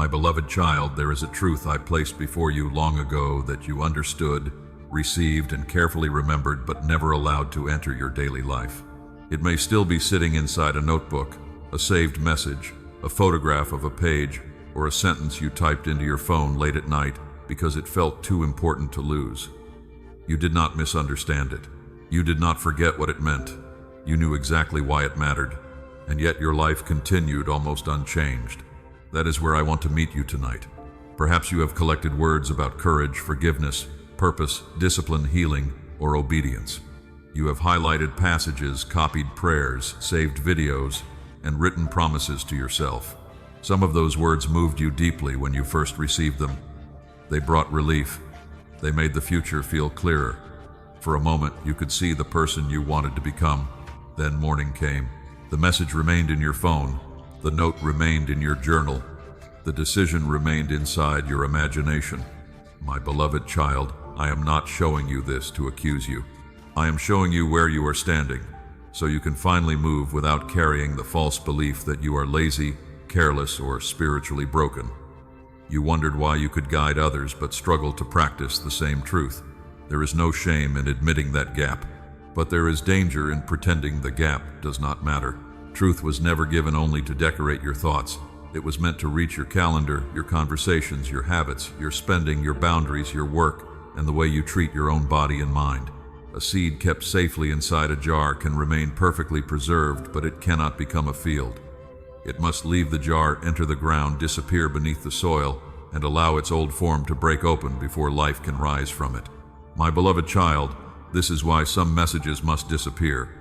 beloved child, there is a truth I placed before you long ago that you understood, received, and carefully remembered, but never allowed to enter your daily life. It may still be sitting inside a notebook, a saved message, a photograph of a page, or a sentence you typed into your phone late at night because it felt too important to lose. You did not misunderstand it. You did not forget what it meant. You knew exactly why it mattered, and yet your life continued almost unchanged. That is where I want to meet you tonight. Perhaps you have collected words about courage, forgiveness, purpose, discipline, healing, or obedience. You have highlighted passages, copied prayers, saved videos, and written promises to yourself. Some of those words moved you deeply when you first received them. They brought relief. They made the future feel clearer. For a moment, you could see the person you wanted to become. Then morning came. The message remained in your phone. The note remained in your journal. The decision remained inside your imagination. My beloved child, I am not showing you this to accuse you. I am showing you where you are standing, so you can finally move without carrying the false belief that you are lazy, careless, or spiritually broken. You wondered why you could guide others but struggled to practice the same truth. There is no shame in admitting that gap, but there is danger in pretending the gap does not matter. Truth was never given only to decorate your thoughts. It was meant to reach your calendar, your conversations, your habits, your spending, your boundaries, your work, and the way you treat your own body and mind. A seed kept safely inside a jar can remain perfectly preserved, but it cannot become a field. It must leave the jar, enter the ground, disappear beneath the soil, and allow its old form to break open before life can rise from it. My beloved child, this is why some messages must disappear.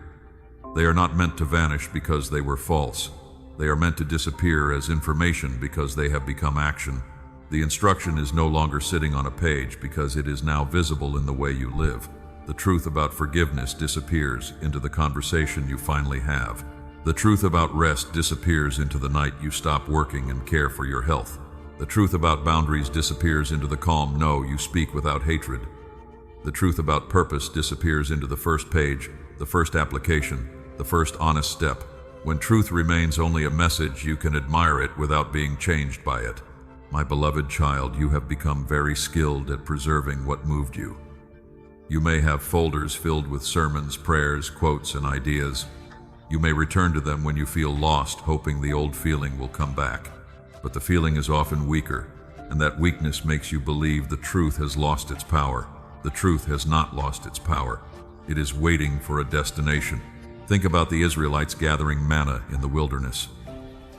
They are not meant to vanish because they were false. They are meant to disappear as information because they have become action. The instruction is no longer sitting on a page because it is now visible in the way you live. The truth about forgiveness disappears into the conversation you finally have. The truth about rest disappears into the night you stop working and care for your health. The truth about boundaries disappears into the calm no you speak without hatred. The truth about purpose disappears into the first page, the first application, the first honest step. When truth remains only a message, you can admire it without being changed by it. My beloved child, you have become very skilled at preserving what moved you. You may have folders filled with sermons, prayers, quotes, and ideas. You may return to them when you feel lost, hoping the old feeling will come back. But the feeling is often weaker, and that weakness makes you believe the truth has lost its power. The truth has not lost its power. It is waiting for a destination. Think about the Israelites gathering manna in the wilderness.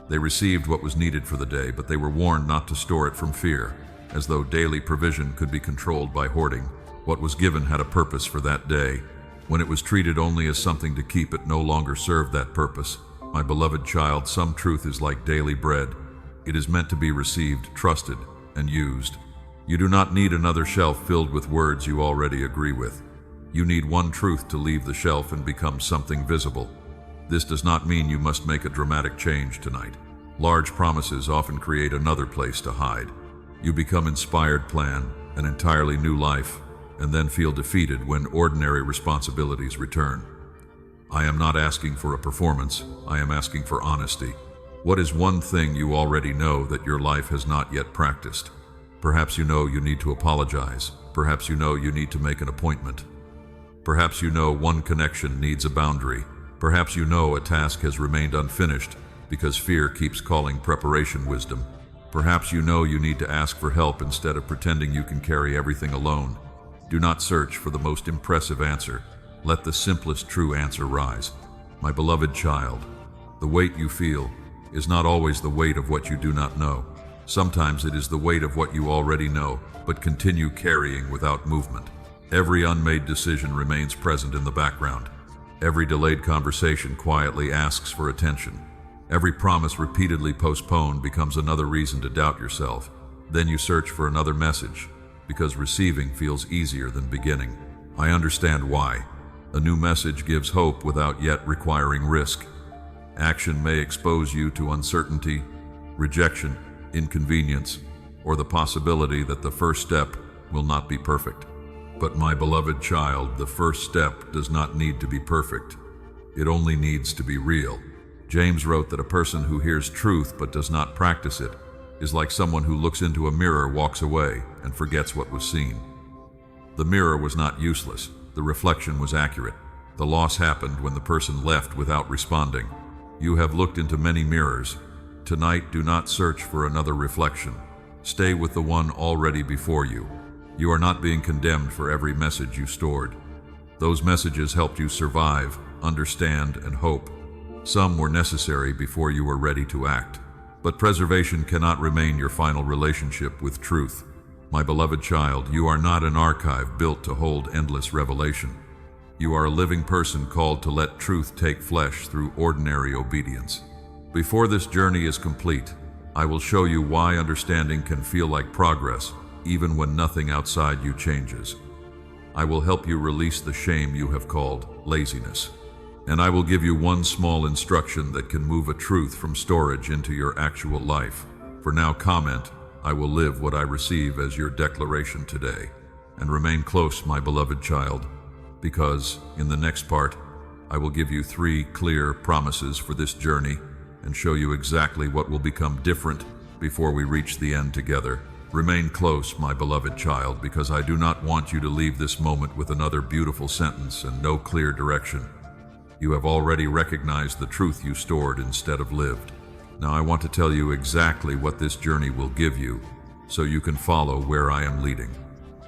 They received what was needed for the day, but they were warned not to store it from fear, as though daily provision could be controlled by hoarding. What was given had a purpose for that day. When it was treated only as something to keep, it no longer served that purpose. My beloved child, some truth is like daily bread. It is meant to be received, trusted, and used. You do not need another shelf filled with words you already agree with. You need one truth to leave the shelf and become something visible. This does not mean you must make a dramatic change tonight. Large promises often create another place to hide. You become inspired, plan an entirely new life, and then feel defeated when ordinary responsibilities return. I am not asking for a performance, I am asking for honesty. What is one thing you already know that your life has not yet practiced? Perhaps you know you need to apologize. Perhaps you know you need to make an appointment. Perhaps you know one connection needs a boundary. Perhaps you know a task has remained unfinished because fear keeps calling preparation wisdom. Perhaps you know you need to ask for help instead of pretending you can carry everything alone. Do not search for the most impressive answer. Let the simplest true answer rise. My beloved child, the weight you feel is not always the weight of what you do not know. Sometimes it is the weight of what you already know, but continue carrying without movement. Every unmade decision remains present in the background. Every delayed conversation quietly asks for attention. Every promise repeatedly postponed becomes another reason to doubt yourself. Then you search for another message, because receiving feels easier than beginning. I understand why. A new message gives hope without yet requiring risk. Action may expose you to uncertainty, rejection, inconvenience, or the possibility that the first step will not be perfect. But my beloved child, the first step does not need to be perfect. It only needs to be real. James wrote that a person who hears truth but does not practice it is like someone who looks into a mirror, walks away, and forgets what was seen. The mirror was not useless. The reflection was accurate. The loss happened when the person left without responding. You have looked into many mirrors. Tonight, do not search for another reflection. Stay with the one already before you. You are not being condemned for every message you stored. Those messages helped you survive, understand, and hope. Some were necessary before you were ready to act. But preservation cannot remain your final relationship with truth. My beloved child, you are not an archive built to hold endless revelation. You are a living person called to let truth take flesh through ordinary obedience. Before this journey is complete, I will show you why understanding can feel like progress, even when nothing outside you changes. I will help you release the shame you have called laziness. And I will give you one small instruction that can move a truth from storage into your actual life. For now, comment, "I will live what I receive," as your declaration today. And remain close, my beloved child, because in the next part, I will give you 3 clear promises for this journey and show you exactly what will become different before we reach the end together. Remain close, my beloved child, because I do not want you to leave this moment with another beautiful sentence and no clear direction. You have already recognized the truth you stored instead of lived. Now I want to tell you exactly what this journey will give you, so you can follow where I am leading.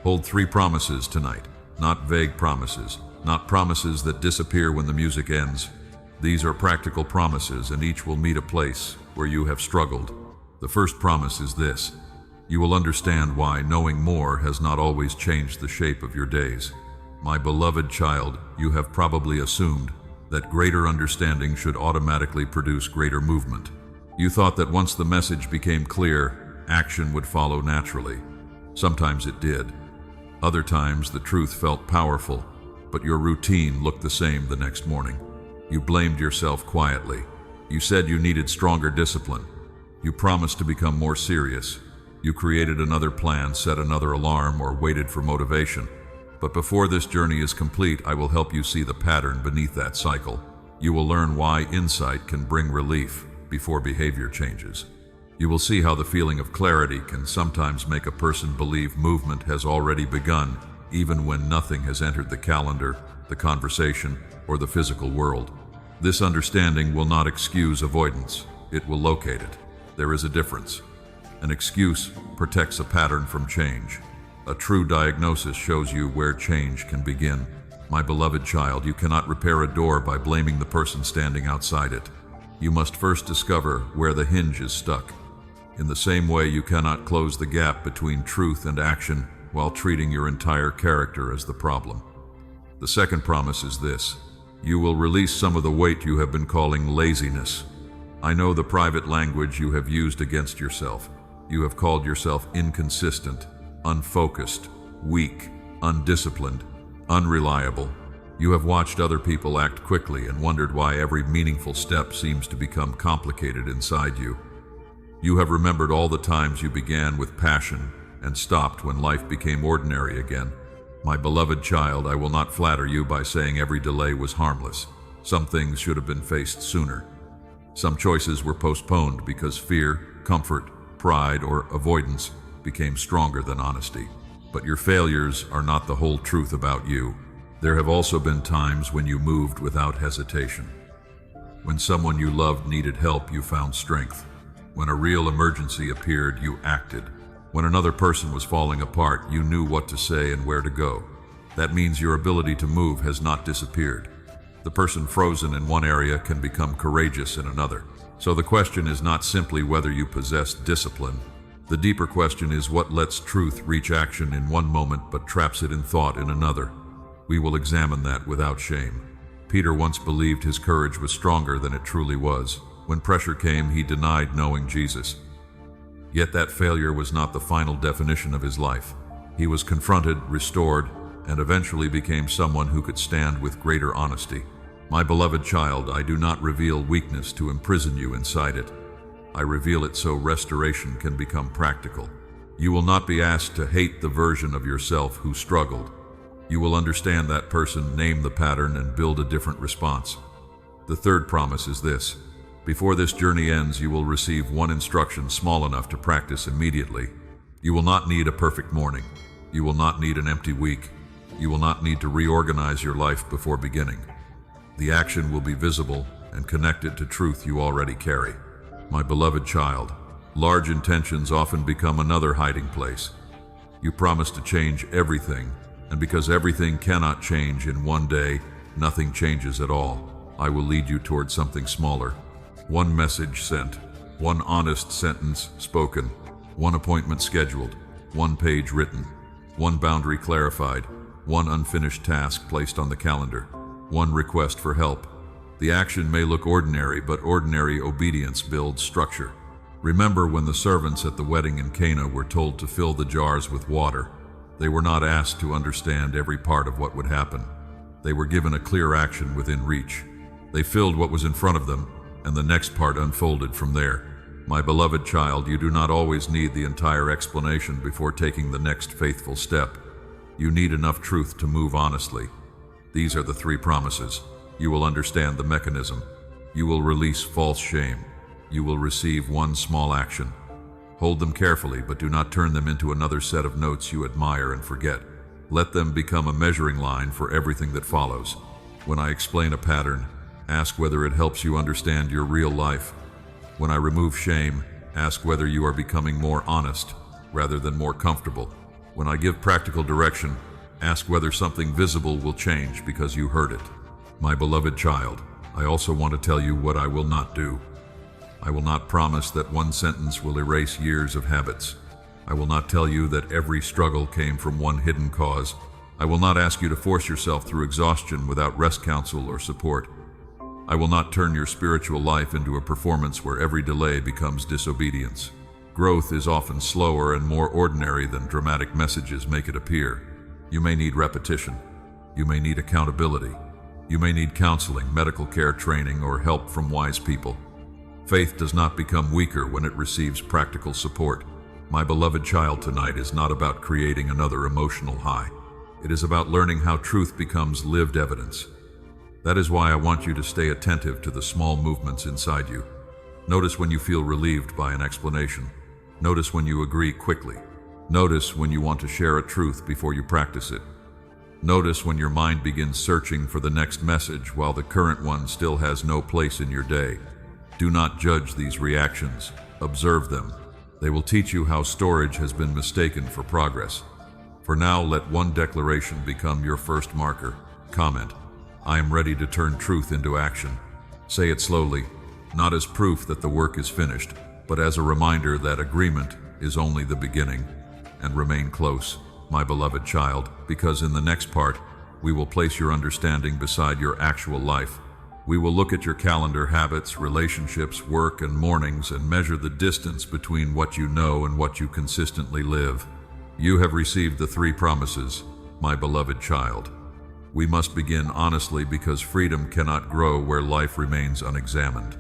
Hold 3 promises tonight, not vague promises, not promises that disappear when the music ends. These are practical promises, and each will meet a place where you have struggled. The first promise is this: you will understand why knowing more has not always changed the shape of your days. My beloved child, you have probably assumed that greater understanding should automatically produce greater movement. You thought that once the message became clear, action would follow naturally. Sometimes it did. Other times the truth felt powerful, but your routine looked the same the next morning. You blamed yourself quietly. You said you needed stronger discipline. You promised to become more serious. You created another plan, set another alarm, or waited for motivation. But before this journey is complete, I will help you see the pattern beneath that cycle. You will learn why insight can bring relief before behavior changes. You will see how the feeling of clarity can sometimes make a person believe movement has already begun, even when nothing has entered the calendar, the conversation, or the physical world. This understanding will not excuse avoidance. It will locate it. There is a difference. An excuse protects a pattern from change. A true diagnosis shows you where change can begin. My beloved child, you cannot repair a door by blaming the person standing outside it. You must first discover where the hinge is stuck. In the same way, you cannot close the gap between truth and action while treating your entire character as the problem. The second promise is this: you will release some of the weight you have been calling laziness. I know the private language you have used against yourself. You have called yourself inconsistent, unfocused, weak, undisciplined, unreliable. You have watched other people act quickly and wondered why every meaningful step seems to become complicated inside you. You have remembered all the times you began with passion and stopped when life became ordinary again. My beloved child, I will not flatter you by saying every delay was harmless. Some things should have been faced sooner. Some choices were postponed because fear, comfort, pride, or avoidance became stronger than honesty. But your failures are not the whole truth about you. There have also been times when you moved without hesitation. When someone you loved needed help, you found strength. When a real emergency appeared, you acted. When another person was falling apart, you knew what to say and where to go. That means your ability to move has not disappeared. The person frozen in one area can become courageous in another. So the question is not simply whether you possess discipline. The deeper question is what lets truth reach action in one moment but traps it in thought in another. We will examine that without shame. Peter once believed his courage was stronger than it truly was. When pressure came, he denied knowing Jesus. Yet that failure was not the final definition of his life. He was confronted, restored, and eventually became someone who could stand with greater honesty. My beloved child, I do not reveal weakness to imprison you inside it. I reveal it so restoration can become practical. You will not be asked to hate the version of yourself who struggled. You will understand that person, name the pattern, and build a different response. The third promise is this: Before this journey ends, you will receive one instruction small enough to practice immediately. You will not need a perfect morning. You will not need an empty week. You will not need to reorganize your life before beginning. The action will be visible and connected to truth you already carry. My beloved child, large intentions often become another hiding place. You promise to change everything, and because everything cannot change in one day, nothing changes at all. I will lead you towards something smaller. One message sent, one honest sentence spoken, one appointment scheduled, one page written, one boundary clarified, one unfinished task placed on the calendar, one request for help. The action may look ordinary, but ordinary obedience builds structure. Remember when the servants at the wedding in Cana were told to fill the jars with water. They were not asked to understand every part of what would happen. They were given a clear action within reach. They filled what was in front of them, and the next part unfolded from there. My beloved child, you do not always need the entire explanation before taking the next faithful step. You need enough truth to move honestly. These are the 3 promises. You will understand the mechanism. You will release false shame. You will receive one small action. Hold them carefully, but do not turn them into another set of notes you admire and forget. Let them become a measuring line for everything that follows. When I explain a pattern, ask whether it helps you understand your real life. When I remove shame, ask whether you are becoming more honest rather than more comfortable. When I give practical direction, ask whether something visible will change because you heard it. My beloved child, I also want to tell you what I will not do. I will not promise that one sentence will erase years of habits. I will not tell you that every struggle came from one hidden cause. I will not ask you to force yourself through exhaustion without rest counsel or support. I will not turn your spiritual life into a performance where every delay becomes disobedience. Growth is often slower and more ordinary than dramatic messages make it appear. You may need repetition. You may need accountability. You may need counseling, medical care training, or help from wise people. Faith does not become weaker when it receives practical support. My beloved child, tonight is not about creating another emotional high. It is about learning how truth becomes lived evidence. That is why I want you to stay attentive to the small movements inside you. Notice when you feel relieved by an explanation. Notice when you agree quickly. Notice when you want to share a truth before you practice it. Notice when your mind begins searching for the next message while the current one still has no place in your day. Do not judge these reactions. Observe them. They will teach you how storage has been mistaken for progress. For now, let one declaration become your first marker. Comment: I am ready to turn truth into action. Say it slowly, not as proof that the work is finished, but as a reminder that agreement is only the beginning. And remain close, my beloved child, because in the next part, we will place your understanding beside your actual life. We will look at your calendar, habits, relationships, work, and mornings and measure the distance between what you know and what you consistently live. You have received the 3 promises, my beloved child. We must begin honestly because freedom cannot grow where life remains unexamined.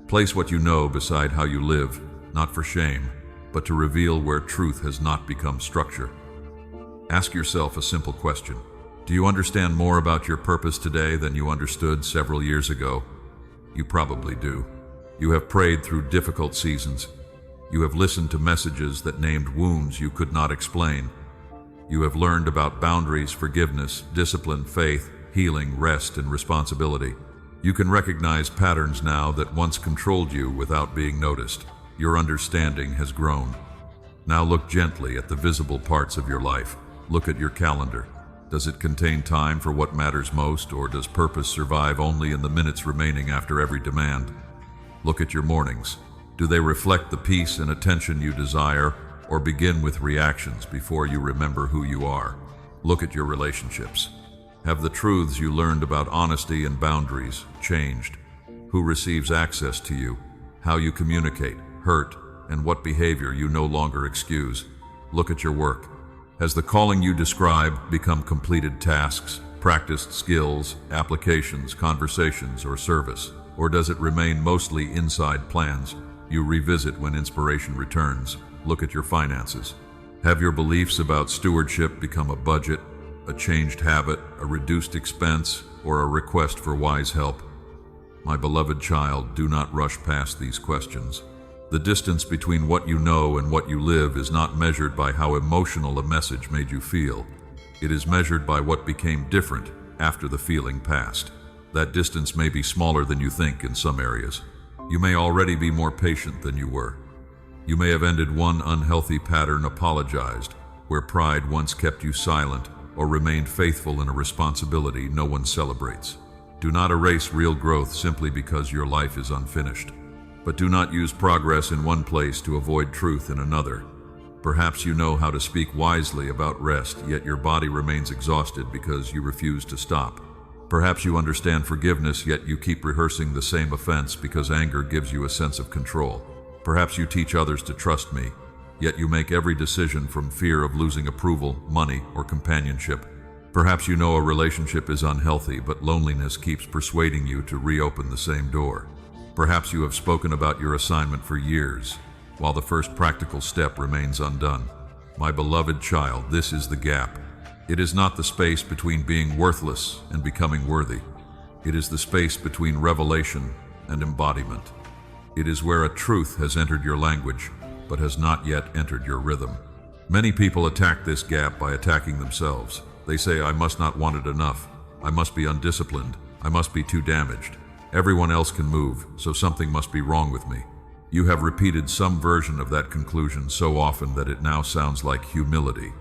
Place what you know beside how you live, not for shame, but to reveal where truth has not become structure. Ask yourself a simple question. Do you understand more about your purpose today than you understood several years ago? You probably do. You have prayed through difficult seasons. You have listened to messages that named wounds you could not explain. You have learned about boundaries, forgiveness, discipline, faith, healing, rest, and responsibility. You can recognize patterns now that once controlled you without being noticed. Your understanding has grown. Now look gently at the visible parts of your life. Look at your calendar. Does it contain time for what matters most, or does purpose survive only in the minutes remaining after every demand? Look at your mornings. Do they reflect the peace and attention you desire, or begin with reactions before you remember who you are? Look at your relationships. Have the truths you learned about honesty and boundaries changed? Who receives access to you? How you communicate, hurt, and what behavior you no longer excuse? Look at your work. Has the calling you describe become completed tasks, practiced skills, applications, conversations, or service? Or does it remain mostly inside plans you revisit when inspiration returns? Look at your finances. Have your beliefs about stewardship become a budget, a changed habit, a reduced expense, or a request for wise help? My beloved child, do not rush past these questions. The distance between what you know and what you live is not measured by how emotional a message made you feel. It is measured by what became different after the feeling passed. That distance may be smaller than you think in some areas. You may already be more patient than you were. You may have ended one unhealthy pattern, apologized, where pride once kept you silent, or remained faithful in a responsibility no one celebrates. Do not erase real growth simply because your life is unfinished. But do not use progress in one place to avoid truth in another. Perhaps you know how to speak wisely about rest, yet your body remains exhausted because you refuse to stop. Perhaps you understand forgiveness, yet you keep rehearsing the same offense because anger gives you a sense of control. Perhaps you teach others to trust me, yet you make every decision from fear of losing approval, money, or companionship. Perhaps you know a relationship is unhealthy, but loneliness keeps persuading you to reopen the same door. Perhaps you have spoken about your assignment for years, while the first practical step remains undone. My beloved child, this is the gap. It is not the space between being worthless and becoming worthy. It is the space between revelation and embodiment. It is where a truth has entered your language, but has not yet entered your rhythm. Many people attack this gap by attacking themselves. They say, I must not want it enough. I must be undisciplined. I must be too damaged. Everyone else can move, so something must be wrong with me. You have repeated some version of that conclusion so often that it now sounds like humility.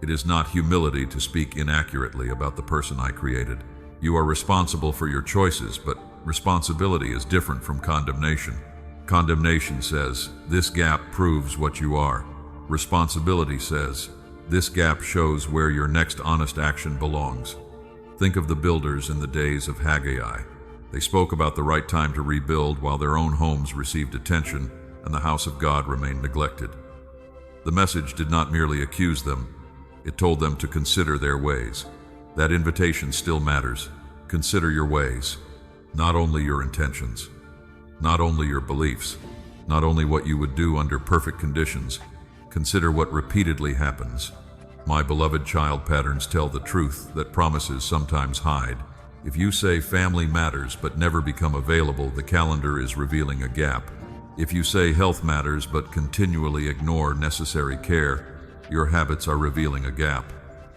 It is not humility to speak inaccurately about the person I created. You are responsible for your choices, but responsibility is different from condemnation. Condemnation says, this gap proves what you are. Responsibility says, this gap shows where your next honest action belongs. Think of the builders in the days of Haggai. They spoke about the right time to rebuild while their own homes received attention and the house of God remained neglected. The message did not merely accuse them, it told them to consider their ways. That invitation still matters. Consider your ways, not only your intentions, not only your beliefs, not only what you would do under perfect conditions. Consider what repeatedly happens. My beloved child, patterns tell the truth that promises sometimes hide. If you say family matters but never become available, the calendar is revealing a gap. If you say health matters but continually ignore necessary care, your habits are revealing a gap.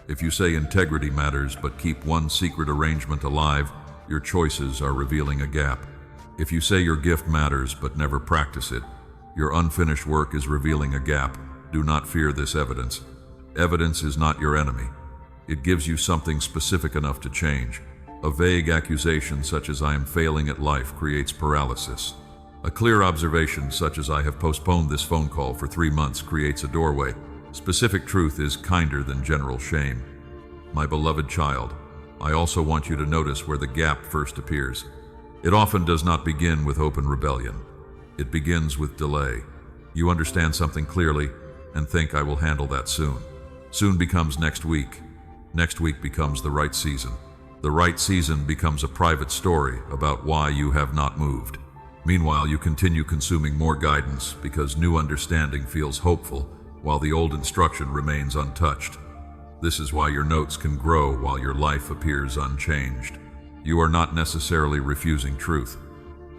If you say integrity matters but keep one secret arrangement alive, your choices are revealing a gap. If you say your gift matters but never practice it, your unfinished work is revealing a gap. Do not fear this evidence. Evidence is not your enemy. It gives you something specific enough to change. A vague accusation such as I am failing at life creates paralysis. A clear observation such as I have postponed this phone call for 3 months creates a doorway. Specific truth is kinder than general shame. My beloved child, I also want you to notice where the gap first appears. It often does not begin with open rebellion. It begins with delay. You understand something clearly and think, I will handle that soon. Soon becomes next week. Next week becomes the right season. The right season becomes a private story about why you have not moved. Meanwhile, you continue consuming more guidance because new understanding feels hopeful while the old instruction remains untouched. This is why your notes can grow while your life appears unchanged. You are not necessarily refusing truth.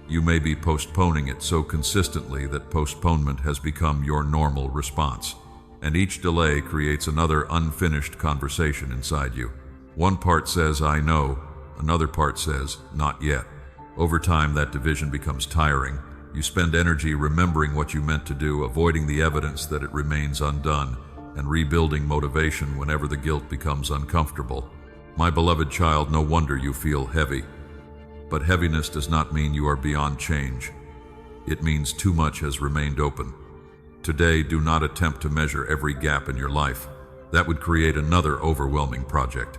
You may be postponing it so consistently that postponement has become your normal response. And each delay creates another unfinished conversation inside you. One part says, I know, another part says, not yet. Over time, that division becomes tiring. You spend energy remembering what you meant to do, avoiding the evidence that it remains undone, and rebuilding motivation whenever the guilt becomes uncomfortable. My beloved child, no wonder you feel heavy. But heaviness does not mean you are beyond change. It means too much has remained open. Today, do not attempt to measure every gap in your life. That would create another overwhelming project.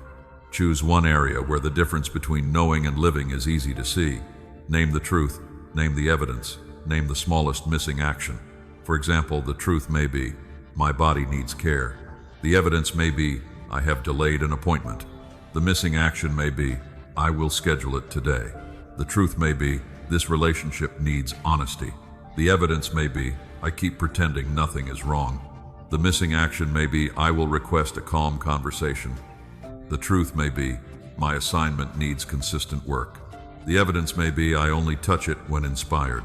Choose one area where the difference between knowing and living is easy to see. Name the truth, name the evidence, name the smallest missing action. For example, the truth may be, my body needs care. The evidence may be, I have delayed an appointment. The missing action may be, I will schedule it today. The truth may be, this relationship needs honesty. The evidence may be, I keep pretending nothing is wrong. The missing action may be, I will request a calm conversation. The truth may be, my assignment needs consistent work. The evidence may be I only touch it when inspired.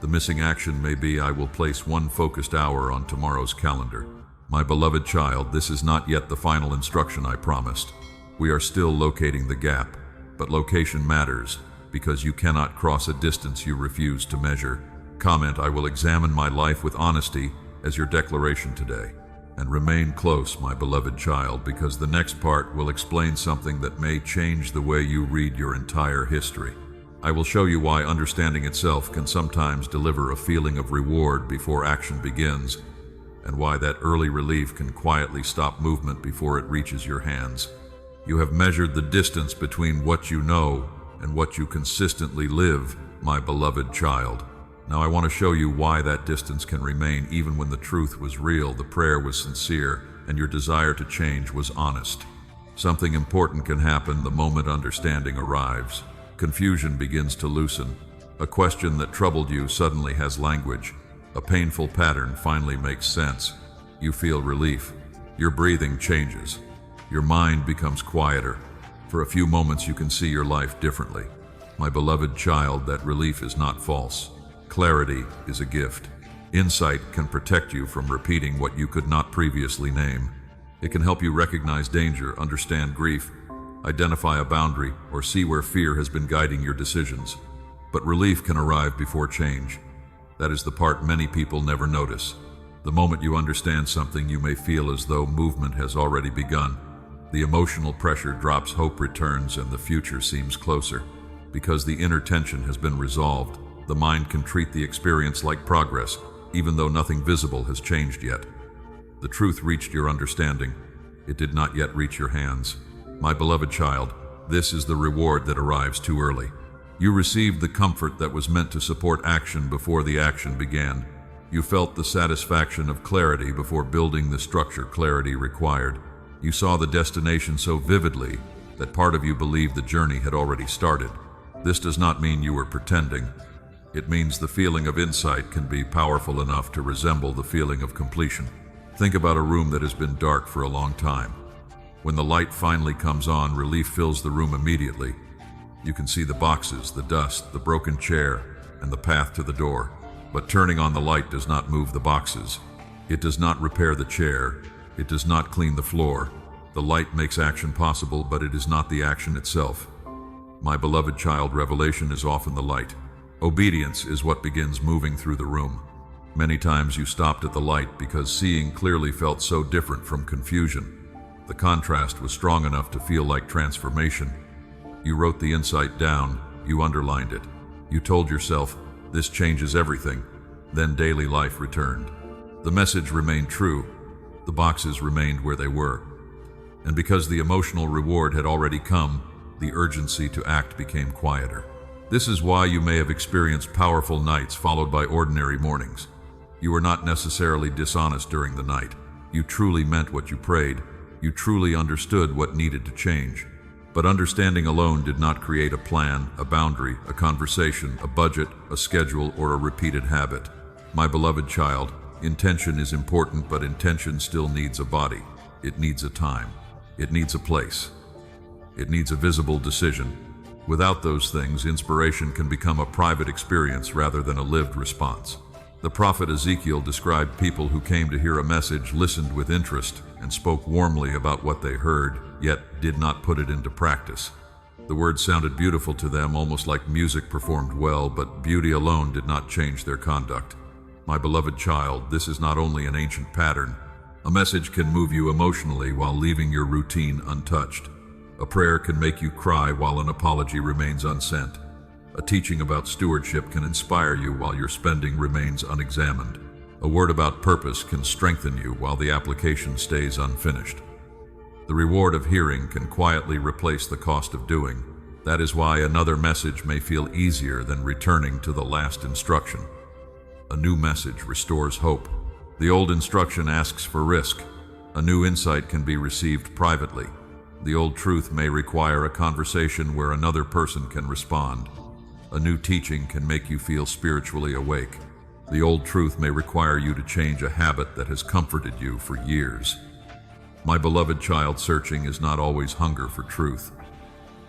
The missing action may be I will place one focused hour on tomorrow's calendar. My beloved child, this is not yet the final instruction I promised. We are still locating the gap, but location matters because you cannot cross a distance you refuse to measure. Comment, I will examine my life with honesty as your declaration today. And remain close, my beloved child, because the next part will explain something that may change the way you read your entire history. I will show you why understanding itself can sometimes deliver a feeling of reward before action begins, and why that early relief can quietly stop movement before it reaches your hands. You have measured the distance between what you know and what you consistently live, my beloved child. Now I want to show you why that distance can remain even when the truth was real, the prayer was sincere, and your desire to change was honest. Something important can happen the moment understanding arrives. Confusion begins to loosen. A question that troubled you suddenly has language. A painful pattern finally makes sense. You feel relief. Your breathing changes. Your mind becomes quieter. For a few moments you can see your life differently. My beloved child, that relief is not false. Clarity is a gift. Insight can protect you from repeating what you could not previously name. It can help you recognize danger, understand grief, identify a boundary, or see where fear has been guiding your decisions. But relief can arrive before change. That is the part many people never notice. The moment you understand something, you may feel as though movement has already begun. The emotional pressure drops, hope returns, and the future seems closer. Because the inner tension has been resolved, the mind can treat the experience like progress, even though nothing visible has changed yet. The truth reached your understanding. It did not yet reach your hands. My beloved child, this is the reward that arrives too early. You received the comfort that was meant to support action before the action began. You felt the satisfaction of clarity before building the structure clarity required. You saw the destination so vividly that part of you believed the journey had already started. This does not mean you were pretending. It means the feeling of insight can be powerful enough to resemble the feeling of completion. Think about a room that has been dark for a long time. When the light finally comes on, relief fills the room immediately. You can see the boxes, the dust, the broken chair, and the path to the door. But turning on the light does not move the boxes. It does not repair the chair. It does not clean the floor. The light makes action possible, but it is not the action itself. My beloved child, revelation is often the light. Obedience is what begins moving through the room. Many times you stopped at the light because seeing clearly felt so different from confusion. The contrast was strong enough to feel like transformation. You wrote the insight down. You underlined it. You told yourself, this changes everything. Then daily life returned. The message remained true. The boxes remained where they were. And because the emotional reward had already come, the urgency to act became quieter. This is why you may have experienced powerful nights followed by ordinary mornings. You were not necessarily dishonest during the night. You truly meant what you prayed. You truly understood what needed to change. But understanding alone did not create a plan, a boundary, a conversation, a budget, a schedule, or a repeated habit. My beloved child, intention is important, but intention still needs a body. It needs a time. It needs a place. It needs a visible decision. Without those things, inspiration can become a private experience rather than a lived response. The prophet Ezekiel described people who came to hear a message, listened with interest, and spoke warmly about what they heard, yet did not put it into practice. The words sounded beautiful to them, almost like music performed well, but beauty alone did not change their conduct. My beloved child, this is not only an ancient pattern. A message can move you emotionally while leaving your routine untouched. A prayer can make you cry while an apology remains unsent. A teaching about stewardship can inspire you while your spending remains unexamined. A word about purpose can strengthen you while the application stays unfinished. The reward of hearing can quietly replace the cost of doing. That is why another message may feel easier than returning to the last instruction. A new message restores hope. The old instruction asks for risk. A new insight can be received privately. The old truth may require a conversation where another person can respond. A new teaching can make you feel spiritually awake. The old truth may require you to change a habit that has comforted you for years. My beloved child, searching is not always hunger for truth.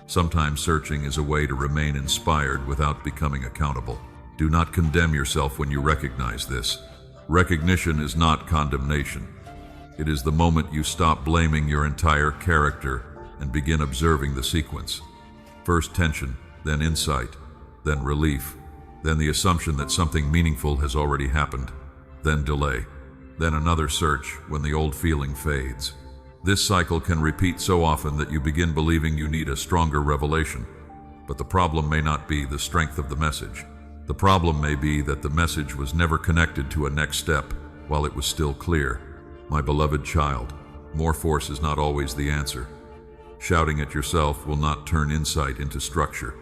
Sometimes searching is a way to remain inspired without becoming accountable. Do not condemn yourself when you recognize this. Recognition is not condemnation. It is the moment you stop blaming your entire character and begin observing the sequence. First tension, then insight, then relief, then the assumption that something meaningful has already happened, then delay, then another search when the old feeling fades. This cycle can repeat so often that you begin believing you need a stronger revelation. But the problem may not be the strength of the message. The problem may be that the message was never connected to a next step while it was still clear. My beloved child, more force is not always the answer. Shouting at yourself will not turn insight into structure.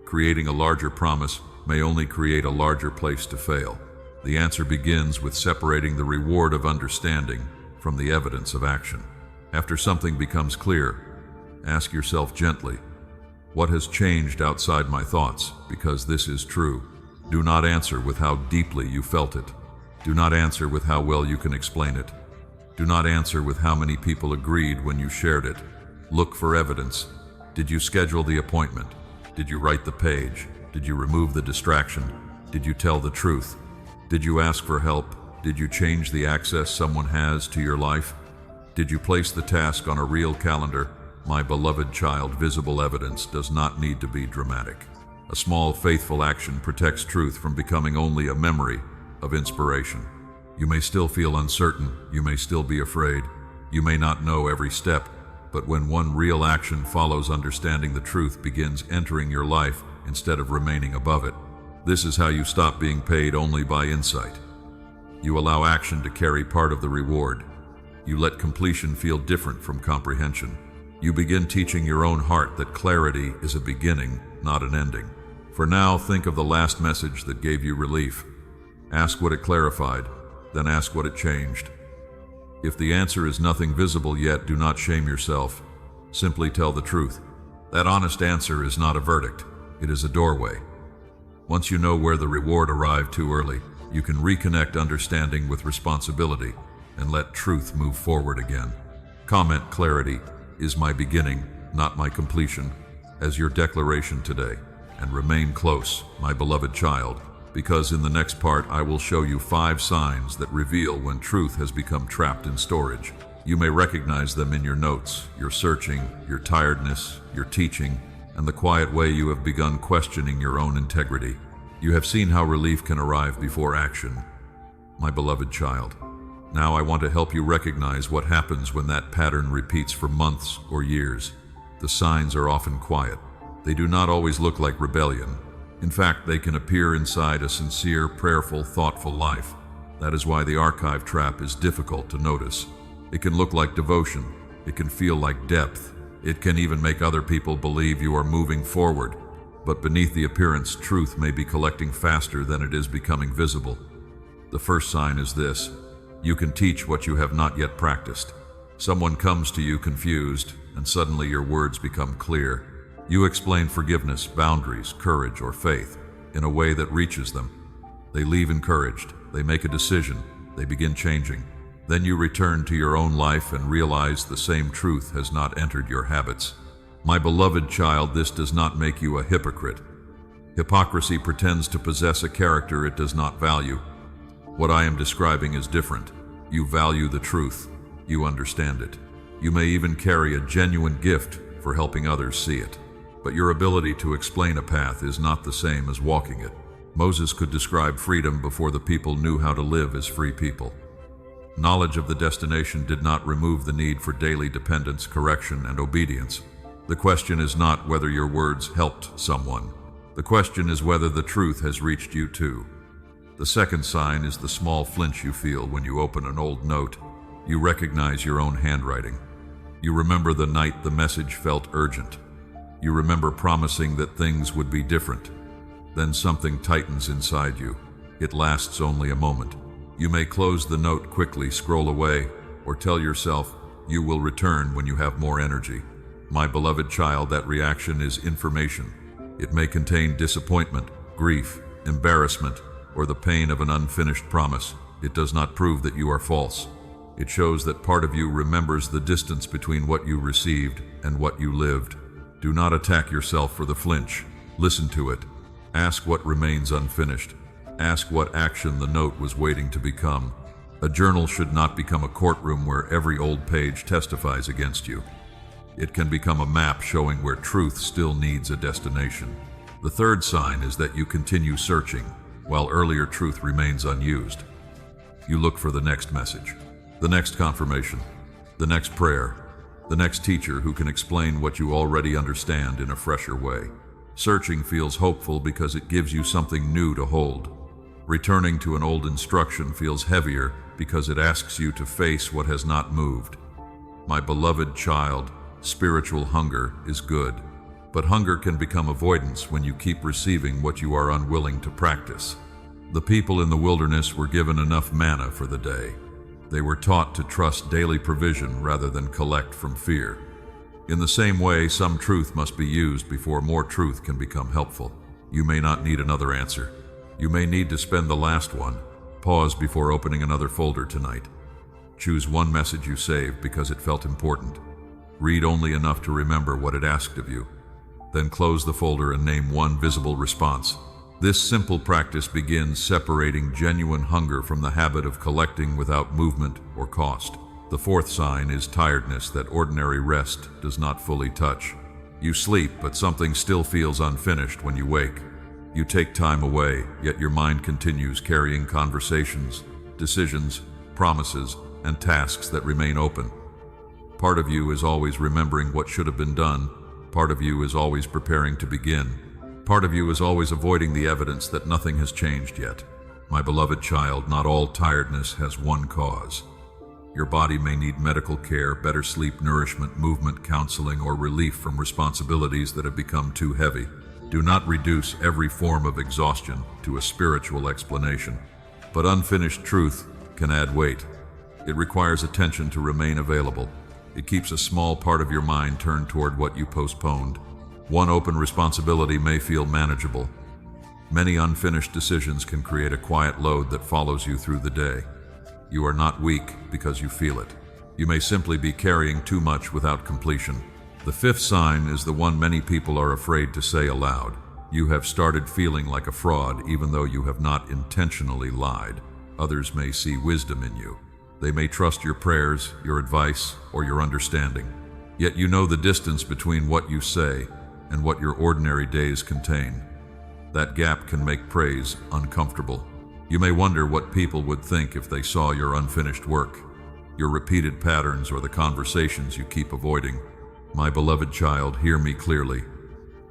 Creating a larger promise may only create a larger place to fail. The answer begins with separating the reward of understanding from the evidence of action. After something becomes clear, ask yourself gently, what has changed outside my thoughts because this is true? Do not answer with how deeply you felt it. Do not answer with how well you can explain it. Do not answer with how many people agreed when you shared it. Look for evidence. Did you schedule the appointment? Did you write the page? Did you remove the distraction? Did you tell the truth? Did you ask for help? Did you change the access someone has to your life? Did you place the task on a real calendar? My beloved child, visible evidence does not need to be dramatic. A small, faithful action protects truth from becoming only a memory of inspiration. You may still feel uncertain, you may still be afraid, you may not know every step, but when one real action follows, understanding the truth begins entering your life instead of remaining above it. This is how you stop being paid only by insight. You allow action to carry part of the reward. You let completion feel different from comprehension. You begin teaching your own heart that clarity is a beginning, not an ending. For now, think of the last message that gave you relief. Ask what it clarified, then ask what it changed. If the answer is nothing visible yet, do not shame yourself. Simply tell the truth. That honest answer is not a verdict, it is a doorway. Once you know where the reward arrived too early, you can reconnect understanding with responsibility and let truth move forward again. Comment clarity is my beginning, not my completion, as your declaration today. And remain close, my beloved child, because in the next part I will show you 5 signs that reveal when truth has become trapped in storage. You may recognize them in your notes, your searching, your tiredness, your teaching, and the quiet way you have begun questioning your own integrity. You have seen how relief can arrive before action, my beloved child. Now I want to help you recognize what happens when that pattern repeats for months or years. The signs are often quiet. They do not always look like rebellion. In fact, they can appear inside a sincere, prayerful, thoughtful life. That is why the archive trap is difficult to notice. It can look like devotion. It can feel like depth. It can even make other people believe you are moving forward. But beneath the appearance, truth may be collecting faster than it is becoming visible. The first sign is this. You can teach what you have not yet practiced. Someone comes to you confused, and suddenly your words become clear. You explain forgiveness, boundaries, courage, or faith in a way that reaches them. They leave encouraged. They make a decision. They begin changing. Then you return to your own life and realize the same truth has not entered your habits. My beloved child, this does not make you a hypocrite. Hypocrisy pretends to possess a character it does not value. What I am describing is different. You value the truth. You understand it. You may even carry a genuine gift for helping others see it. But your ability to explain a path is not the same as walking it. Moses could describe freedom before the people knew how to live as free people. Knowledge of the destination did not remove the need for daily dependence, correction, and obedience. The question is not whether your words helped someone. The question is whether the truth has reached you too. The second sign is the small flinch you feel when you open an old note. You recognize your own handwriting. You remember the night the message felt urgent. You remember promising that things would be different. Then something tightens inside you. It lasts only a moment. You may close the note quickly, scroll away, or tell yourself you will return when you have more energy. My beloved child, that reaction is information. It may contain disappointment, grief, embarrassment, or the pain of an unfinished promise. It does not prove that you are false. It shows that part of you remembers the distance between what you received and what you lived. Do not attack yourself for the flinch. Listen to it. Ask what remains unfinished. Ask what action the note was waiting to become. A journal should not become a courtroom where every old page testifies against you. It can become a map showing where truth still needs a destination. The third sign is that you continue searching, while earlier truth remains unused. You look for the next message, the next confirmation, the next prayer, the next teacher who can explain what you already understand in a fresher way. Searching feels hopeful because it gives you something new to hold. Returning to an old instruction feels heavier because it asks you to face what has not moved. My beloved child, spiritual hunger is good, but hunger can become avoidance when you keep receiving what you are unwilling to practice. The people in the wilderness were given enough manna for the day. They were taught to trust daily provision rather than collect from fear. In the same way, some truth must be used before more truth can become helpful. You may not need another answer. You may need to spend the last one. Pause before opening another folder tonight. Choose one message you saved because it felt important. Read only enough to remember what it asked of you. Then close the folder and name one visible response. This simple practice begins separating genuine hunger from the habit of collecting without movement or cost. The fourth sign is tiredness that ordinary rest does not fully touch. You sleep, but something still feels unfinished when you wake. You take time away, yet your mind continues carrying conversations, decisions, promises, and tasks that remain open. Part of you is always remembering what should have been done. Part of you is always preparing to begin. Part of you is always avoiding the evidence that nothing has changed yet. My beloved child, not all tiredness has one cause. Your body may need medical care, better sleep, nourishment, movement, counseling, or relief from responsibilities that have become too heavy. Do not reduce every form of exhaustion to a spiritual explanation. But unfinished truth can add weight. It requires attention to remain available. It keeps a small part of your mind turned toward what you postponed. One open responsibility may feel manageable. Many unfinished decisions can create a quiet load that follows you through the day. You are not weak because you feel it. You may simply be carrying too much without completion. The fifth sign is the one many people are afraid to say aloud. You have started feeling like a fraud even though you have not intentionally lied. Others may see wisdom in you. They may trust your prayers, your advice, or your understanding. Yet you know the distance between what you say and what your ordinary days contain. That gap can make praise uncomfortable. You may wonder what people would think if they saw your unfinished work, your repeated patterns, or the conversations you keep avoiding. My beloved child, hear me clearly.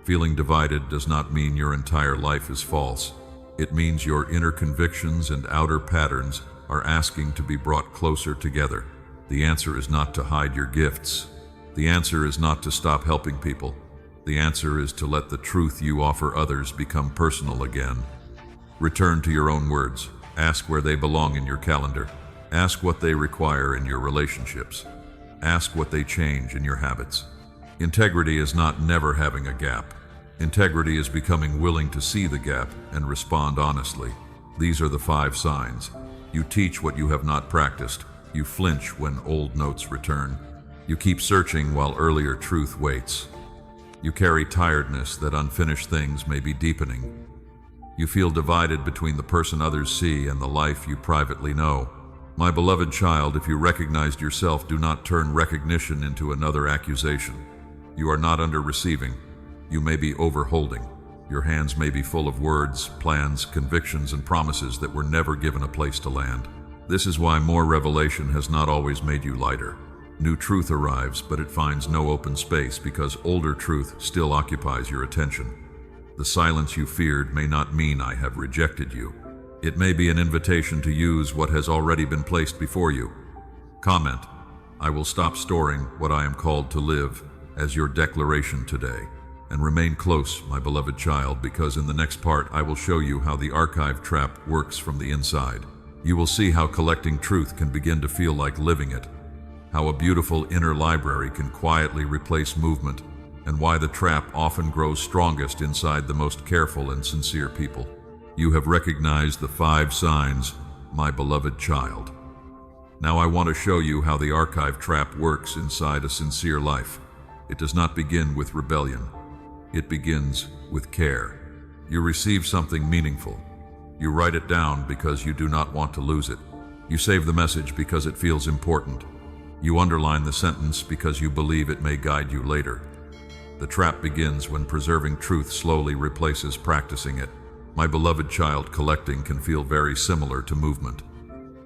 Feeling divided does not mean your entire life is false. It means your inner convictions and outer patterns are asking to be brought closer together. The answer is not to hide your gifts. The answer is not to stop helping people. The answer is to let the truth you offer others become personal again. Return to your own words. Ask where they belong in your calendar. Ask what they require in your relationships. Ask what they change in your habits. Integrity is not never having a gap. Integrity is becoming willing to see the gap and respond honestly. These are the 5 signs. You teach what you have not practiced. You flinch when old notes return. You keep searching while earlier truth waits. You carry tiredness that unfinished things may be deepening. You feel divided between the person others see and the life you privately know. My beloved child, if you recognized yourself, do not turn recognition into another accusation. You are not under receiving. You may be overholding. Your hands may be full of words, plans, convictions, and promises that were never given a place to land. This is why more revelation has not always made you lighter. New truth arrives, but it finds no open space because older truth still occupies your attention. The silence you feared may not mean I have rejected you. It may be an invitation to use what has already been placed before you. Comment, I will stop storing what I am called to live as your declaration today. And remain close, my beloved child, because in the next part I will show you how the archive trap works from the inside. You will see how collecting truth can begin to feel like living it, how a beautiful inner library can quietly replace movement, and why the trap often grows strongest inside the most careful and sincere people. You have recognized the 5 signs, my beloved child. Now I want to show you how the archive trap works inside a sincere life. It does not begin with rebellion. It begins with care. You receive something meaningful. You write it down because you do not want to lose it. You save the message because it feels important. You underline the sentence because you believe it may guide you later. The trap begins when preserving truth slowly replaces practicing it. My beloved child, collecting can feel very similar to movement.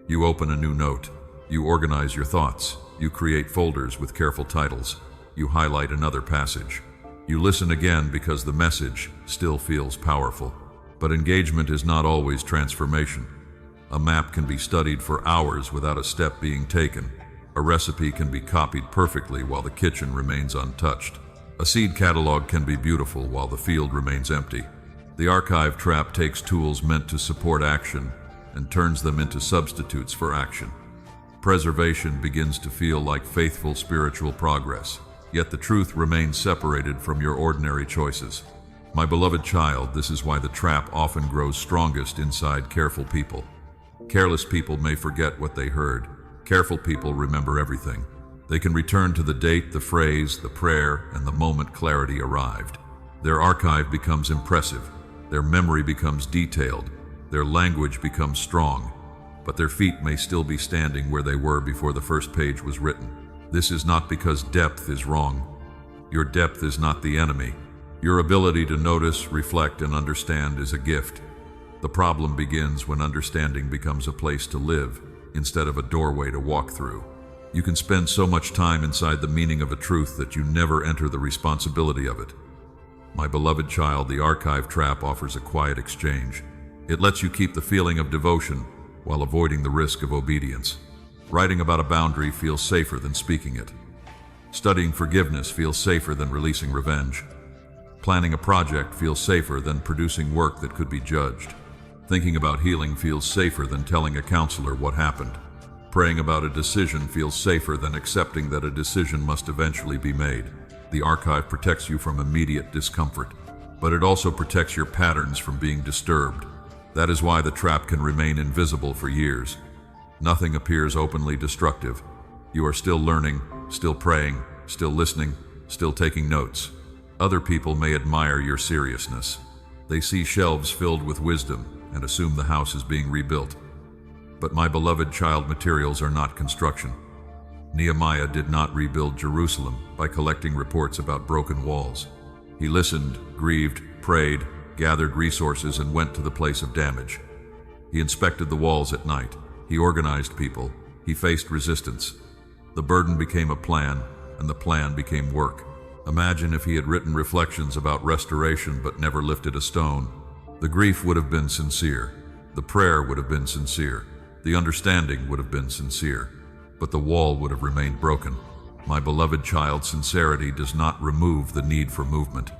You open a new note. You organize your thoughts. You create folders with careful titles. You highlight another passage. You listen again because the message still feels powerful. But engagement is not always transformation. A map can be studied for hours without a step being taken. A recipe can be copied perfectly while the kitchen remains untouched. A seed catalog can be beautiful while the field remains empty. The archive trap takes tools meant to support action and turns them into substitutes for action. Preservation begins to feel like faithful spiritual progress, yet the truth remains separated from your ordinary choices. My beloved child, this is why the trap often grows strongest inside careful people. Careless people may forget what they heard. Careful people remember everything. They can return to the date, the phrase, the prayer, and the moment clarity arrived. Their archive becomes impressive. Their memory becomes detailed. Their language becomes strong. But their feet may still be standing where they were before the first page was written. This is not because depth is wrong. Your depth is not the enemy. Your ability to notice, reflect, and understand is a gift. The problem begins when understanding becomes a place to live instead of a doorway to walk through. You can spend so much time inside the meaning of a truth that you never enter the responsibility of it. My beloved child, the archive trap offers a quiet exchange. It lets you keep the feeling of devotion while avoiding the risk of obedience. Writing about a boundary feels safer than speaking it. Studying forgiveness feels safer than releasing revenge. Planning a project feels safer than producing work that could be judged. Thinking about healing feels safer than telling a counselor what happened. Praying about a decision feels safer than accepting that a decision must eventually be made. The archive protects you from immediate discomfort, but it also protects your patterns from being disturbed. That is why the trap can remain invisible for years. Nothing appears openly destructive. You are still learning, still praying, still listening, still taking notes. Other people may admire your seriousness. They see shelves filled with wisdom and assume the house is being rebuilt. But my beloved child, materials are not construction. Nehemiah did not rebuild Jerusalem by collecting reports about broken walls. He listened, grieved, prayed, gathered resources, and went to the place of damage. He inspected the walls at night. He organized people. He faced resistance. The burden became a plan, and the plan became work. Imagine if he had written reflections about restoration but never lifted a stone. The grief would have been sincere. The prayer would have been sincere. The understanding would have been sincere. But the wall would have remained broken. My beloved child, sincerity does not remove the need for movement.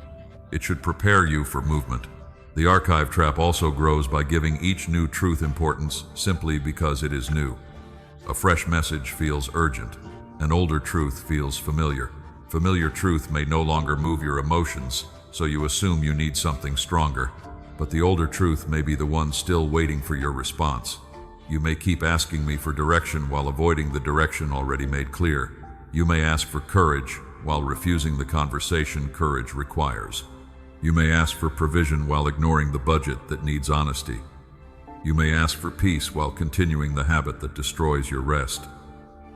It should prepare you for movement. The archive trap also grows by giving each new truth importance simply because it is new. A fresh message feels urgent. An older truth feels familiar. Familiar truth may no longer move your emotions, so you assume you need something stronger. But the older truth may be the one still waiting for your response. You may keep asking me for direction while avoiding the direction already made clear. You may ask for courage while refusing the conversation courage requires. You may ask for provision while ignoring the budget that needs honesty. You may ask for peace while continuing the habit that destroys your rest.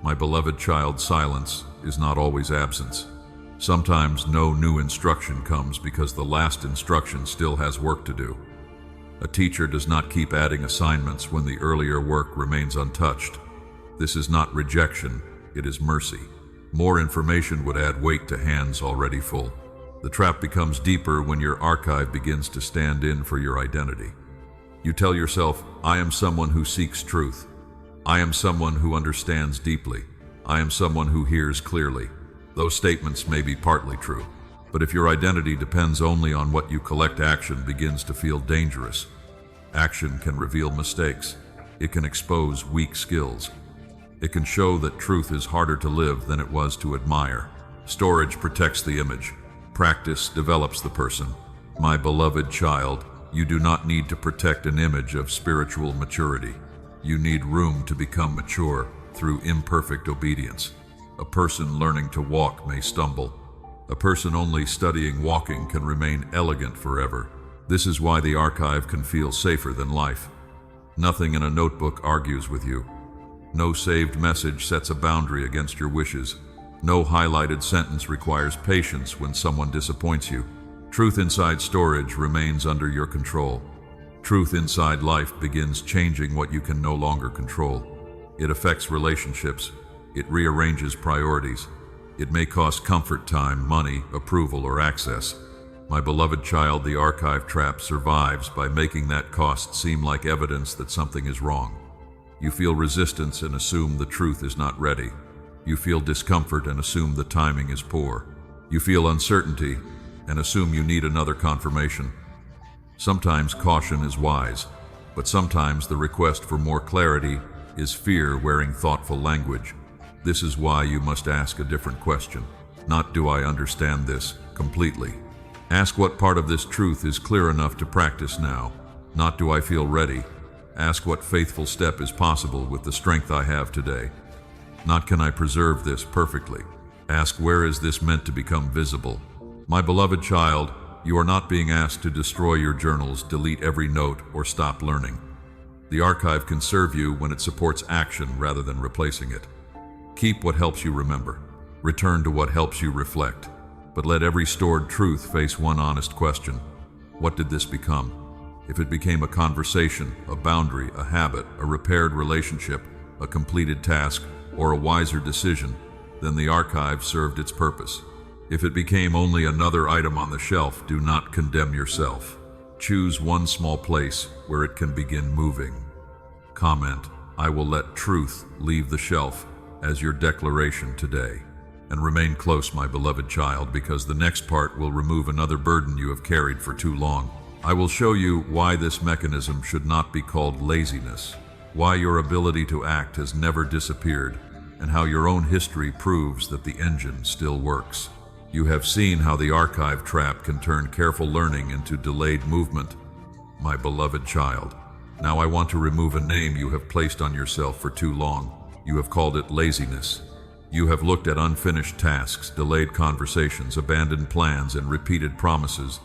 My beloved child, silence is not always absence. Sometimes no new instruction comes because the last instruction still has work to do. A teacher does not keep adding assignments when the earlier work remains untouched. This is not rejection, it is mercy. More information would add weight to hands already full. The trap becomes deeper when your archive begins to stand in for your identity. You tell yourself, I am someone who seeks truth. I am someone who understands deeply. I am someone who hears clearly. Those statements may be partly true, but if your identity depends only on what you collect, action begins to feel dangerous. Action can reveal mistakes. It can expose weak skills. It can show that truth is harder to live than it was to admire. Storage protects the image. Practice develops the person. My beloved child, you do not need to protect an image of spiritual maturity. You need room to become mature through imperfect obedience. A person learning to walk may stumble. A person only studying walking can remain elegant forever. This is why the archive can feel safer than life. Nothing in a notebook argues with you. No saved message sets a boundary against your wishes. No highlighted sentence requires patience when someone disappoints you. Truth inside storage remains under your control. Truth inside life begins changing what you can no longer control. It affects relationships. It rearranges priorities. It may cost comfort, time, money, approval, or access. My beloved child, the archive trap survives by making that cost seem like evidence that something is wrong. You feel resistance and assume the truth is not ready. You feel discomfort and assume the timing is poor. You feel uncertainty and assume you need another confirmation. Sometimes caution is wise, but sometimes the request for more clarity is fear wearing thoughtful language. This is why you must ask a different question. Not, do I understand this completely? Ask, what part of this truth is clear enough to practice now? Not, do I feel ready? Ask, what faithful step is possible with the strength I have today? Not, can I preserve this perfectly? Ask, where is this meant to become visible? My beloved child, you are not being asked to destroy your journals, delete every note, or stop learning. The archive can serve you when it supports action rather than replacing it. Keep what helps you remember. Return to what helps you reflect. But let every stored truth face one honest question. What did this become? If it became a conversation, a boundary, a habit, a repaired relationship, a completed task, or a wiser decision, then the archive served its purpose. If it became only another item on the shelf, do not condemn yourself. Choose one small place where it can begin moving. Comment, I will let truth leave the shelf as your declaration today. And remain close, my beloved child, because the next part will remove another burden you have carried for too long. I will show you why this mechanism should not be called laziness, why your ability to act has never disappeared, and how your own history proves that the engine still works. You have seen how the archive trap can turn careful learning into delayed movement. My beloved child, now I want to remove a name you have placed on yourself for too long. You have called it laziness. You have looked at unfinished tasks, delayed conversations, abandoned plans, and repeated promises,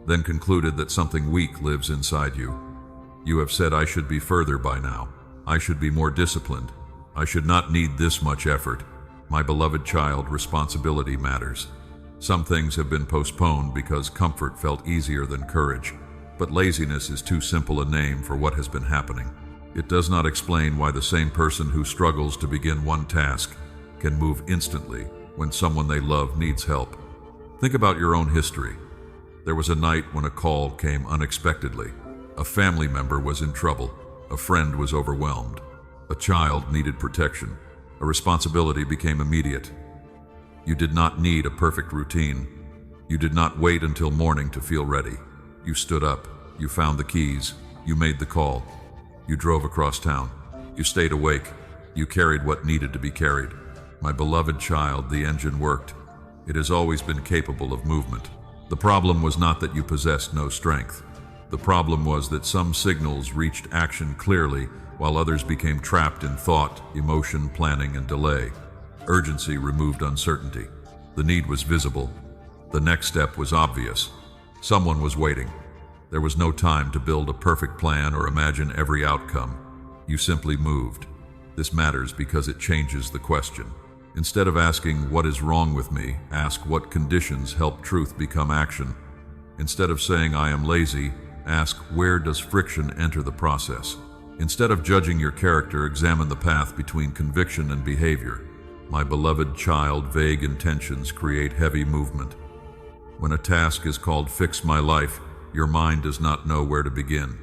then concluded that something weak lives inside you. You have said, I should be further by now. I should be more disciplined. I should not need this much effort. My beloved child, responsibility matters. Some things have been postponed because comfort felt easier than courage, but laziness is too simple a name for what has been happening. It does not explain why the same person who struggles to begin one task can move instantly when someone they love needs help. Think about your own history. There was a night when a call came unexpectedly. A family member was in trouble. A friend was overwhelmed. A child needed protection. A responsibility became immediate. You did not need a perfect routine. You did not wait until morning to feel ready. You stood up. You found the keys. You made the call. You drove across town. You stayed awake. You carried what needed to be carried. My beloved child, the engine worked. It has always been capable of movement. The problem was not that you possessed no strength. The problem was that some signals reached action clearly while others became trapped in thought, emotion, planning, and delay. Urgency removed uncertainty. The need was visible. The next step was obvious. Someone was waiting. There was no time to build a perfect plan or imagine every outcome. You simply moved. This matters because it changes the question. Instead of asking, what is wrong with me, ask what conditions help truth become action. Instead of saying, I am lazy, ask, where does friction enter the process? Instead of judging your character, examine the path between conviction and behavior. My beloved child, vague intentions create heavy movement. When a task is called fix my life, your mind does not know where to begin.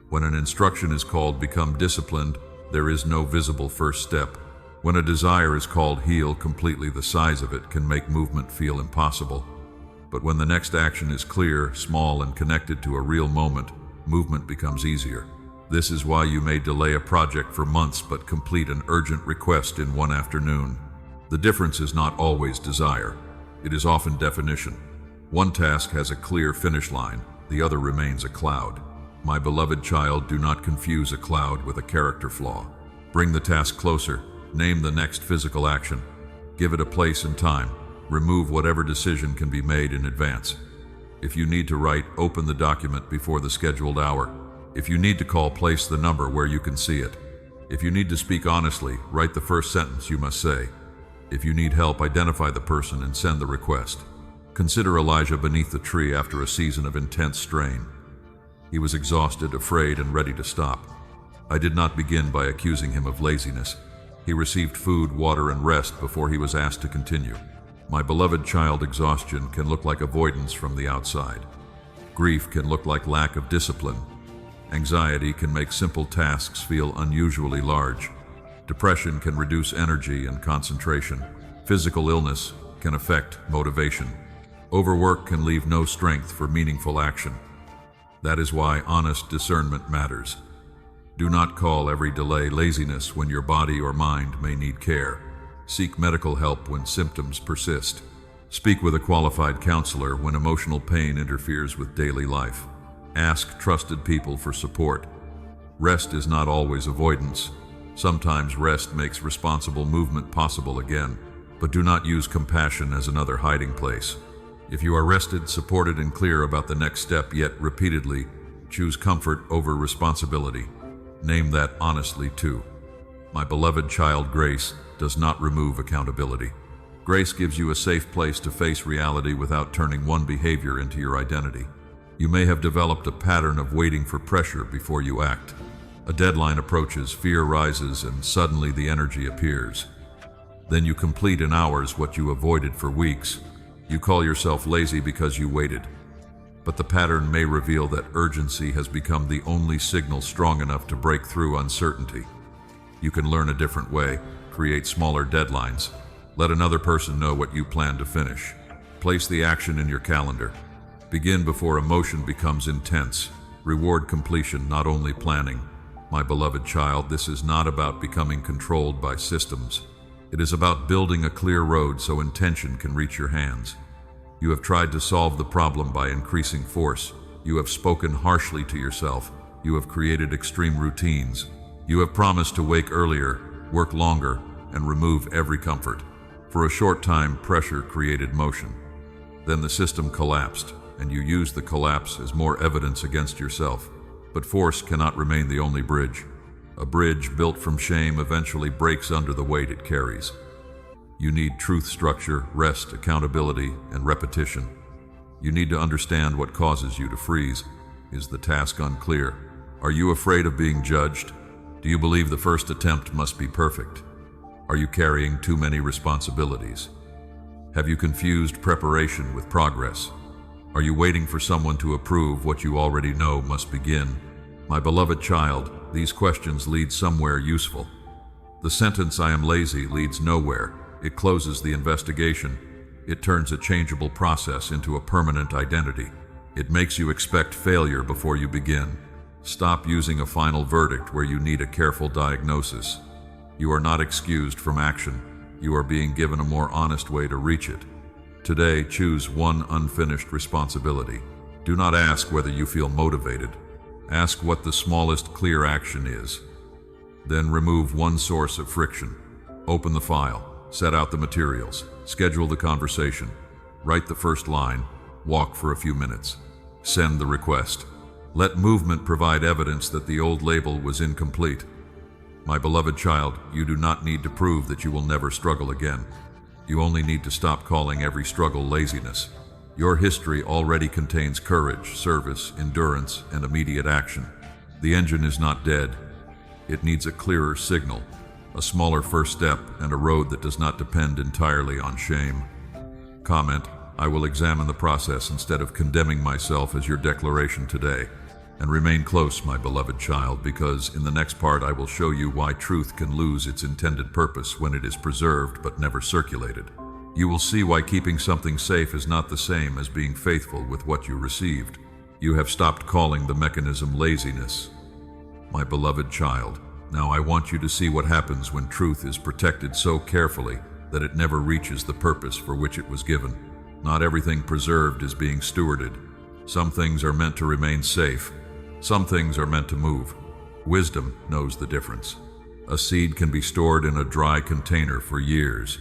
When an instruction is called become disciplined, there is no visible first step. When a desire is called heal completely, the size of it can make movement feel impossible. But when the next action is clear, small, and connected to a real moment, movement becomes easier. This is why you may delay a project for months but complete an urgent request in one afternoon. The difference is not always desire. It is often definition. One task has a clear finish line, the other remains a cloud. My beloved child, do not confuse a cloud with a character flaw. Bring the task closer. Name the next physical action. Give it a place and time. remove whatever decision can be made in advance. If you need to write, open the document before the scheduled hour. If you need to call, place the number where you can see it. If you need to speak honestly, write the first sentence you must say. If you need help, identify the person and send the request. Consider Elijah beneath the tree after a season of intense strain. He was exhausted, afraid, and ready to stop. I did not begin by accusing him of laziness. He received food, water, and rest before he was asked to continue. My beloved child, exhaustion can look like avoidance from the outside. Grief can look like lack of discipline. Anxiety can make simple tasks feel unusually large. Depression can reduce energy and concentration. Physical illness can affect motivation. Overwork can leave no strength for meaningful action. That is why honest discernment matters. Do not call every delay laziness when your body or mind may need care. Seek medical help when symptoms persist. Speak with a qualified counselor when emotional pain interferes with daily life. Ask trusted people for support. Rest is not always avoidance. Sometimes rest makes responsible movement possible again, but do not use compassion as another hiding place. If you are rested, supported, and clear about the next step, yet repeatedly choose comfort over responsibility, name that honestly too. My beloved child, grace does not remove accountability. Grace gives you a safe place to face reality without turning one behavior into your identity. You may have developed a pattern of waiting for pressure before you act. A deadline approaches, fear rises, and suddenly the energy appears. Then you complete in hours what you avoided for weeks. You call yourself lazy because you waited. But the pattern may reveal that urgency has become the only signal strong enough to break through uncertainty. You can learn a different way, create smaller deadlines. Let another person know what you plan to finish. Place the action in your calendar. Begin before emotion becomes intense. Reward completion, not only planning. My beloved child, this is not about becoming controlled by systems. It is about building a clear road so intention can reach your hands. You have tried to solve the problem by increasing force. You have spoken harshly to yourself. You have created extreme routines. You have promised to wake earlier, work longer, and remove every comfort. For a short time, pressure created motion. Then the system collapsed, and you used the collapse as more evidence against yourself. But force cannot remain the only bridge. A bridge built from shame eventually breaks under the weight it carries. You need truth, structure, rest, accountability, and repetition. You need to understand what causes you to freeze. Is the task unclear? Are you afraid of being judged? Do you believe the first attempt must be perfect? Are you carrying too many responsibilities? Have you confused preparation with progress? Are you waiting for someone to approve what you already know must begin? My beloved child, these questions lead somewhere useful. The sentence "I am lazy" leads nowhere. It closes the investigation. It turns a changeable process into a permanent identity. It makes you expect failure before you begin. Stop using a final verdict where you need a careful diagnosis. You are not excused from action. You are being given a more honest way to reach it. Today, choose one unfinished responsibility. Do not ask whether you feel motivated. Ask what the smallest clear action is. Then remove one source of friction. Open the file. Set out the materials. Schedule the conversation. Write the first line. Walk for a few minutes. Send the request. Let movement provide evidence that the old label was incomplete. My beloved child, you do not need to prove that you will never struggle again. You only need to stop calling every struggle laziness. Your history already contains courage, service, endurance, and immediate action. The engine is not dead. It needs a clearer signal, a smaller first step, and a road that does not depend entirely on shame. Comment: I will examine the process instead of condemning myself as your declaration today. And remain close, my beloved child, because in the next part I will show you why truth can lose its intended purpose when it is preserved but never circulated. You will see why keeping something safe is not the same as being faithful with what you received. You have stopped calling the mechanism laziness. My beloved child, now I want you to see what happens when truth is protected so carefully that it never reaches the purpose for which it was given. Not everything preserved is being stewarded. Some things are meant to remain safe. Some things are meant to move. Wisdom knows the difference. A seed can be stored in a dry container for years.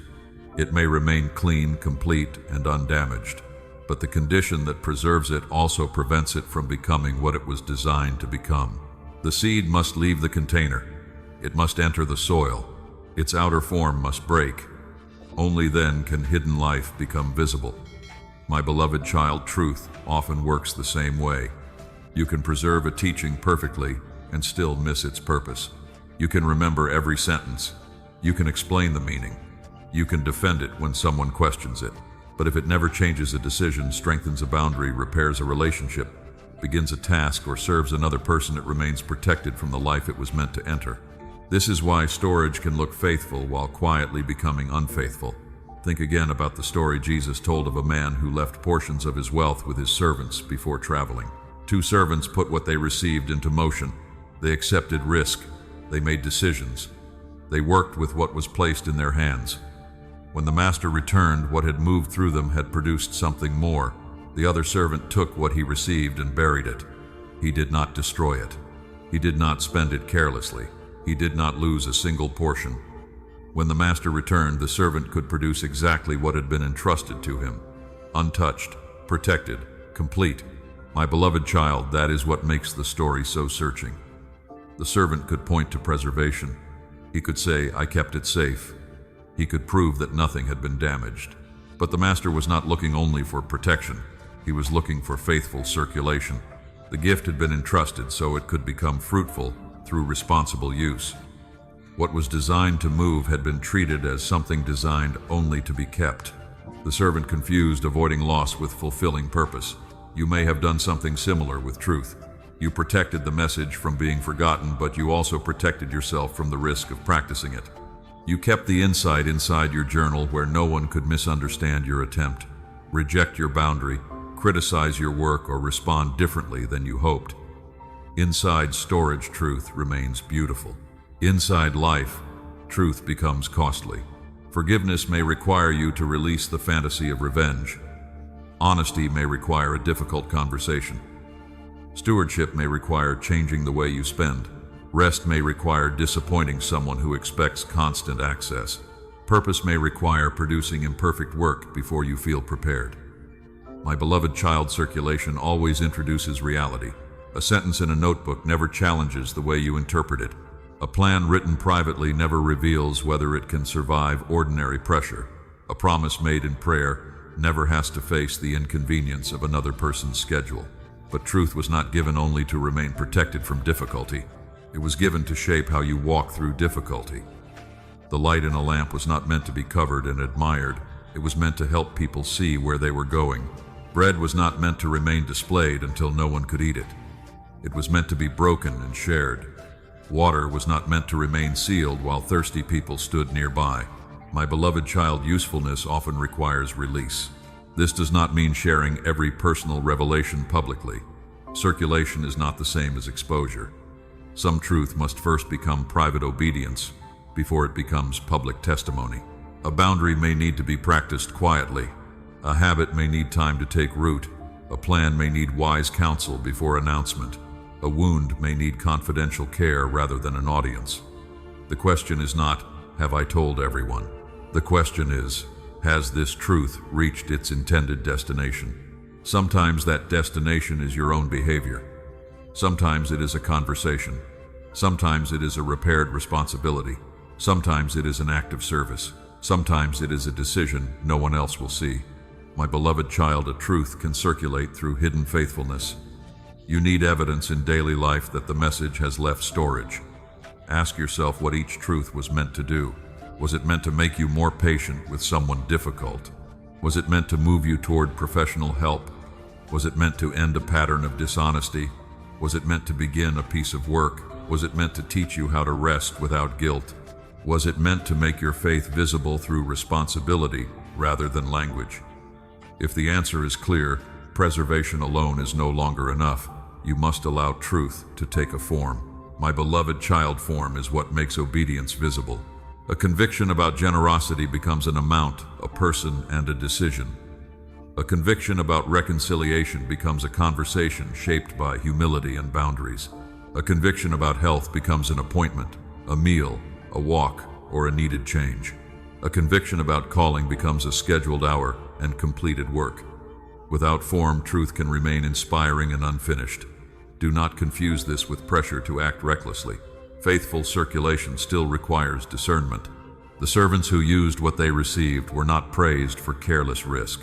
It may remain clean, complete, and undamaged, but the condition that preserves it also prevents it from becoming what it was designed to become. The seed must leave the container. It must enter the soil. Its outer form must break. Only then can hidden life become visible. My beloved child, truth often works the same way. You can preserve a teaching perfectly and still miss its purpose. You can remember every sentence. You can explain the meaning. You can defend it when someone questions it. But if it never changes a decision, strengthens a boundary, repairs a relationship, begins a task, or serves another person, it remains protected from the life it was meant to enter. This is why storage can look faithful while quietly becoming unfaithful. Think again about the story Jesus told of a man who left portions of his wealth with his servants before traveling. 2 servants put what they received into motion. They accepted risk. They made decisions. They worked with what was placed in their hands. When the master returned, what had moved through them had produced something more. The other servant took what he received and buried it. He did not destroy it. He did not spend it carelessly. He did not lose a single portion. When the master returned, the servant could produce exactly what had been entrusted to him. Untouched, protected, complete. My beloved child, that is what makes the story so searching. The servant could point to preservation. He could say, "I kept it safe." He could prove that nothing had been damaged. But the master was not looking only for protection. He was looking for faithful circulation. The gift had been entrusted so it could become fruitful through responsible use. What was designed to move had been treated as something designed only to be kept. The servant confused avoiding loss with fulfilling purpose. You may have done something similar with truth. You protected the message from being forgotten, but you also protected yourself from the risk of practicing it. You kept the insight inside your journal where no one could misunderstand your attempt, reject your boundary, criticize your work, or respond differently than you hoped. Inside storage, truth remains beautiful. Inside life, truth becomes costly. Forgiveness may require you to release the fantasy of revenge. Honesty may require a difficult conversation. Stewardship may require changing the way you spend. Rest may require disappointing someone who expects constant access. Purpose may require producing imperfect work before you feel prepared. My beloved child, circulation always introduces reality. A sentence in a notebook never challenges the way you interpret it. A plan written privately never reveals whether it can survive ordinary pressure. A promise made in prayer never has to face the inconvenience of another person's schedule. But truth was not given only to remain protected from difficulty. It was given to shape how you walk through difficulty. The light in a lamp was not meant to be covered and admired. It was meant to help people see where they were going. Bread was not meant to remain displayed until no one could eat it. It was meant to be broken and shared. Water was not meant to remain sealed while thirsty people stood nearby. My beloved child, usefulness often requires release. This does not mean sharing every personal revelation publicly. Circulation is not the same as exposure. Some truth must first become private obedience before it becomes public testimony. A boundary may need to be practiced quietly. A habit may need time to take root. A plan may need wise counsel before announcement. A wound may need confidential care rather than an audience. The question is not, have I told everyone? The question is, has this truth reached its intended destination? Sometimes that destination is your own behavior. Sometimes it is a conversation. Sometimes it is a repaired responsibility. Sometimes it is an act of service. Sometimes it is a decision no one else will see. My beloved child, a truth can circulate through hidden faithfulness. You need evidence in daily life that the message has left storage. Ask yourself what each truth was meant to do. Was it meant to make you more patient with someone difficult? Was it meant to move you toward professional help? Was it meant to end a pattern of dishonesty? Was it meant to begin a piece of work? Was it meant to teach you how to rest without guilt? Was it meant to make your faith visible through responsibility rather than language? If the answer is clear, preservation alone is no longer enough. You must allow truth to take a form. My beloved child, form is what makes obedience visible. A conviction about generosity becomes an amount, a person, and a decision. A conviction about reconciliation becomes a conversation shaped by humility and boundaries. A conviction about health becomes an appointment, a meal, a walk, or a needed change. A conviction about calling becomes a scheduled hour and completed work. Without form, truth can remain inspiring and unfinished. Do not confuse this with pressure to act recklessly. Faithful circulation still requires discernment. The servants who used what they received were not praised for careless risk.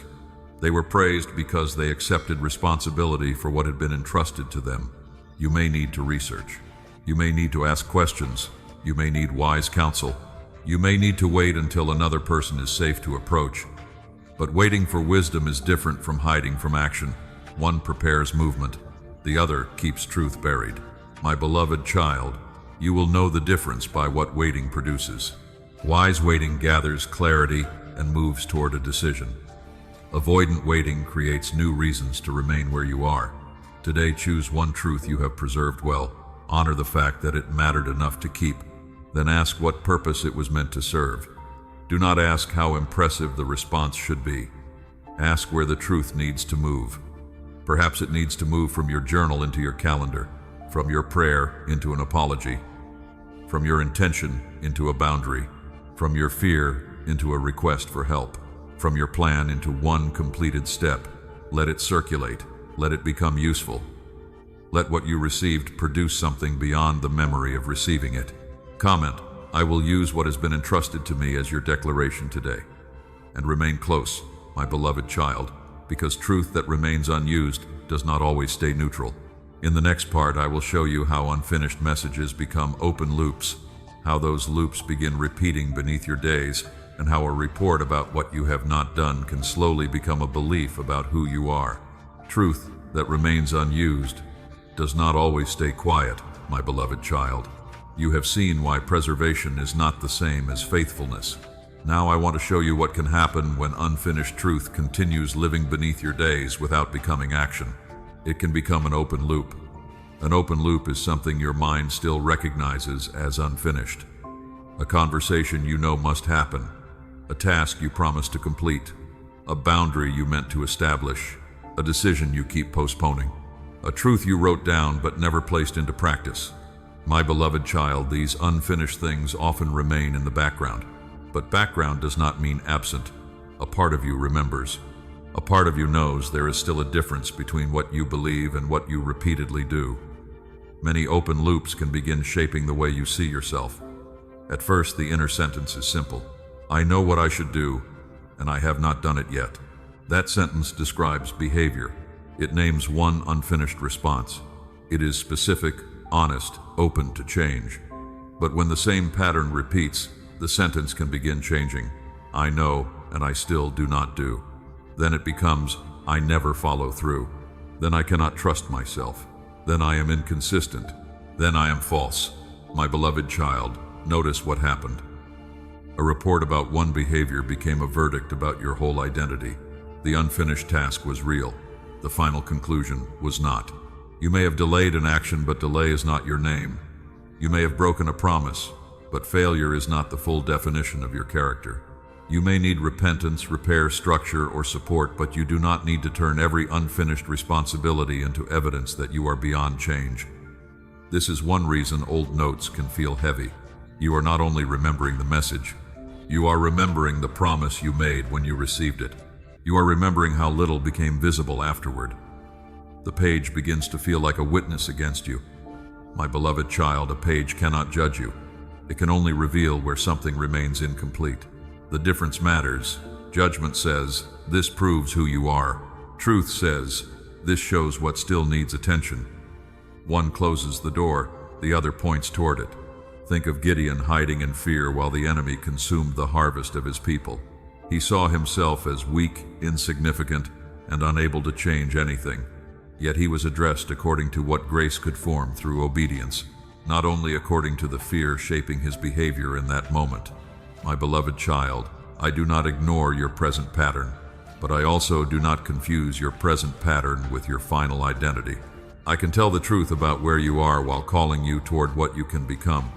They were praised because they accepted responsibility for what had been entrusted to them. You may need to research. You may need to ask questions. You may need wise counsel. You may need to wait until another person is safe to approach. But waiting for wisdom is different from hiding from action. One prepares movement. The other keeps truth buried. My beloved child, you will know the difference by what waiting produces. Wise waiting gathers clarity and moves toward a decision. Avoidant waiting creates new reasons to remain where you are. Today, choose one truth you have preserved well. Honor the fact that it mattered enough to keep. Then ask what purpose it was meant to serve. Do not ask how impressive the response should be. Ask where the truth needs to move. Perhaps it needs to move from your journal into your calendar, from your prayer into an apology, from your intention into a boundary, from your fear into a request for help, from your plan into one completed step. Let it circulate. Let it become useful. Let what you received produce something beyond the memory of receiving it. Comment, I will use what has been entrusted to me as your declaration today. And remain close, my beloved child, because truth that remains unused does not always stay neutral. In the next part, I will show you how unfinished messages become open loops, how those loops begin repeating beneath your days, and how a report about what you have not done can slowly become a belief about who you are. Truth that remains unused does not always stay quiet, my beloved child. You have seen why preservation is not the same as faithfulness. Now I want to show you what can happen when unfinished truth continues living beneath your days without becoming action. It can become an open loop. An open loop is something your mind still recognizes as unfinished. A conversation you know must happen. A task you promised to complete. A boundary you meant to establish. A decision you keep postponing. A truth you wrote down but never placed into practice. My beloved child, these unfinished things often remain in the background. But background does not mean absent. A part of you remembers. A part of you knows there is still a difference between what you believe and what you repeatedly do. Many open loops can begin shaping the way you see yourself. At first, the inner sentence is simple. I know what I should do, and I have not done it yet. That sentence describes behavior. It names one unfinished response. It is specific, honest, open to change. But when the same pattern repeats, the sentence can begin changing. I know, and I still do not do. Then it becomes, I never follow through. Then I cannot trust myself. Then I am inconsistent. Then I am false. My beloved child, notice what happened. A report about one behavior became a verdict about your whole identity. The unfinished task was real. The final conclusion was not. You may have delayed an action, but delay is not your name. You may have broken a promise, but failure is not the full definition of your character. You may need repentance, repair, structure, or support, but you do not need to turn every unfinished responsibility into evidence that you are beyond change. This is one reason old notes can feel heavy. You are not only remembering the message, you are remembering the promise you made when you received it. You are remembering how little became visible afterward. The page begins to feel like a witness against you. My beloved child, a page cannot judge you. It can only reveal where something remains incomplete. The difference matters. Judgment says, this proves who you are. Truth says, this shows what still needs attention. One closes the door, the other points toward it. Think of Gideon hiding in fear while the enemy consumed the harvest of his people. He saw himself as weak, insignificant, and unable to change anything. Yet he was addressed according to what grace could form through obedience, not only according to the fear shaping his behavior in that moment. My beloved child, I do not ignore your present pattern, but I also do not confuse your present pattern with your final identity. I can tell the truth about where you are while calling you toward what you can become.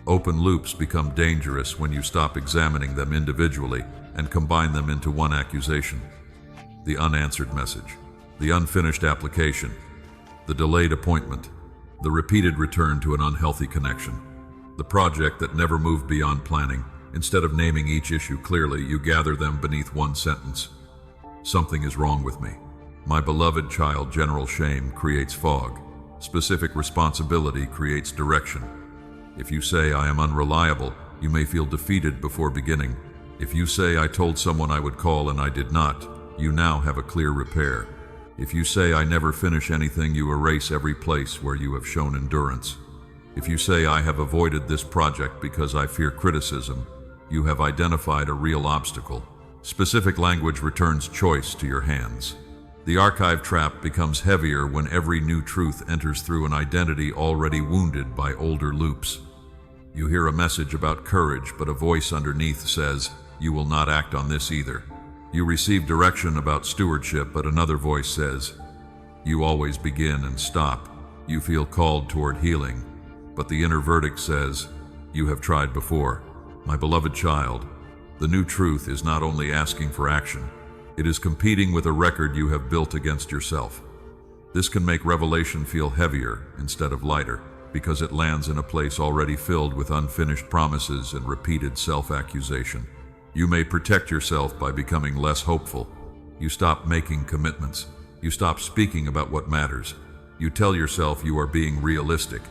Open loops become dangerous when you stop examining them individually and combine them into one accusation. The unanswered message, the unfinished application, the delayed appointment, the repeated return to an unhealthy connection, the project that never moved beyond planning. Instead of naming each issue clearly, you gather them beneath one sentence. Something is wrong with me. My beloved child, general shame creates fog. Specific responsibility creates direction. If you say, I am unreliable, you may feel defeated before beginning. If you say, I told someone I would call and I did not, you now have a clear repair. If you say, I never finish anything, you erase every place where you have shown endurance. If you say, I have avoided this project because I fear criticism, you have identified a real obstacle. Specific language returns choice to your hands. The archive trap becomes heavier when every new truth enters through an identity already wounded by older loops. You hear a message about courage, but a voice underneath says, you will not act on this either. You receive direction about stewardship, but another voice says, you always begin and stop. You feel called toward healing, but the inner verdict says, you have tried before. My beloved child, the new truth is not only asking for action, it is competing with a record you have built against yourself. This can make revelation feel heavier instead of lighter, because it lands in a place already filled with unfinished promises and repeated self-accusation. You may protect yourself by becoming less hopeful. You stop making commitments. You stop speaking about what matters. You tell yourself you are being realistic.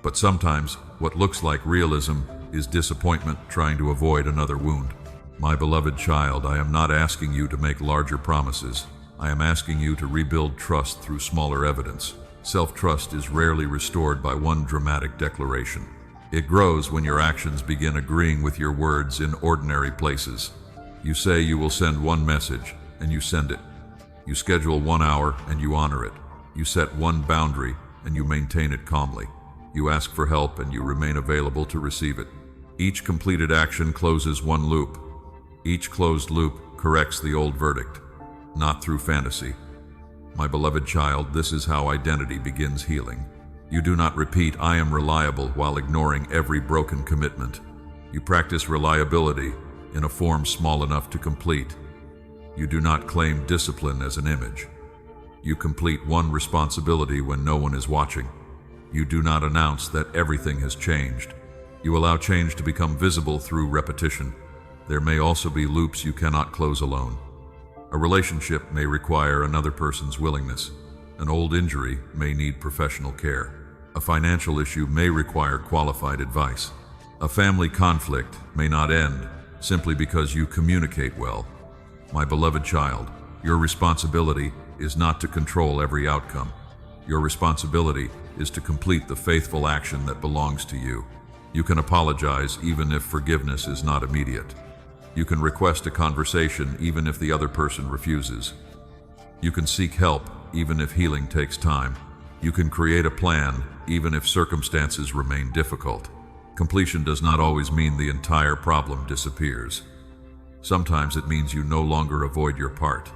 But sometimes, what looks like realism is disappointment trying to avoid another wound. My beloved child, I am not asking you to make larger promises. I am asking you to rebuild trust through smaller evidence. Self-trust is rarely restored by one dramatic declaration. It grows when your actions begin agreeing with your words in ordinary places. You say you will send one message, and you send it. You schedule 1 hour, and you honor it. You set one boundary, and you maintain it calmly. You ask for help, and you remain available to receive it. Each completed action closes one loop. Each closed loop corrects the old verdict, not through fantasy. My beloved child, this is how identity begins healing. You do not repeat, I am reliable, while ignoring every broken commitment. You practice reliability in a form small enough to complete. You do not claim discipline as an image. You complete one responsibility when no one is watching. You do not announce that everything has changed. You allow change to become visible through repetition. There may also be loops you cannot close alone. A relationship may require another person's willingness. An old injury may need professional care. A financial issue may require qualified advice. A family conflict may not end simply because you communicate well. My beloved child, your responsibility is not to control every outcome. Your responsibility is to complete the faithful action that belongs to you. You can apologize even if forgiveness is not immediate. You can request a conversation even if the other person refuses. You can seek help even if healing takes time. You can create a plan even if circumstances remain difficult. Completion does not always mean the entire problem disappears. Sometimes it means you no longer avoid your part.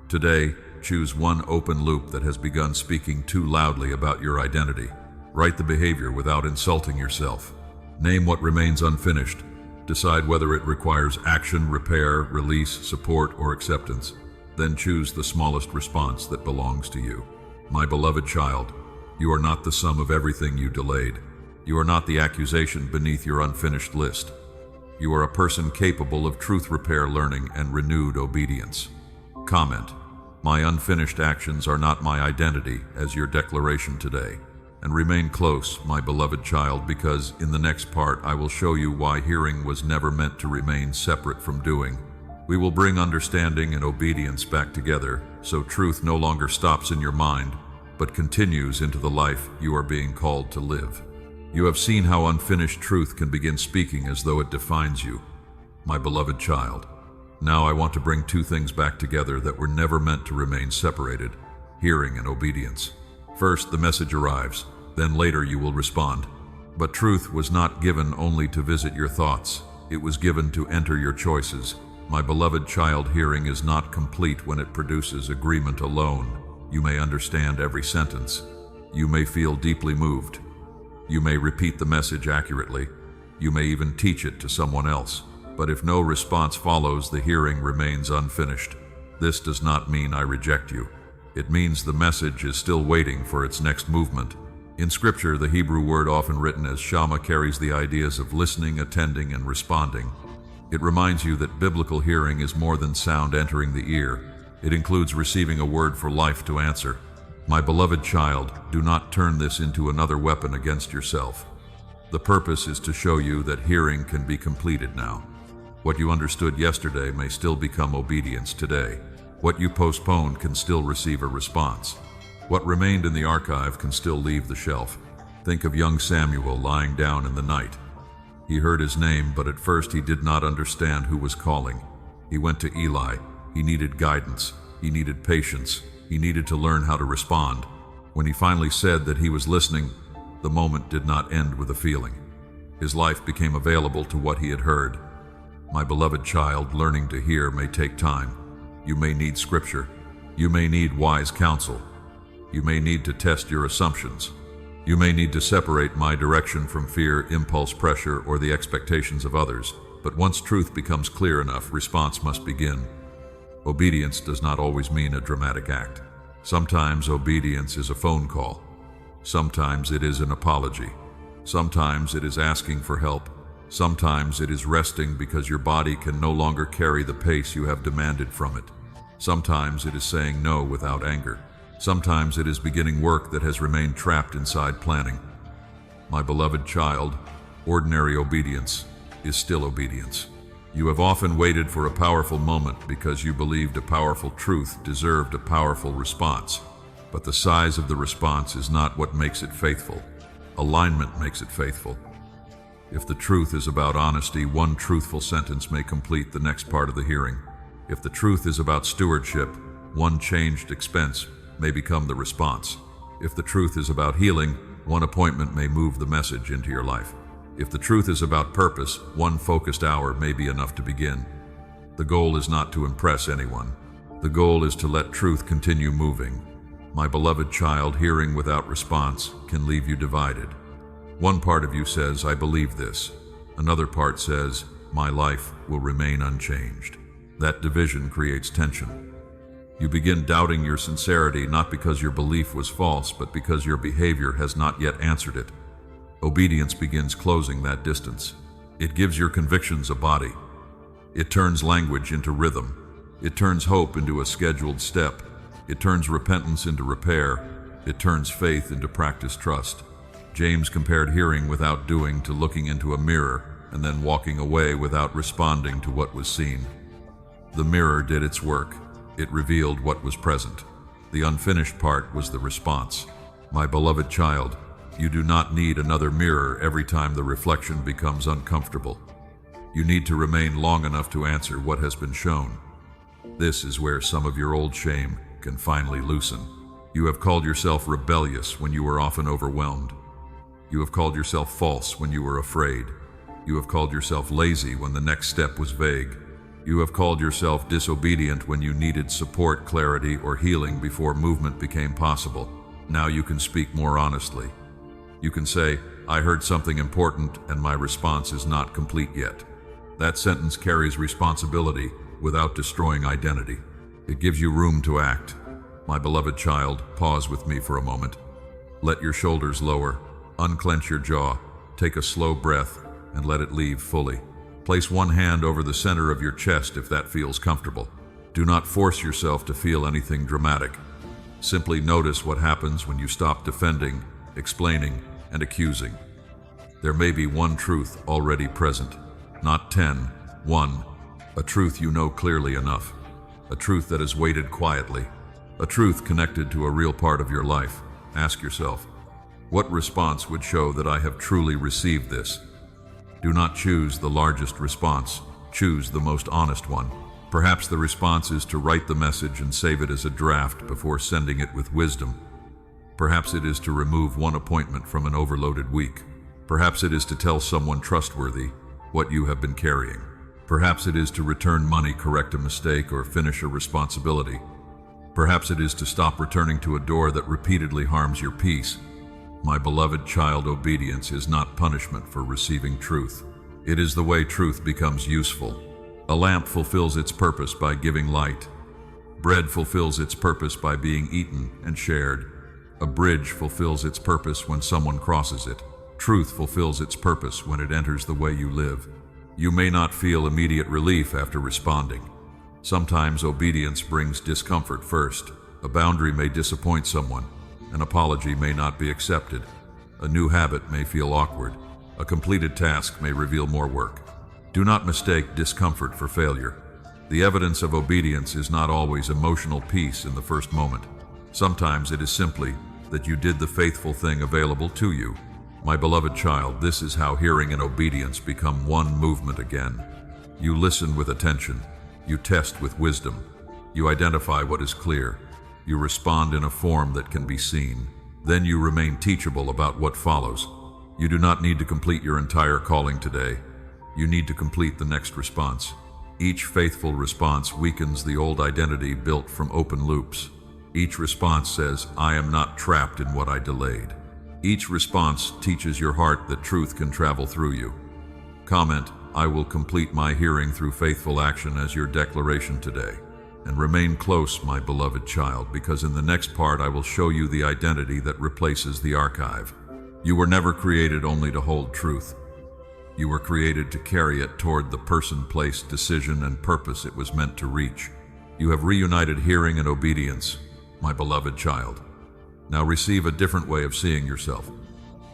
Today, choose one open loop that has begun speaking too loudly about your identity. Write the behavior without insulting yourself. Name what remains unfinished. Decide whether it requires action, repair, release, support, or acceptance. Then choose the smallest response that belongs to you. My beloved child, you are not the sum of everything you delayed. You are not the accusation beneath your unfinished list. You are a person capable of truth repair learning and renewed obedience. Comment: my unfinished actions are not my identity as your declaration today. And remain close, my beloved child, because in the next part I will show you why hearing was never meant to remain separate from doing. We will bring understanding and obedience back together, so truth no longer stops in your mind, but continues into the life you are being called to live. You have seen how unfinished truth can begin speaking as though it defines you. My beloved child, now I want to bring two things back together that were never meant to remain separated: hearing and obedience. First, the message arrives, then later you will respond. But truth was not given only to visit your thoughts. It was given to enter your choices. My beloved child, hearing is not complete when it produces agreement alone. You may understand every sentence. You may feel deeply moved. You may repeat the message accurately. You may even teach it to someone else. But if no response follows, the hearing remains unfinished. This does not mean I reject you. It means the message is still waiting for its next movement. In Scripture, the Hebrew word often written as shama carries the ideas of listening, attending, and responding. It reminds you that biblical hearing is more than sound entering the ear. It includes receiving a word for life to answer. My beloved child, do not turn this into another weapon against yourself. The purpose is to show you that hearing can be completed now. What you understood yesterday may still become obedience today. What you postponed can still receive a response. What remained in the archive can still leave the shelf. Think of young Samuel lying down in the night. He heard his name, but at first he did not understand who was calling. He went to Eli. He needed guidance. He needed patience. He needed to learn how to respond. When he finally said that he was listening, the moment did not end with a feeling. His life became available to what he had heard. My beloved child, learning to hear may take time. You may need scripture. You may need wise counsel. You may need to test your assumptions. You may need to separate my direction from fear, impulse, pressure, or the expectations of others. But once truth becomes clear enough, response must begin. Obedience does not always mean a dramatic act. Sometimes obedience is a phone call. Sometimes it is an apology. Sometimes it is asking for help. Sometimes it is resting because your body can no longer carry the pace you have demanded from it. Sometimes it is saying no without anger. Sometimes it is beginning work that has remained trapped inside planning. My beloved child, ordinary obedience is still obedience. You have often waited for a powerful moment because you believed a powerful truth deserved a powerful response. But the size of the response is not what makes it faithful. Alignment makes it faithful. If the truth is about honesty, one truthful sentence may complete the next part of the hearing. If the truth is about stewardship, one changed expense may become the response. If the truth is about healing, one appointment may move the message into your life. If the truth is about purpose, one focused hour may be enough to begin. The goal is not to impress anyone. The goal is to let truth continue moving. My beloved child, hearing without response can leave you divided. One part of you says, I believe this. Another part says, my life will remain unchanged. That division creates tension. You begin doubting your sincerity not because your belief was false, but because your behavior has not yet answered it. Obedience begins closing that distance. It gives your convictions a body. It turns language into rhythm. It turns hope into a scheduled step. It turns repentance into repair. It turns faith into practiced trust. James compared hearing without doing to looking into a mirror and then walking away without responding to what was seen. The mirror did its work. It revealed what was present. The unfinished part was the response. My beloved child, you do not need another mirror every time the reflection becomes uncomfortable. You need to remain long enough to answer what has been shown. This is where some of your old shame can finally loosen. You have called yourself rebellious when you were often overwhelmed. You have called yourself false when you were afraid. You have called yourself lazy when the next step was vague. You have called yourself disobedient when you needed support, clarity, or healing before movement became possible. Now you can speak more honestly. You can say, I heard something important and my response is not complete yet. That sentence carries responsibility without destroying identity. It gives you room to act. My beloved child, pause with me for a moment. Let your shoulders lower, unclench your jaw, take a slow breath, and let it leave fully. Place one hand over the center of your chest if that feels comfortable. Do not force yourself to feel anything dramatic. Simply notice what happens when you stop defending, explaining, and accusing. There may be one truth already present, not 10, one. A truth you know clearly enough. A truth that has waited quietly. A truth connected to a real part of your life. Ask yourself, what response would show that I have truly received this? Do not choose the largest response. Choose the most honest one. Perhaps the response is to write the message and save it as a draft before sending it with wisdom. Perhaps it is to remove one appointment from an overloaded week. Perhaps it is to tell someone trustworthy what you have been carrying. Perhaps it is to return money, correct a mistake, or finish a responsibility. Perhaps it is to stop returning to a door that repeatedly harms your peace. My beloved child, obedience is not punishment for receiving truth. It is the way truth becomes useful. A lamp fulfills its purpose by giving light. Bread fulfills its purpose by being eaten and shared. A bridge fulfills its purpose when someone crosses it. Truth fulfills its purpose when it enters the way you live. You may not feel immediate relief after responding. Sometimes obedience brings discomfort first. A boundary may disappoint someone. An apology may not be accepted. A new habit may feel awkward. A completed task may reveal more work. Do not mistake discomfort for failure. The evidence of obedience is not always emotional peace in the first moment. Sometimes it is simply that you did the faithful thing available to you. My beloved child, this is how hearing and obedience become one movement again. You listen with attention. You test with wisdom. You identify what is clear. You respond in a form that can be seen. Then you remain teachable about what follows. You do not need to complete your entire calling today. You need to complete the next response. Each faithful response weakens the old identity built from open loops. Each response says, I am not trapped in what I delayed. Each response teaches your heart that truth can travel through you. Comment, I will complete my hearing through faithful action as your declaration today. And remain close, my beloved child, because in the next part I will show you the identity that replaces the archive. You were never created only to hold truth. You were created to carry it toward the person, place, decision, and purpose it was meant to reach. You have reunited hearing and obedience, my beloved child. Now receive a different way of seeing yourself.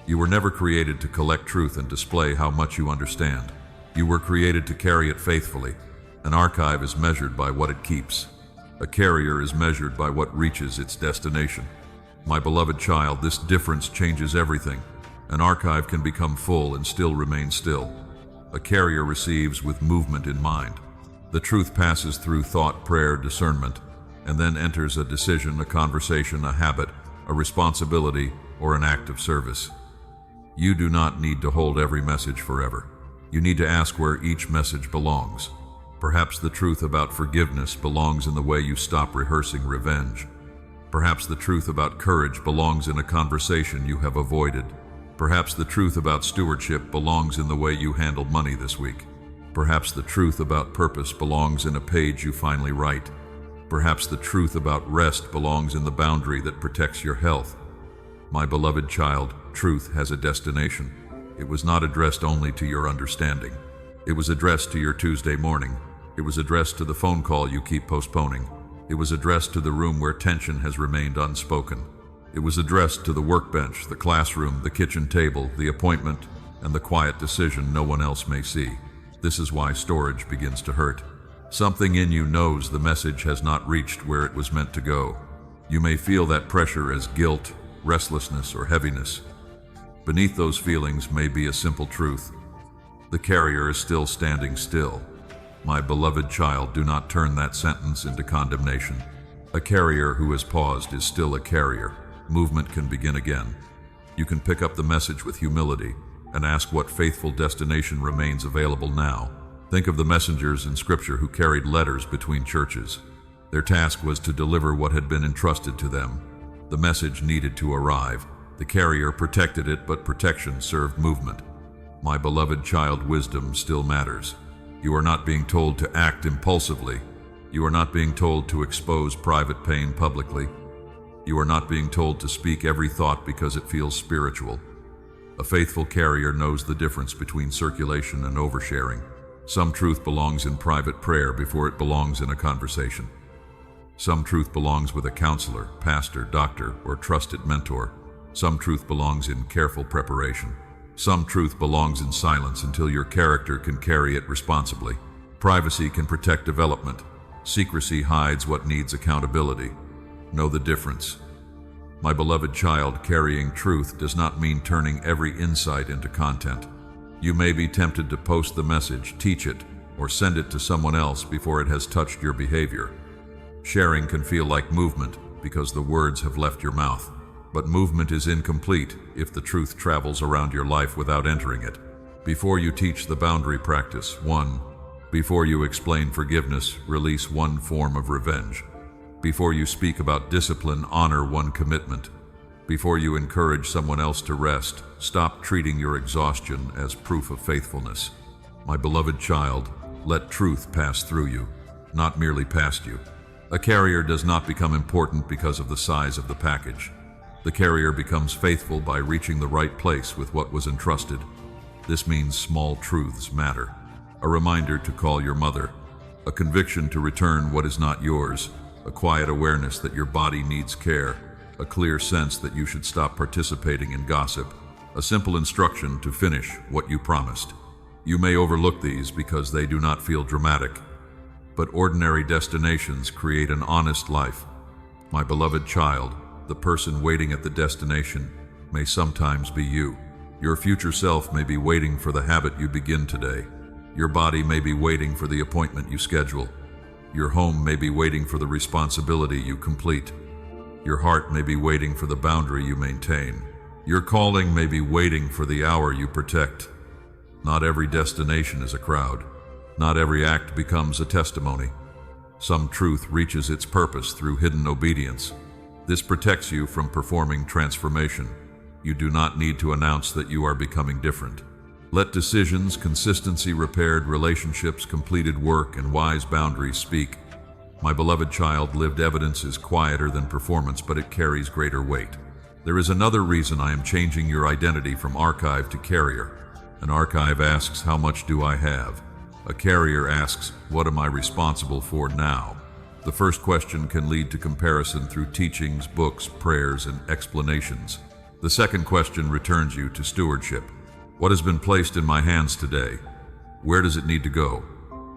You were never created to collect truth and display how much you understand. You were created to carry it faithfully. An archive is measured by what it keeps. A carrier is measured by what reaches its destination. My beloved child, this difference changes everything. An archive can become full and still remain still. A carrier receives with movement in mind. The truth passes through thought, prayer, discernment, and then enters a decision, a conversation, a habit, a responsibility, or an act of service. You do not need to hold every message forever. You need to ask where each message belongs. Perhaps the truth about forgiveness belongs in the way you stop rehearsing revenge. Perhaps the truth about courage belongs in a conversation you have avoided. Perhaps the truth about stewardship belongs in the way you handled money this week. Perhaps the truth about purpose belongs in a page you finally write. Perhaps the truth about rest belongs in the boundary that protects your health. My beloved child, truth has a destination. It was not addressed only to your understanding. It was addressed to your Tuesday morning. It was addressed to the phone call you keep postponing. It was addressed to the room where tension has remained unspoken. It was addressed to the workbench, the classroom, the kitchen table, the appointment, and the quiet decision no one else may see. This is why storage begins to hurt. Something in you knows the message has not reached where it was meant to go. You may feel that pressure as guilt, restlessness, or heaviness. Beneath those feelings may be a simple truth. The carrier is still standing still. My beloved child, do not turn that sentence into condemnation. A carrier who has paused is still a carrier. Movement can begin again. You can pick up the message with humility and ask what faithful destination remains available now. Think of the messengers in Scripture who carried letters between churches. Their task was to deliver what had been entrusted to them. The message needed to arrive. The carrier protected it, but protection served movement. My beloved child, wisdom still matters. You are not being told to act impulsively. You are not being told to expose private pain publicly. You are not being told to speak every thought because it feels spiritual. A faithful carrier knows the difference between circulation and oversharing. Some truth belongs in private prayer before it belongs in a conversation. Some truth belongs with a counselor, pastor, doctor, or trusted mentor. Some truth belongs in careful preparation. Some truth belongs in silence until your character can carry it responsibly. Privacy can protect development. Secrecy hides what needs accountability. Know the difference. My beloved child, carrying truth does not mean turning every insight into content. You may be tempted to post the message, teach it, or send it to someone else before it has touched your behavior. Sharing can feel like movement because the words have left your mouth. But movement is incomplete if the truth travels around your life without entering it. Before you teach the boundary practice, 1. Before you explain forgiveness, release one form of revenge. Before you speak about discipline, honor one commitment. Before you encourage someone else to rest, stop treating your exhaustion as proof of faithfulness. My beloved child, let truth pass through you, not merely past you. A carrier does not become important because of the size of the package. The carrier becomes faithful by reaching the right place with what was entrusted. This means small truths matter. A reminder to call your mother, a conviction to return what is not yours, a quiet awareness that your body needs care, a clear sense that you should stop participating in gossip, a simple instruction to finish what you promised. You may overlook these because they do not feel dramatic, but ordinary destinations create an honest life. My beloved child, the person waiting at the destination may sometimes be you. Your future self may be waiting for the habit you begin today. Your body may be waiting for the appointment you schedule. Your home may be waiting for the responsibility you complete. Your heart may be waiting for the boundary you maintain. Your calling may be waiting for the hour you protect. Not every destination is a crowd. Not every act becomes a testimony. Some truth reaches its purpose through hidden obedience. This protects you from performing transformation. You do not need to announce that you are becoming different. Let decisions, consistency, repaired relationships, completed work, and wise boundaries speak. My beloved child, lived evidence is quieter than performance, but it carries greater weight. There is another reason I am changing your identity from archive to carrier. An archive asks, how much do I have? A carrier asks, what am I responsible for now? The first question can lead to comparison through teachings, books, prayers, and explanations. The second question returns you to stewardship. What has been placed in my hands today? Where does it need to go?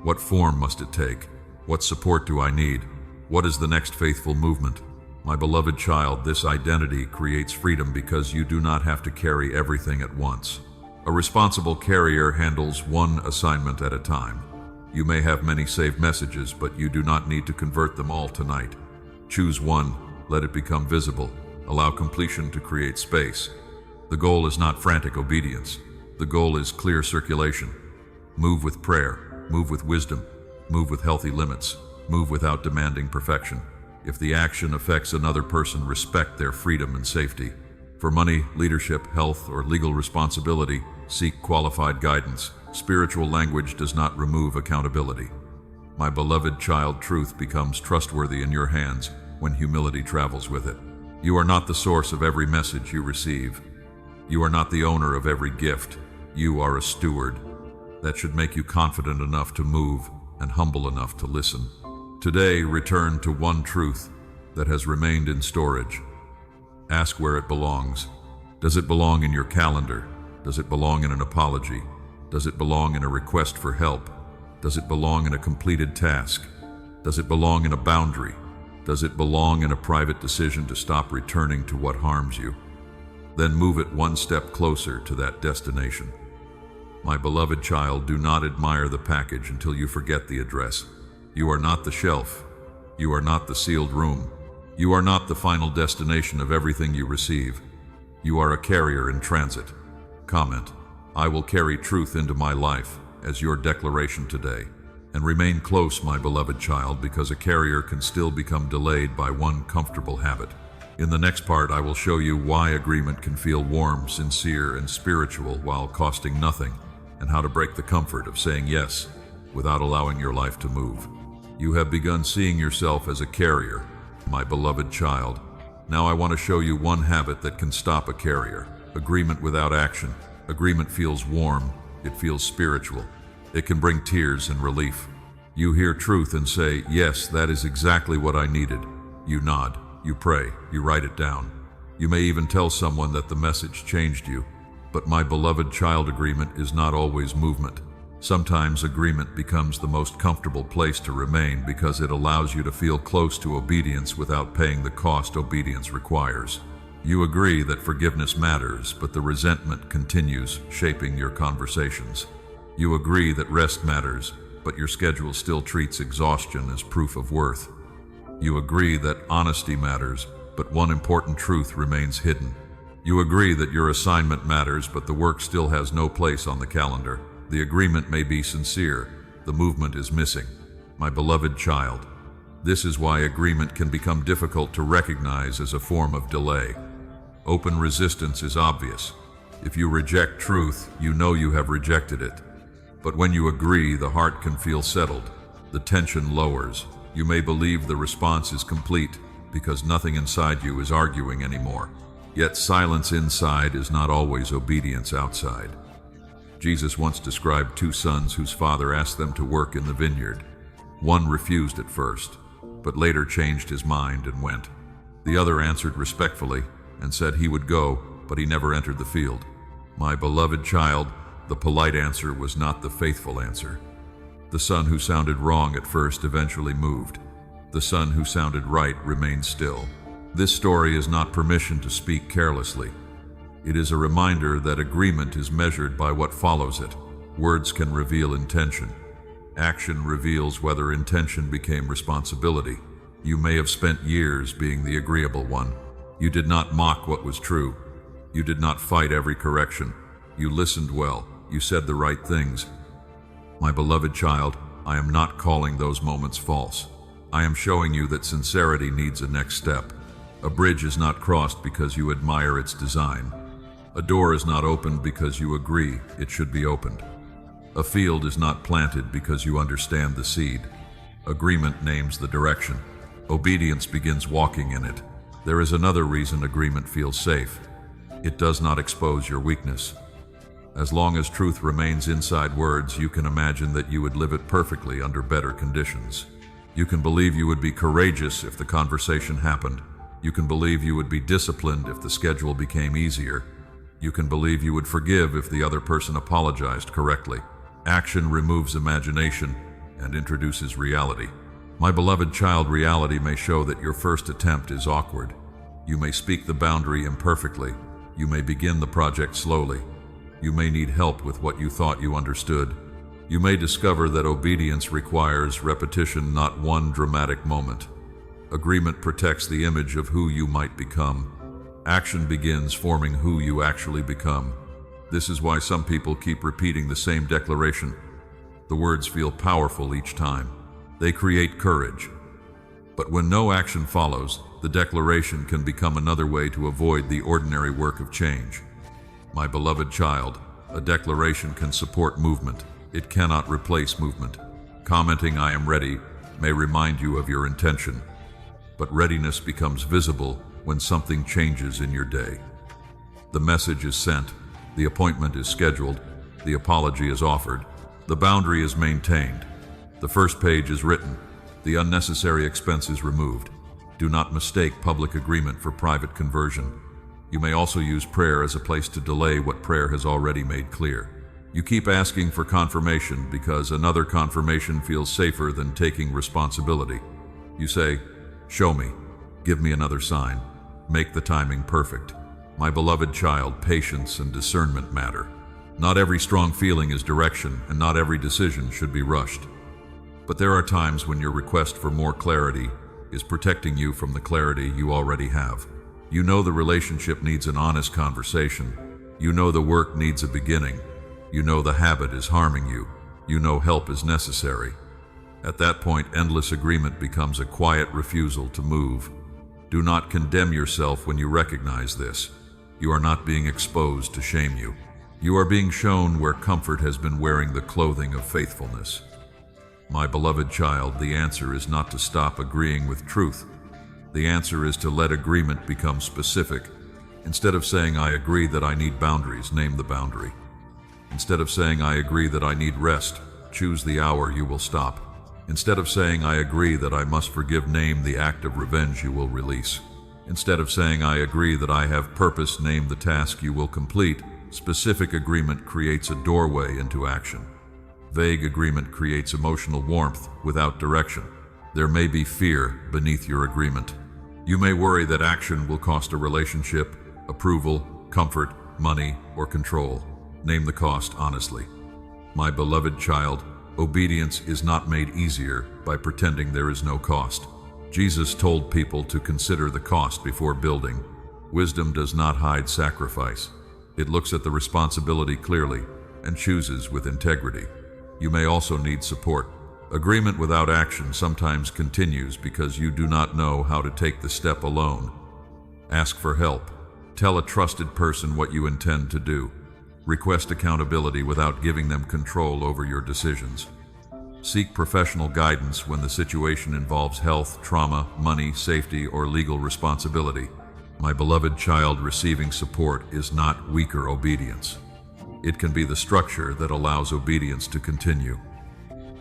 What form must it take? What support do I need? What is the next faithful movement? My beloved child, this identity creates freedom because you do not have to carry everything at once. A responsible carrier handles one assignment at a time. You may have many saved messages, but you do not need to convert them all tonight. Choose one, let it become visible. Allow completion to create space. The goal is not frantic obedience. The goal is clear circulation. Move with prayer, move with wisdom, move with healthy limits, move without demanding perfection. If the action affects another person, respect their freedom and safety. For money, leadership, health, or legal responsibility, seek qualified guidance. Spiritual language does not remove accountability. My beloved child, truth becomes trustworthy in your hands when humility travels with it. You are not the source of every message you receive. You are not the owner of every gift. You are a steward. That should make you confident enough to move and humble enough to listen. Today, return to one truth that has remained in storage. Ask where it belongs. Does it belong in your calendar? Does it belong in an apology? Does it belong in a request for help? Does it belong in a completed task? Does it belong in a boundary? Does it belong in a private decision to stop returning to what harms you? Then move it one step closer to that destination. My beloved child, do not admire the package until you forget the address. You are not the shelf. You are not the sealed room. You are not the final destination of everything you receive. You are a carrier in transit. Comment, I will carry truth into my life as your declaration today. And remain close, my beloved child, because a carrier can still become delayed by one comfortable habit. In the next part, I will show you why agreement can feel warm, sincere, and spiritual while costing nothing, and how to break the comfort of saying yes without allowing your life to move. You have begun seeing yourself as a carrier, my beloved child. Now I want to show you one habit that can stop a carrier. Agreement without action. Agreement feels warm. It feels spiritual. It can bring tears and relief. You hear truth and say, yes, that is exactly what I needed. You nod. You pray. You write it down. You may even tell someone that the message changed you. But my beloved child, agreement is not always movement. Sometimes agreement becomes the most comfortable place to remain because it allows you to feel close to obedience without paying the cost obedience requires. You agree that forgiveness matters, but the resentment continues shaping your conversations. You agree that rest matters, but your schedule still treats exhaustion as proof of worth. You agree that honesty matters, but one important truth remains hidden. You agree that your assignment matters, but the work still has no place on the calendar. The agreement may be sincere, the movement is missing. My beloved child, this is why agreement can become difficult to recognize as a form of delay. Open resistance is obvious. If you reject truth, you know you have rejected it. But when you agree, the heart can feel settled. The tension lowers. You may believe the response is complete because nothing inside you is arguing anymore. Yet silence inside is not always obedience outside. Jesus once described two sons whose father asked them to work in the vineyard. One refused at first, but later changed his mind and went. The other answered respectfully and said he would go, but he never entered the field. My beloved child, the polite answer was not the faithful answer. The son who sounded wrong at first eventually moved. The son who sounded right remained still. This story is not permission to speak carelessly. It is a reminder that agreement is measured by what follows it. Words can reveal intention. Action reveals whether intention became responsibility. You may have spent years being the agreeable one. You did not mock what was true. You did not fight every correction. You listened well. You said the right things. My beloved child, I am not calling those moments false. I am showing you that sincerity needs a next step. A bridge is not crossed because you admire its design. A door is not opened because you agree it should be opened. A field is not planted because you understand the seed. Agreement names the direction. Obedience begins walking in it. There is another reason agreement feels safe. It does not expose your weakness. As long as truth remains inside words, you can imagine that you would live it perfectly under better conditions. You can believe you would be courageous if the conversation happened. You can believe you would be disciplined if the schedule became easier. You can believe you would forgive if the other person apologized correctly. Action removes imagination and introduces reality. My beloved child, reality may show that your first attempt is awkward. You may speak the boundary imperfectly. You may begin the project slowly. You may need help with what you thought you understood. You may discover that obedience requires repetition, not one dramatic moment. Agreement protects the image of who you might become. Action begins forming who you actually become. This is why some people keep repeating the same declaration. The words feel powerful each time. They create courage. But when no action follows, the declaration can become another way to avoid the ordinary work of change. My beloved child, a declaration can support movement. It cannot replace movement. Commenting "I am ready" may remind you of your intention. But readiness becomes visible when something changes in your day. The message is sent, the appointment is scheduled, the apology is offered, the boundary is maintained, the first page is written, the unnecessary expense is removed. Do not mistake public agreement for private conversion. You may also use prayer as a place to delay what prayer has already made clear. You keep asking for confirmation because another confirmation feels safer than taking responsibility. You say, "Show me, give me another sign, make the timing perfect." My beloved child, patience and discernment matter. Not every strong feeling is direction, and not every decision should be rushed. But there are times when your request for more clarity is protecting you from the clarity you already have. You know the relationship needs an honest conversation. You know the work needs a beginning. You know the habit is harming you. You know help is necessary. At that point, endless agreement becomes a quiet refusal to move. Do not condemn yourself when you recognize this. You are not being exposed to shame you. You are being shown where comfort has been wearing the clothing of faithfulness. My beloved child, the answer is not to stop agreeing with truth. The answer is to let agreement become specific. Instead of saying, "I agree that I need boundaries," name the boundary. Instead of saying, "I agree that I need rest," choose the hour you will stop. Instead of saying, "I agree that I must forgive," name the act of revenge you will release. Instead of saying, "I agree that I have purpose," name the task you will complete. Specific agreement creates a doorway into action. Vague agreement creates emotional warmth without direction. There may be fear beneath your agreement. You may worry that action will cost a relationship, approval, comfort, money, or control. Name the cost honestly. My beloved child, obedience is not made easier by pretending there is no cost. Jesus told people to consider the cost before building. Wisdom does not hide sacrifice. It looks at the responsibility clearly and chooses with integrity. You may also need support. Agreement without action sometimes continues because you do not know how to take the step alone. Ask for help. Tell a trusted person what you intend to do. Request accountability without giving them control over your decisions. Seek professional guidance when the situation involves health, trauma, money, safety, or legal responsibility. My beloved child, receiving support is not weaker obedience. It can be the structure that allows obedience to continue.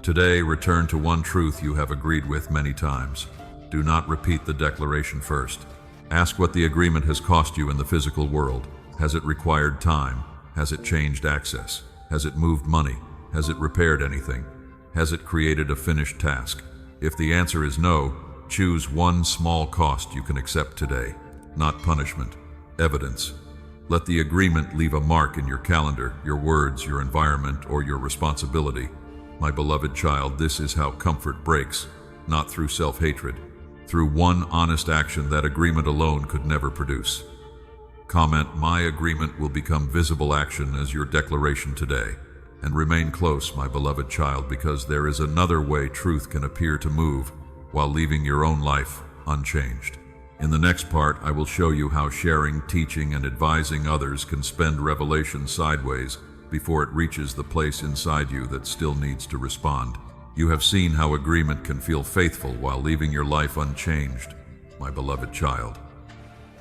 Today, return to one truth you have agreed with many times. Do not repeat the declaration first. Ask what the agreement has cost you in the physical world. Has it required time? Has it changed access? Has it moved money? Has it repaired anything? Has it created a finished task? If the answer is no, choose one small cost you can accept today. Not punishment, evidence. Let the agreement leave a mark in your calendar, your words, your environment, or your responsibility. My beloved child, this is how comfort breaks, not through self-hatred, through one honest action that agreement alone could never produce. Comment, my agreement will become visible action as your declaration today. And remain close, my beloved child, because there is another way truth can appear to move while leaving your own life unchanged. In the next part, I will show you how sharing, teaching, and advising others can spend revelation sideways before it reaches the place inside you that still needs to respond. You have seen how agreement can feel faithful while leaving your life unchanged, my beloved child.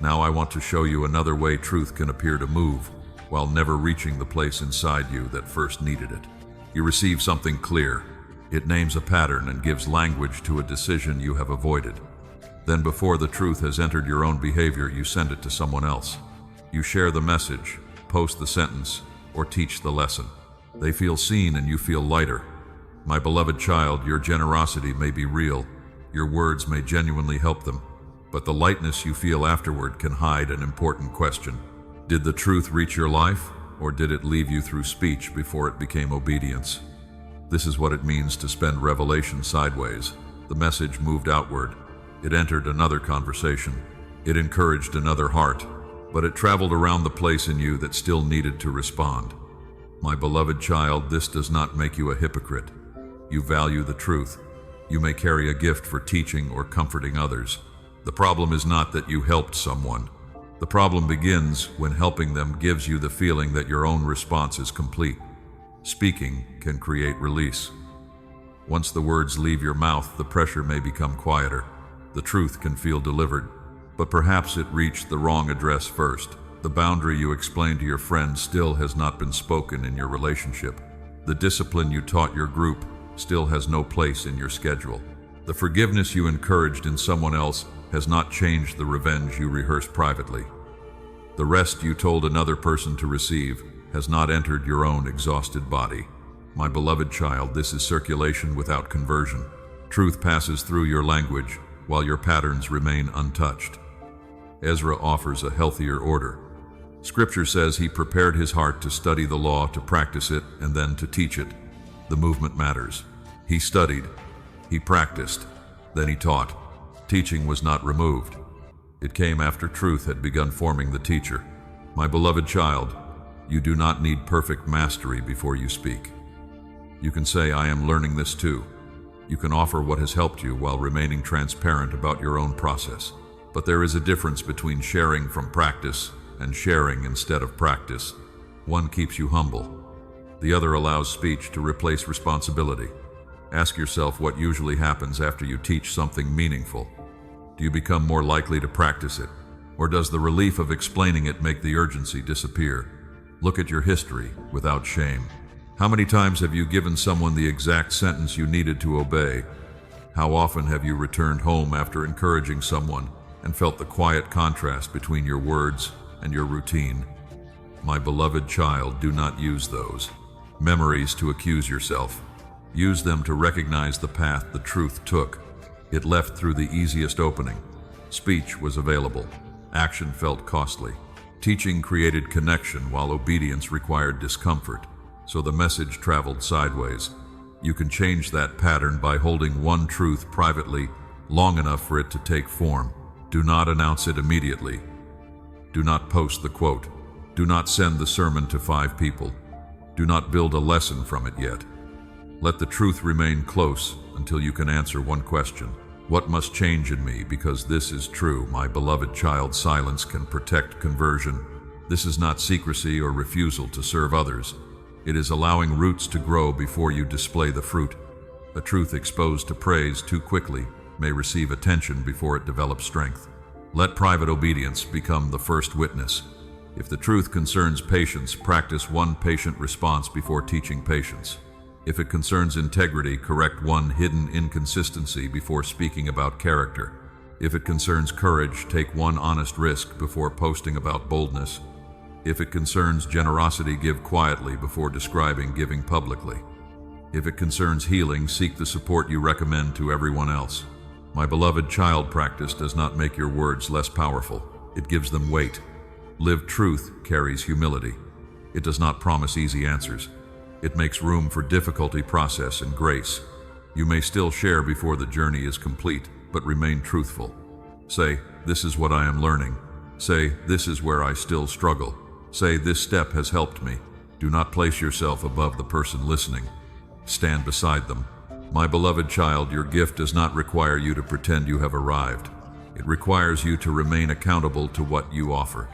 Now I want to show you another way truth can appear to move while never reaching the place inside you that first needed it. You receive something clear. It names a pattern and gives language to a decision you have avoided. Then before the truth has entered your own behavior, you send it to someone else. You share the message, post the sentence, or teach the lesson. They feel seen and you feel lighter. My beloved child, your generosity may be real, your words may genuinely help them, but the lightness you feel afterward can hide an important question. Did the truth reach your life, or did it leave you through speech before it became obedience? This is what it means to spend revelation sideways. The message moved outward. It entered another conversation. It encouraged another heart, but it traveled around the place in you that still needed to respond. My beloved child, this does not make you a hypocrite. You value the truth. You may carry a gift for teaching or comforting others. The problem is not that you helped someone. The problem begins when helping them gives you the feeling that your own response is complete. Speaking can create release. Once the words leave your mouth, the pressure may become quieter. The truth can feel delivered, but perhaps it reached the wrong address first. The boundary you explained to your friend still has not been spoken in your relationship. The discipline you taught your group still has no place in your schedule. The forgiveness you encouraged in someone else has not changed the revenge you rehearsed privately. The rest you told another person to receive has not entered your own exhausted body. My beloved child, this is circulation without conversion. Truth passes through your language while your patterns remain untouched. Ezra offers a healthier order. Scripture says he prepared his heart to study the law, to practice it, and then to teach it. The movement matters. He studied, he practiced, then he taught. Teaching was not removed. It came after truth had begun forming the teacher. My beloved child, you do not need perfect mastery before you speak. You can say, I am learning this too. You can offer what has helped you while remaining transparent about your own process. But there is a difference between sharing from practice and sharing instead of practice. One keeps you humble. The other allows speech to replace responsibility. Ask yourself what usually happens after you teach something meaningful. Do you become more likely to practice it? Or does the relief of explaining it make the urgency disappear? Look at your history without shame. How many times have you given someone the exact sentence you needed to obey? How often have you returned home after encouraging someone and felt the quiet contrast between your words and your routine? My beloved child, do not use those memories to accuse yourself. Use them to recognize the path the truth took. It left through the easiest opening. Speech was available. Action felt costly. Teaching created connection while obedience required discomfort. So the message traveled sideways. You can change that pattern by holding one truth privately long enough for it to take form. Do not announce it immediately. Do not post the quote. Do not send the sermon to 5 people. Do not build a lesson from it yet. Let the truth remain close until you can answer one question. What must change in me because this is true? My beloved child, silence can protect conversion. This is not secrecy or refusal to serve others. It is allowing roots to grow before you display the fruit. A truth exposed to praise too quickly may receive attention before it develops strength. Let private obedience become the first witness. If the truth concerns patience, practice one patient response before teaching patience. If it concerns integrity, correct one hidden inconsistency before speaking about character. If it concerns courage, take one honest risk before posting about boldness. If it concerns generosity, give quietly before describing giving publicly. If it concerns healing, seek the support you recommend to everyone else. My beloved child, practice does not make your words less powerful. It gives them weight. Lived truth carries humility. It does not promise easy answers. It makes room for difficulty, process, and grace. You may still share before the journey is complete, but remain truthful. Say, "This is what I am learning." Say, "This is where I still struggle." Say, "This step has helped me." Do not place yourself above the person listening. Stand beside them. My beloved child, your gift does not require you to pretend you have arrived. It requires you to remain accountable to what you offer.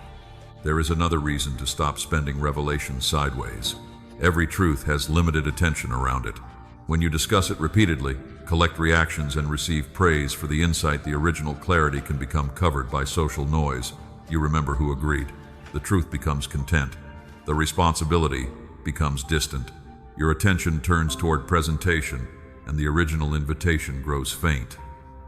There is another reason to stop spending revelation sideways. Every truth has limited attention around it. When you discuss it repeatedly, collect reactions, and receive praise for the insight, the original clarity can become covered by social noise. You remember who agreed. The truth becomes content. The responsibility becomes distant. Your attention turns toward presentation, and the original invitation grows faint.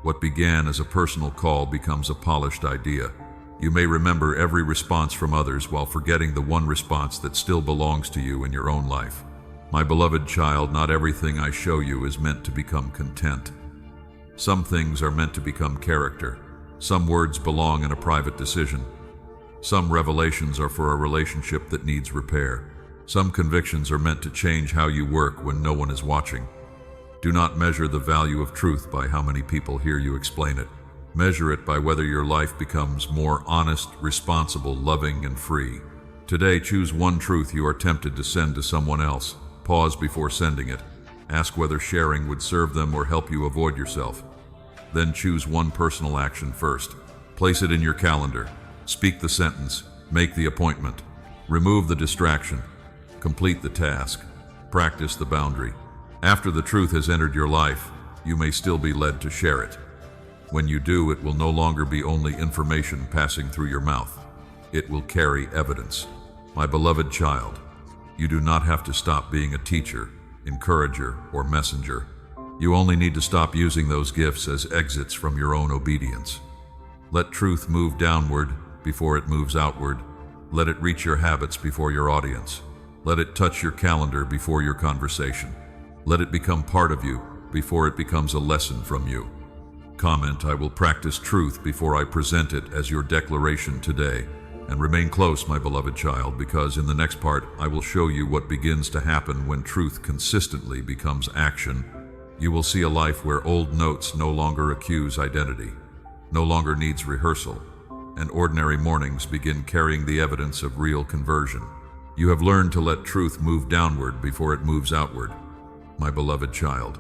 What began as a personal call becomes a polished idea. You may remember every response from others while forgetting the one response that still belongs to you in your own life. My beloved child, not everything I show you is meant to become content. Some things are meant to become character. Some words belong in a private decision. Some revelations are for a relationship that needs repair. Some convictions are meant to change how you work when no one is watching. Do not measure the value of truth by how many people hear you explain it. Measure it by whether your life becomes more honest, responsible, loving, and free. Today, choose one truth you are tempted to send to someone else. Pause before sending it. Ask whether sharing would serve them or help you avoid yourself. Then choose one personal action first. Place it in your calendar. Speak the sentence. Make the appointment. Remove the distraction. Complete the task. Practice the boundary. After the truth has entered your life, you may still be led to share it. When you do, it will no longer be only information passing through your mouth. It will carry evidence. My beloved child, you do not have to stop being a teacher, encourager, or messenger. You only need to stop using those gifts as exits from your own obedience. Let truth move downward before it moves outward. Let it reach your habits before your audience. Let it touch your calendar before your conversation. Let it become part of you before it becomes a lesson from you. Comment, "I will practice truth" before I present it as your declaration today. And remain close, my beloved child, because in the next part, I will show you what begins to happen when truth consistently becomes action. You will see a life where old notes no longer accuse identity, no longer needs rehearsal, and ordinary mornings begin carrying the evidence of real conversion. You have learned to let truth move downward before it moves outward, my beloved child.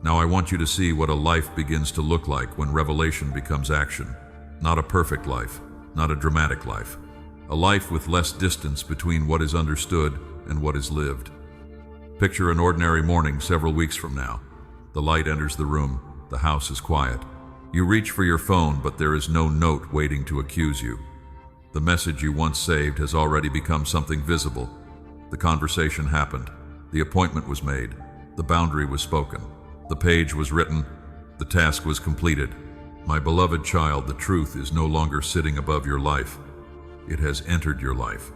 Now I want you to see what a life begins to look like when revelation becomes action. Not a perfect life, not a dramatic life. A life with less distance between what is understood and what is lived. Picture an ordinary morning several weeks from now. The light enters the room. The house is quiet. You reach for your phone, but there is no note waiting to accuse you. The message you once saved has already become something visible. The conversation happened. The appointment was made. The boundary was spoken. The page was written. The task was completed. My beloved child, the truth is no longer sitting above your life. It has entered your life.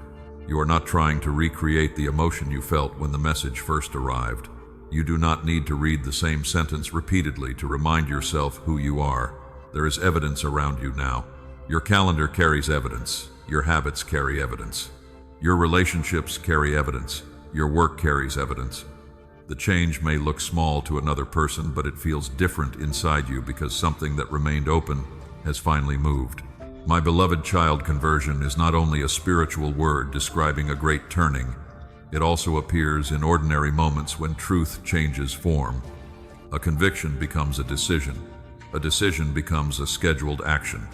You are not trying to recreate the emotion you felt when the message first arrived. You do not need to read the same sentence repeatedly to remind yourself who you are. There is evidence around you now. Your calendar carries evidence. Your habits carry evidence. Your relationships carry evidence. Your work carries evidence. The change may look small to another person, but it feels different inside you because something that remained open has finally moved. My beloved child, conversion is not only a spiritual word describing a great turning, it also appears in ordinary moments when truth changes form. A conviction becomes a decision. A decision becomes a scheduled action.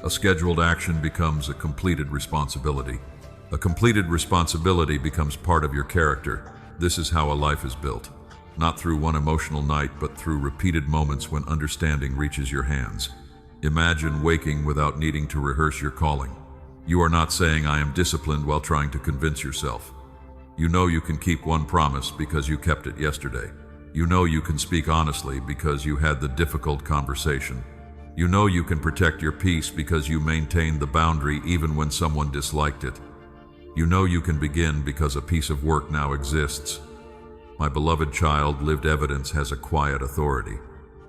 A scheduled action becomes a completed responsibility. A completed responsibility becomes part of your character. This is how a life is built. Not through one emotional night, but through repeated moments when understanding reaches your hands. Imagine waking without needing to rehearse your calling. You are not saying, "I am disciplined," while trying to convince yourself. You know you can keep one promise because you kept it yesterday. You know you can speak honestly because you had the difficult conversation. You know you can protect your peace because you maintained the boundary even when someone disliked it. You know you can begin because a piece of work now exists. My beloved child, lived evidence has a quiet authority.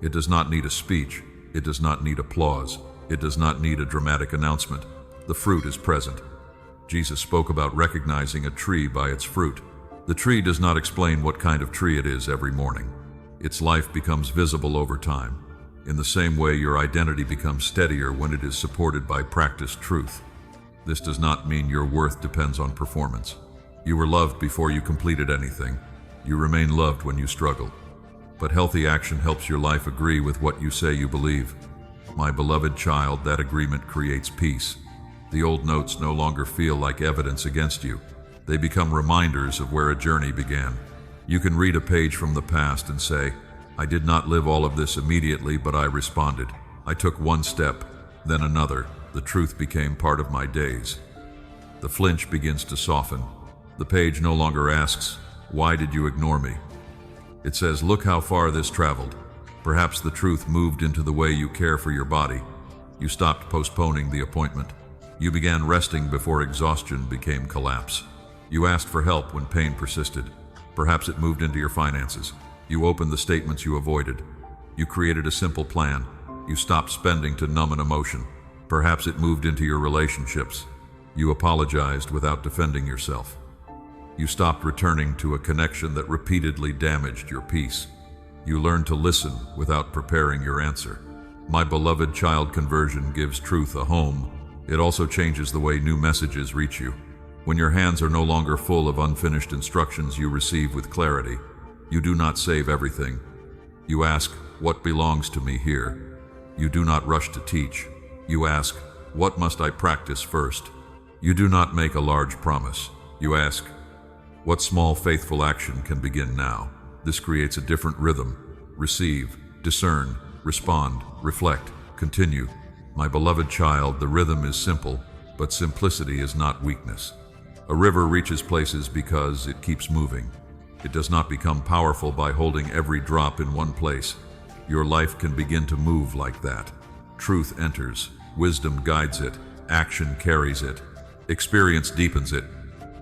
It does not need a speech. It does not need applause. It does not need a dramatic announcement. The fruit is present. Jesus spoke about recognizing a tree by its fruit. The tree does not explain what kind of tree it is every morning. Its life becomes visible over time. In the same way, your identity becomes steadier when it is supported by practiced truth. This does not mean your worth depends on performance. You were loved before you completed anything. You remain loved when you struggle. But healthy action helps your life agree with what you say you believe. My beloved child, that agreement creates peace. The old notes no longer feel like evidence against you. They become reminders of where a journey began. You can read a page from the past and say, "I did not live all of this immediately, but I responded. I took one step, then another. The truth became part of my days." The flinch begins to soften. The page no longer asks, "Why did you ignore me?" It says, "Look how far this traveled." Perhaps the truth moved into the way you care for your body. You stopped postponing the appointment. You began resting before exhaustion became collapse. You asked for help when pain persisted. Perhaps it moved into your finances. You opened the statements you avoided. You created a simple plan. You stopped spending to numb an emotion. Perhaps it moved into your relationships. You apologized without defending yourself. You stopped returning to a connection that repeatedly damaged your peace. You learned to listen without preparing your answer. My beloved child, conversion gives truth a home. It also changes the way new messages reach you. When your hands are no longer full of unfinished instructions, you receive with clarity. You do not save everything. You ask, "What belongs to me here?" You do not rush to teach. You ask, "What must I practice first?" You do not make a large promise. You ask, "What small faithful action can begin now?" This creates a different rhythm. Receive, discern, respond, reflect, continue. My beloved child, the rhythm is simple, but simplicity is not weakness. A river reaches places because it keeps moving. It does not become powerful by holding every drop in one place. Your life can begin to move like that. Truth enters, wisdom guides it, action carries it, experience deepens it.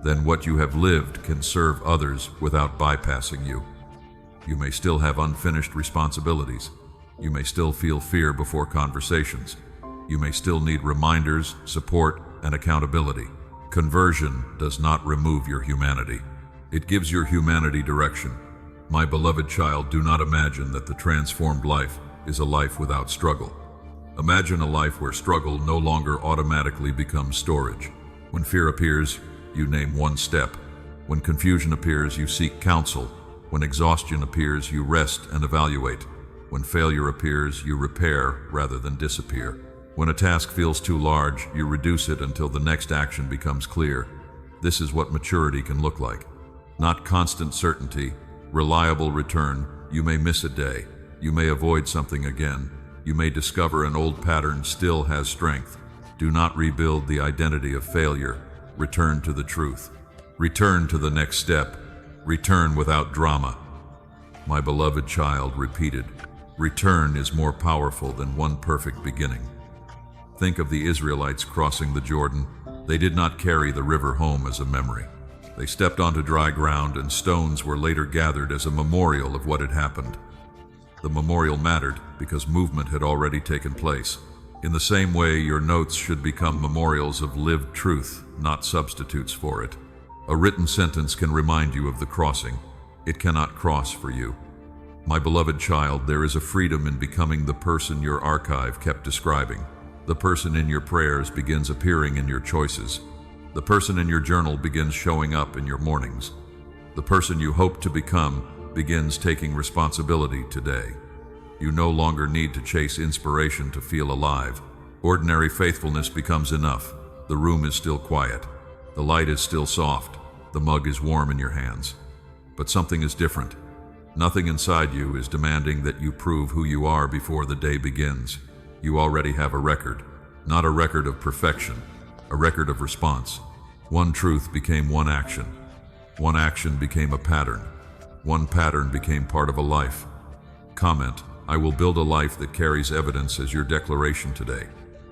Then what you have lived can serve others without bypassing you. You may still have unfinished responsibilities. You may still feel fear before conversations. You may still need reminders, support, and accountability. Conversion does not remove your humanity. It gives your humanity direction. My beloved child, do not imagine that the transformed life is a life without struggle. Imagine a life where struggle no longer automatically becomes storage. When fear appears, you name one step. When confusion appears, you seek counsel. When exhaustion appears, you rest and evaluate. When failure appears, you repair rather than disappear. When a task feels too large, you reduce it until the next action becomes clear. This is what maturity can look like. Not constant certainty, reliable return. You may miss a day. You may avoid something again. You may discover an old pattern still has strength. Do not rebuild the identity of failure. Return to the truth. Return to the next step. Return without drama. My beloved child, repeated, return is more powerful than one perfect beginning. Think of the Israelites crossing the Jordan. They did not carry the river home as a memory. They stepped onto dry ground, and stones were later gathered as a memorial of what had happened. The memorial mattered because movement had already taken place. In the same way, your notes should become memorials of lived truth, not substitutes for it. A written sentence can remind you of the crossing. It cannot cross for you. My beloved child, there is a freedom in becoming the person your archive kept describing. The person in your prayers begins appearing in your choices. The person in your journal begins showing up in your mornings. The person you hope to become begins taking responsibility today. You no longer need to chase inspiration to feel alive. Ordinary faithfulness becomes enough. The room is still quiet. The light is still soft. The mug is warm in your hands. But something is different. Nothing inside you is demanding that you prove who you are before the day begins. You already have a record, not a record of perfection, a record of response. One truth became one action. One action became a pattern. One pattern became part of a life. Comment, I will build a life that carries evidence as your declaration today.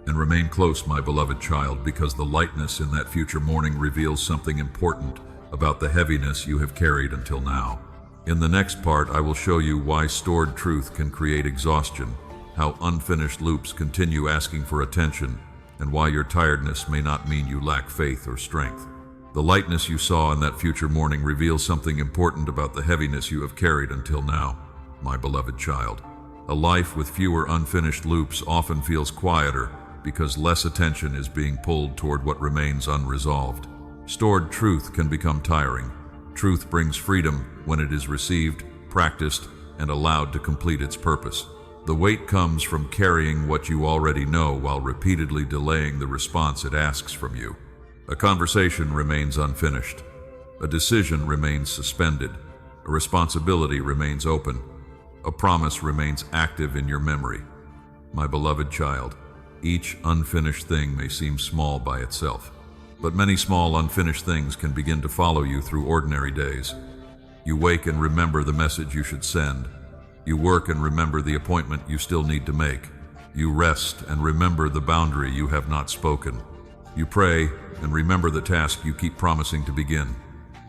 And remain close, my beloved child, because the lightness in that future morning reveals something important about the heaviness you have carried until now. In the next part, I will show you why stored truth can create exhaustion, how unfinished loops continue asking for attention, and why your tiredness may not mean you lack faith or strength. The lightness you saw in that future morning reveals something important about the heaviness you have carried until now, my beloved child. A life with fewer unfinished loops often feels quieter because less attention is being pulled toward what remains unresolved. Stored truth can become tiring. Truth brings freedom when it is received, practiced, and allowed to complete its purpose. The weight comes from carrying what you already know while repeatedly delaying the response it asks from you. A conversation remains unfinished. A decision remains suspended. A responsibility remains open. A promise remains active in your memory. My beloved child, each unfinished thing may seem small by itself, but many small unfinished things can begin to follow you through ordinary days. You wake and remember the message you should send. You work and remember the appointment you still need to make. You rest and remember the boundary you have not spoken. You pray and remember the task you keep promising to begin.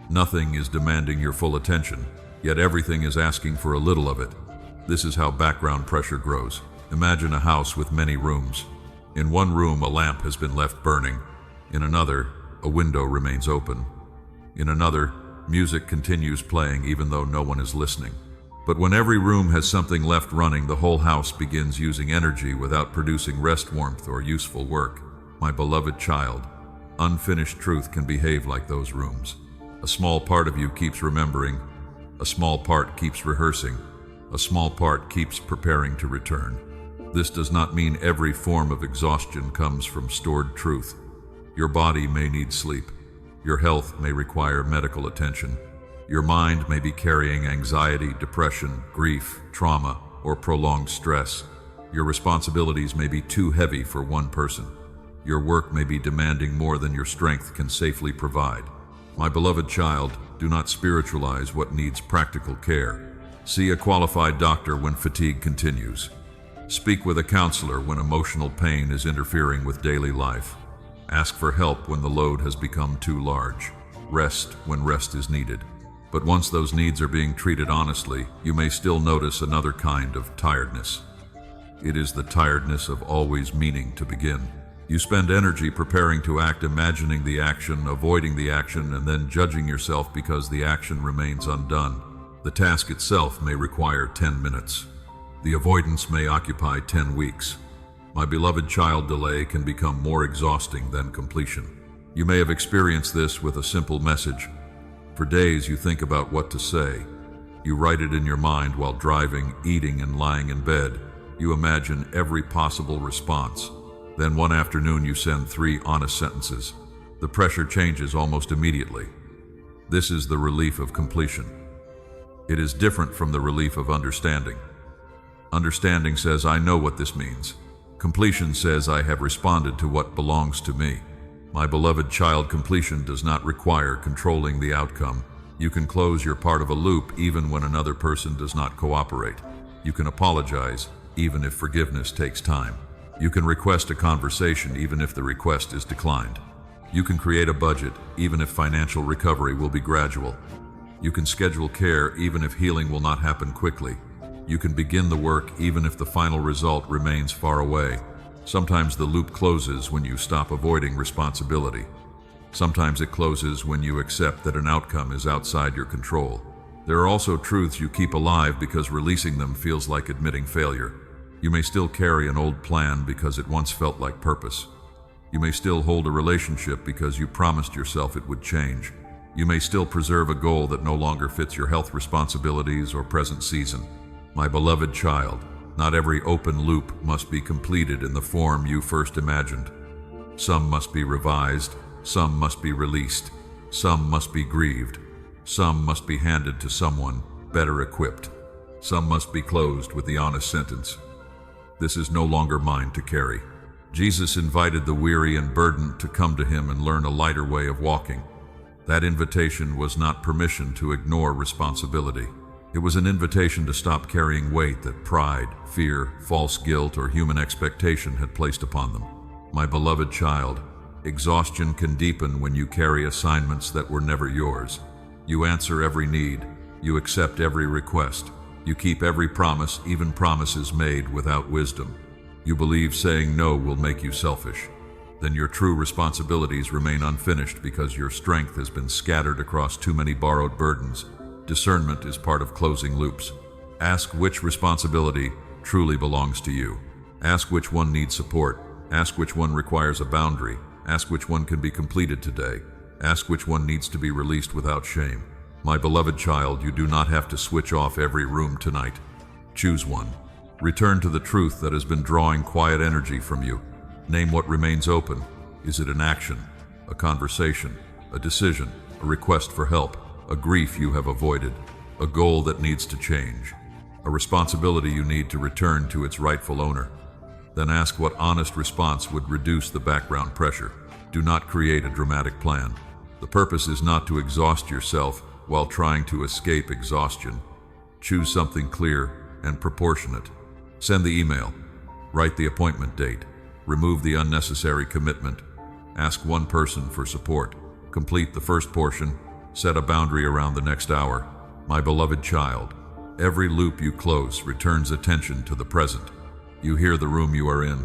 Nothing is demanding your full attention, yet everything is asking for a little of it. This is how background pressure grows. Imagine a house with many rooms. In one room, a lamp has been left burning. In another, a window remains open. In another, music continues playing even though no one is listening. But when every room has something left running, the whole house begins using energy without producing rest, warmth, or useful work. My beloved child, unfinished truth can behave like those rooms. A small part of you keeps remembering. A small part keeps rehearsing. A small part keeps preparing to return. This does not mean every form of exhaustion comes from stored truth. Your body may need sleep. Your health may require medical attention. Your mind may be carrying anxiety, depression, grief, trauma, or prolonged stress. Your responsibilities may be too heavy for one person. Your work may be demanding more than your strength can safely provide. My beloved child, do not spiritualize what needs practical care. See a qualified doctor when fatigue continues. Speak with a counselor when emotional pain is interfering with daily life. Ask for help when the load has become too large. Rest when rest is needed. But once those needs are being treated honestly, you may still notice another kind of tiredness. It is the tiredness of always meaning to begin. You spend energy preparing to act, imagining the action, avoiding the action, and then judging yourself because the action remains undone. The task itself may require 10 minutes. The avoidance may occupy 10 weeks. My beloved child, delay can become more exhausting than completion. You may have experienced this with a simple message. For days you think about what to say. You write it in your mind while driving, eating, and lying in bed. You imagine every possible response. Then one afternoon you send 3 honest sentences. The pressure changes almost immediately. This is the relief of completion. It is different from the relief of understanding. Understanding says, I know what this means. Completion says, I have responded to what belongs to me. My beloved child, completion does not require controlling the outcome. You can close your part of a loop even when another person does not cooperate. You can apologize even if forgiveness takes time. You can request a conversation even if the request is declined. You can create a budget even if financial recovery will be gradual. You can schedule care even if healing will not happen quickly. You can begin the work even if the final result remains far away. Sometimes the loop closes when you stop avoiding responsibility. Sometimes it closes when you accept that an outcome is outside your control. There are also truths you keep alive because releasing them feels like admitting failure. You may still carry an old plan because it once felt like purpose. You may still hold a relationship because you promised yourself it would change. You may still preserve a goal that no longer fits your health responsibilities or present season. My beloved child, not every open loop must be completed in the form you first imagined. Some must be revised, some must be released, some must be grieved, some must be handed to someone better equipped, some must be closed with the honest sentence, This is no longer mine to carry. Jesus invited the weary and burdened to come to him and learn a lighter way of walking. That invitation was not permission to ignore responsibility. It was an invitation to stop carrying weight that pride, fear, false guilt, or human expectation had placed upon them. My beloved child, exhaustion can deepen when you carry assignments that were never yours. You answer every need. You accept every request. You keep every promise, even promises made without wisdom. You believe saying no will make you selfish. Then your true responsibilities remain unfinished because your strength has been scattered across too many borrowed burdens. Discernment is part of closing loops. Ask which responsibility truly belongs to you. Ask which one needs support. Ask which one requires a boundary. Ask which one can be completed today. Ask which one needs to be released without shame. My beloved child, you do not have to switch off every room tonight. Choose one. Return to the truth that has been drawing quiet energy from you. Name what remains open. Is it an action, a conversation, a decision, a request for help, a grief you have avoided, a goal that needs to change, a responsibility you need to return to its rightful owner? Then ask what honest response would reduce the background pressure. Do not create a dramatic plan. The purpose is not to exhaust yourself while trying to escape exhaustion. Choose something clear and proportionate. Send the email. Write the appointment date. Remove the unnecessary commitment. Ask one person for support. Complete the first portion. Set a boundary around the next hour. My beloved child, every loop you close returns attention to the present. You hear the room you are in.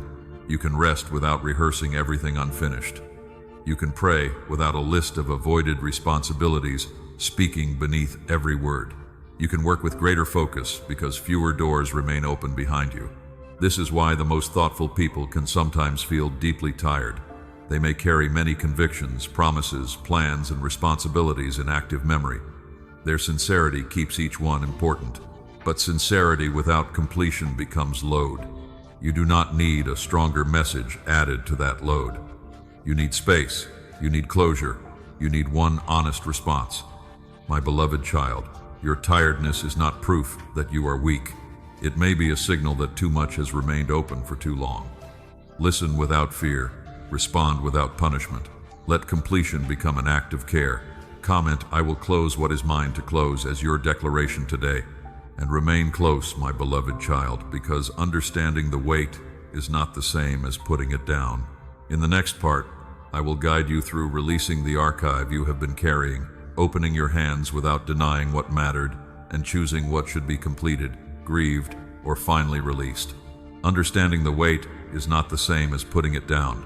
You can rest without rehearsing everything unfinished. You can pray without a list of avoided responsibilities speaking beneath every word. You can work with greater focus because fewer doors remain open behind you. This is why the most thoughtful people can sometimes feel deeply tired. They may carry many convictions, promises, plans, and responsibilities in active memory. Their sincerity keeps each one important, but sincerity without completion becomes load. You do not need a stronger message added to that load. You need space. You need closure. You need one honest response. My beloved child, your tiredness is not proof that you are weak. It may be a signal that too much has remained open for too long. Listen without fear. Respond without punishment. Let completion become an act of care. Comment, "I will close what is mine to close," as your declaration today. And remain close, my beloved child, because understanding the weight is not the same as putting it down. In the next part, I will guide you through releasing the archive you have been carrying, opening your hands without denying what mattered, and choosing what should be completed, grieved, or finally released. Understanding the weight is not the same as putting it down.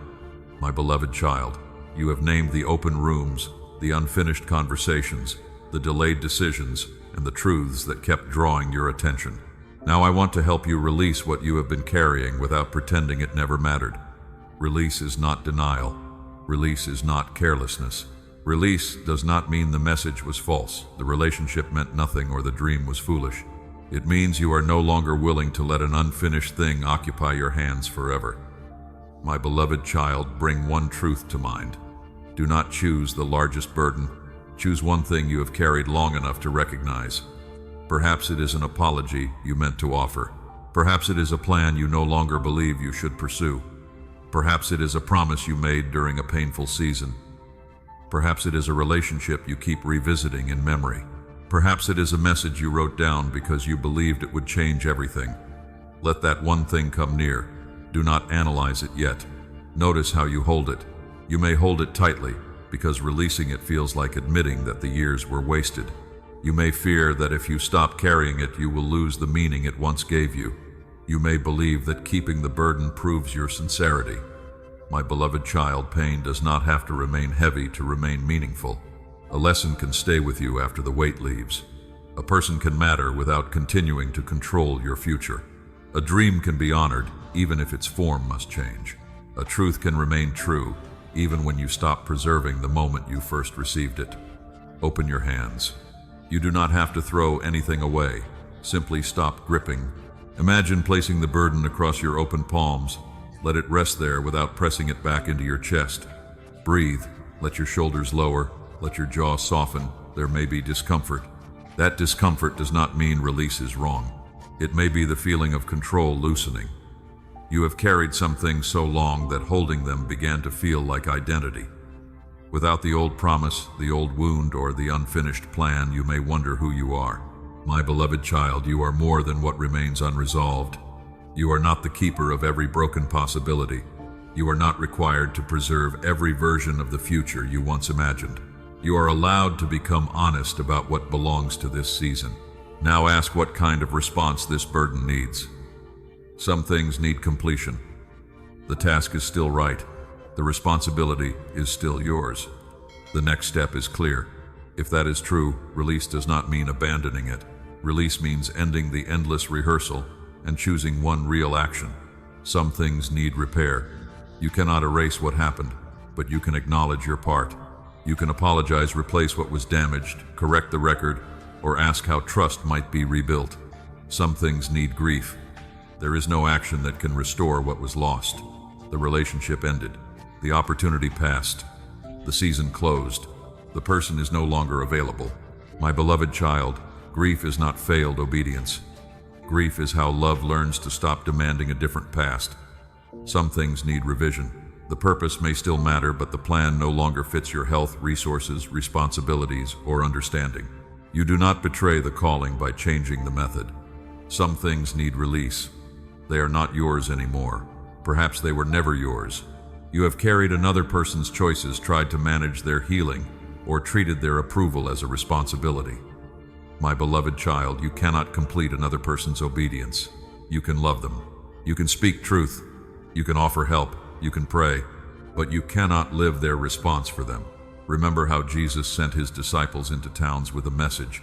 My beloved child, you have named the open rooms, the unfinished conversations, the delayed decisions, and the truths that kept drawing your attention. Now I want to help you release what you have been carrying without pretending it never mattered. Release is not denial. Release is not carelessness. Release does not mean the message was false, the relationship meant nothing, or the dream was foolish. It means you are no longer willing to let an unfinished thing occupy your hands forever. My beloved child, bring one truth to mind. Do not choose the largest burden. Choose one thing you have carried long enough to recognize. Perhaps it is an apology you meant to offer. Perhaps it is a plan you no longer believe you should pursue. Perhaps it is a promise you made during a painful season. Perhaps it is a relationship you keep revisiting in memory. Perhaps it is a message you wrote down because you believed it would change everything. Let that one thing come near. Do not analyze it yet. Notice how you hold it. You may hold it tightly, because releasing it feels like admitting that the years were wasted. You may fear that if you stop carrying it, you will lose the meaning it once gave you. You may believe that keeping the burden proves your sincerity. My beloved child, pain does not have to remain heavy to remain meaningful. A lesson can stay with you after the weight leaves. A person can matter without continuing to control your future. A dream can be honored, even if its form must change. A truth can remain true, even when you stop preserving the moment you first received it. Open your hands. You do not have to throw anything away. Simply stop gripping. Imagine placing the burden across your open palms. Let it rest there without pressing it back into your chest. Breathe. Let your shoulders lower. Let your jaw soften. There may be discomfort. That discomfort does not mean release is wrong. It may be the feeling of control loosening. You have carried some things so long that holding them began to feel like identity. Without the old promise, the old wound, or the unfinished plan, you may wonder who you are. My beloved child, you are more than what remains unresolved. You are not the keeper of every broken possibility. You are not required to preserve every version of the future you once imagined. You are allowed to become honest about what belongs to this season. Now ask what kind of response this burden needs. Some things need completion. The task is still right. The responsibility is still yours. The next step is clear. If that is true, release does not mean abandoning it. Release means ending the endless rehearsal and choosing one real action. Some things need repair. You cannot erase what happened, but you can acknowledge your part. You can apologize, replace what was damaged, correct the record, or ask how trust might be rebuilt. Some things need grief. There is no action that can restore what was lost. The relationship ended. The opportunity passed. The season closed. The person is no longer available. My beloved child, grief is not failed obedience. Grief is how love learns to stop demanding a different past. Some things need revision. The purpose may still matter, but the plan no longer fits your health, resources, responsibilities, or understanding. You do not betray the calling by changing the method. Some things need release. They are not yours anymore. Perhaps they were never yours. You have carried another person's choices, tried to manage their healing, or treated their approval as a responsibility. My beloved child, you cannot complete another person's obedience. You can love them. You can speak truth. You can offer help. You can pray. But you cannot live their response for them. Remember how Jesus sent his disciples into towns with a message.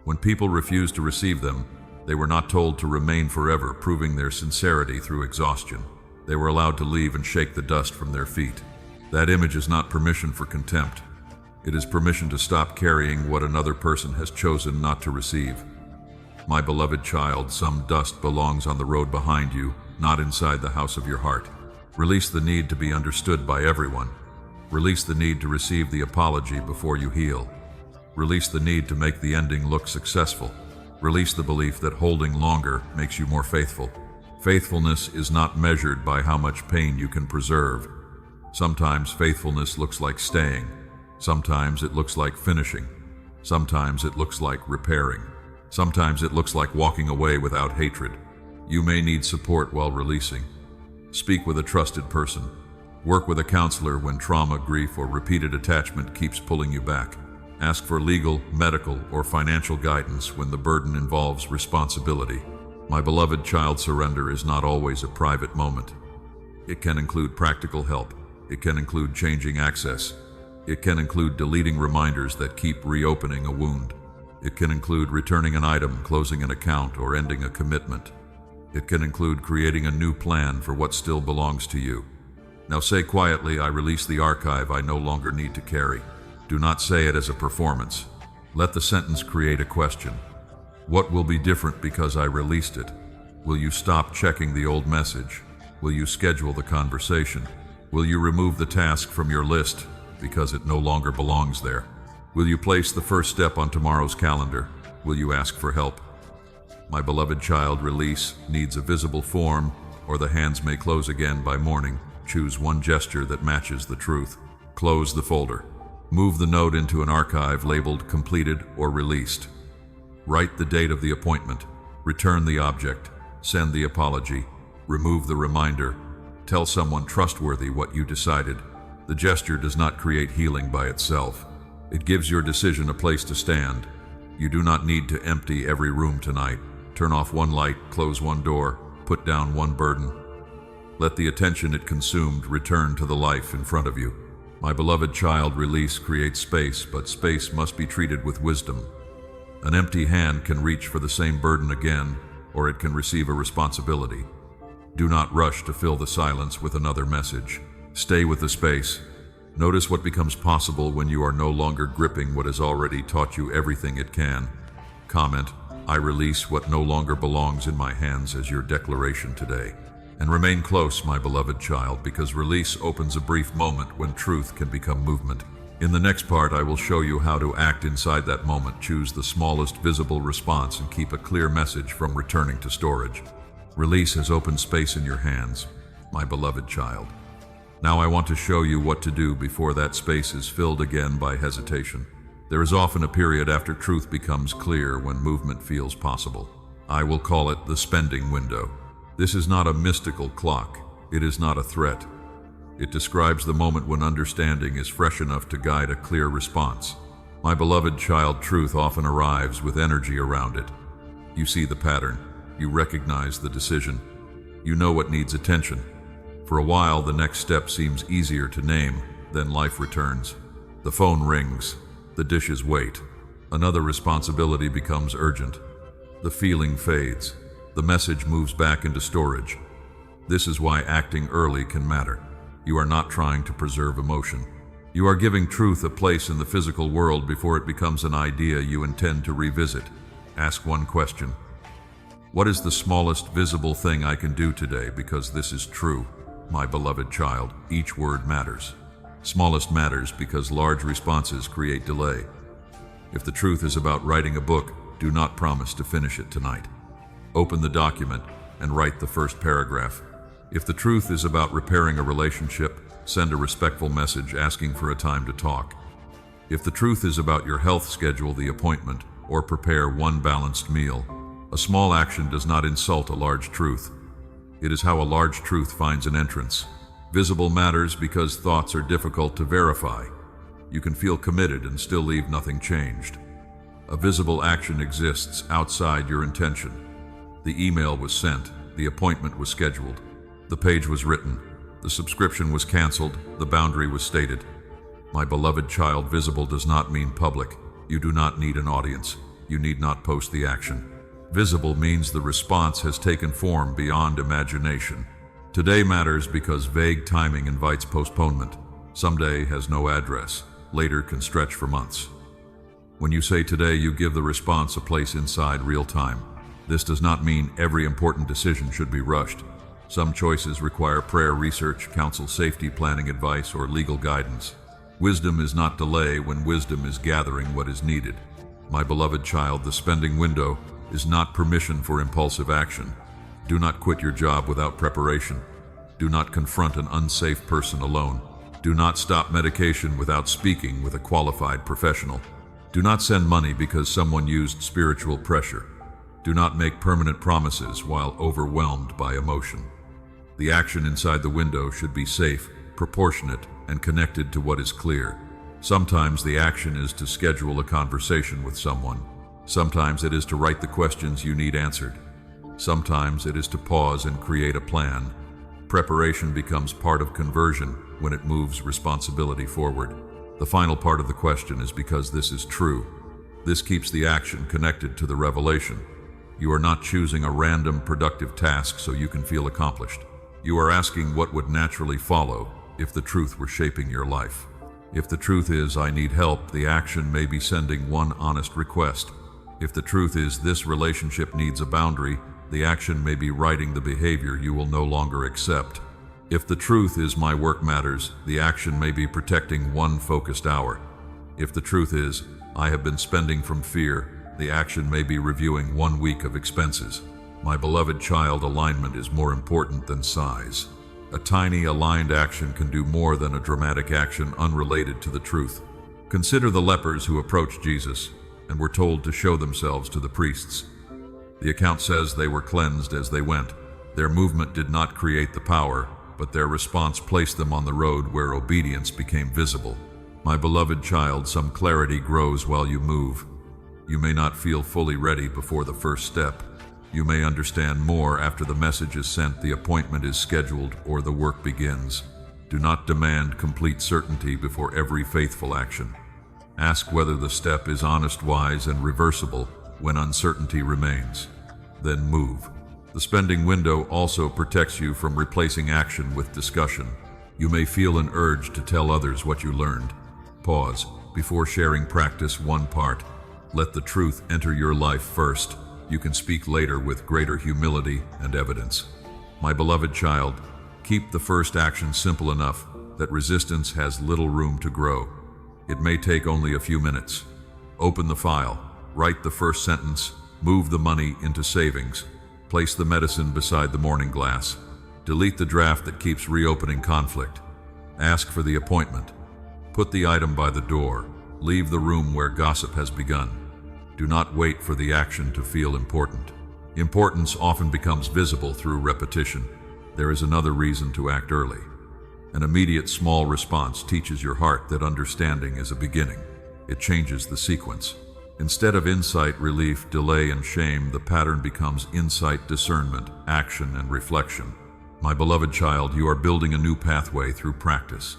When people refused to receive them, they were not told to remain forever, proving their sincerity through exhaustion. They were allowed to leave and shake the dust from their feet. That image is not permission for contempt. It is permission to stop carrying what another person has chosen not to receive. My beloved child, some dust belongs on the road behind you, not inside the house of your heart. Release the need to be understood by everyone. Release the need to receive the apology before you heal. Release the need to make the ending look successful. Release the belief that holding longer makes you more faithful. Faithfulness is not measured by how much pain you can preserve. Sometimes faithfulness looks like staying. Sometimes it looks like finishing. Sometimes it looks like repairing. Sometimes it looks like walking away without hatred. You may need support while releasing. Speak with a trusted person. Work with a counselor when trauma, grief, or repeated attachment keeps pulling you back. Ask for legal, medical, or financial guidance when the burden involves responsibility. My beloved child, surrender is not always a private moment. It can include practical help. It can include changing access. It can include deleting reminders that keep reopening a wound. It can include returning an item, closing an account, or ending a commitment. It can include creating a new plan for what still belongs to you. Now say quietly, I release the archive I no longer need to carry. Do not say it as a performance. Let the sentence create a question. What will be different because I released it? Will you stop checking the old message? Will you schedule the conversation? Will you remove the task from your list because it no longer belongs there? Will you place the first step on tomorrow's calendar? Will you ask for help? My beloved child, release needs a visible form, or the hands may close again by morning. Choose one gesture that matches the truth. Close the folder. Move the note into an archive labeled completed or released. Write the date of the appointment. Return the object. Send the apology. Remove the reminder. Tell someone trustworthy what you decided. The gesture does not create healing by itself. It gives your decision a place to stand. You do not need to empty every room tonight. Turn off one light, close one door, put down one burden. Let the attention it consumed return to the life in front of you. My beloved child, release creates space, but space must be treated with wisdom. An empty hand can reach for the same burden again, or it can receive a responsibility. Do not rush to fill the silence with another message. Stay with the space. Notice what becomes possible when you are no longer gripping what has already taught you everything it can. Comment, I release what no longer belongs in my hands as your declaration today. And remain close, my beloved child, because release opens a brief moment when truth can become movement. In the next part, I will show you how to act inside that moment. Choose the smallest visible response and keep a clear message from returning to storage. Release has opened space in your hands, my beloved child. Now I want to show you what to do before that space is filled again by hesitation. There is often a period after truth becomes clear when movement feels possible. I will call it the spending window. This is not a mystical clock. It is not a threat. It describes the moment when understanding is fresh enough to guide a clear response. My beloved child, truth often arrives with energy around it. You see the pattern. You recognize the decision. You know what needs attention. For a while, the next step seems easier to name, then life returns. The phone rings. The dishes wait. Another responsibility becomes urgent. The feeling fades. The message moves back into storage. This is why acting early can matter. You are not trying to preserve emotion. You are giving truth a place in the physical world before it becomes an idea you intend to revisit. Ask one question. What is the smallest visible thing I can do today because this is true? My beloved child, each word matters. Smallest matters because large responses create delay. If the truth is about writing a book, do not promise to finish it tonight. Open the document and write the first paragraph. If the truth is about repairing a relationship, send a respectful message asking for a time to talk. If the truth is about your health, schedule the appointment or prepare one balanced meal. A small action does not insult a large truth. It is how a large truth finds an entrance. Visible matters because thoughts are difficult to verify. You can feel committed and still leave nothing changed. A visible action exists outside your intention. The email was sent, the appointment was scheduled, the page was written, the subscription was canceled, the boundary was stated. My beloved child, visible does not mean public. You do not need an audience. You need not post the action. Visible means the response has taken form beyond imagination. Today matters because vague timing invites postponement. Someday has no address. Later can stretch for months. When you say today, you give the response a place inside real time. This does not mean every important decision should be rushed. Some choices require prayer, research, counsel, safety planning advice, or legal guidance. Wisdom is not delay when wisdom is gathering what is needed. My beloved child, the spending window is not permission for impulsive action. Do not quit your job without preparation. Do not confront an unsafe person alone. Do not stop medication without speaking with a qualified professional. Do not send money because someone used spiritual pressure. Do not make permanent promises while overwhelmed by emotion. The action inside the window should be safe, proportionate, and connected to what is clear. Sometimes the action is to schedule a conversation with someone. Sometimes it is to write the questions you need answered. Sometimes it is to pause and create a plan. Preparation becomes part of conversion when it moves responsibility forward. The final part of the question is because this is true. This keeps the action connected to the revelation. You are not choosing a random productive task so you can feel accomplished. You are asking what would naturally follow if the truth were shaping your life. If the truth is, I need help, the action may be sending one honest request. If the truth is, this relationship needs a boundary, the action may be writing the behavior you will no longer accept. If the truth is, my work matters, the action may be protecting one focused hour. If the truth is, I have been spending from fear, the action may be reviewing 1 week of expenses. My beloved child, alignment is more important than size. A tiny aligned action can do more than a dramatic action unrelated to the truth. Consider the lepers who approached Jesus and were told to show themselves to the priests. The account says they were cleansed as they went. Their movement did not create the power, but their response placed them on the road where obedience became visible. My beloved child, some clarity grows while you move. You may not feel fully ready before the first step. You may understand more after the message is sent, the appointment is scheduled, or the work begins. Do not demand complete certainty before every faithful action. Ask whether the step is honest, wise, and reversible when uncertainty remains. Then move. The spending window also protects you from replacing action with discussion. You may feel an urge to tell others what you learned. Pause. Before sharing, practice one part. Let the truth enter your life first. You can speak later with greater humility and evidence. My beloved child, keep the first action simple enough that resistance has little room to grow. It may take only a few minutes. Open the file, write the first sentence, move the money into savings. Place the medicine beside the morning glass. Delete the draft that keeps reopening conflict. Ask for the appointment. Put the item by the door. Leave the room where gossip has begun. Do not wait for the action to feel important. Importance often becomes visible through repetition. There is another reason to act early. An immediate small response teaches your heart that understanding is a beginning. It changes the sequence. Instead of insight, relief, delay, and shame, the pattern becomes insight, discernment, action, and reflection. My beloved child, you are building a new pathway through practice.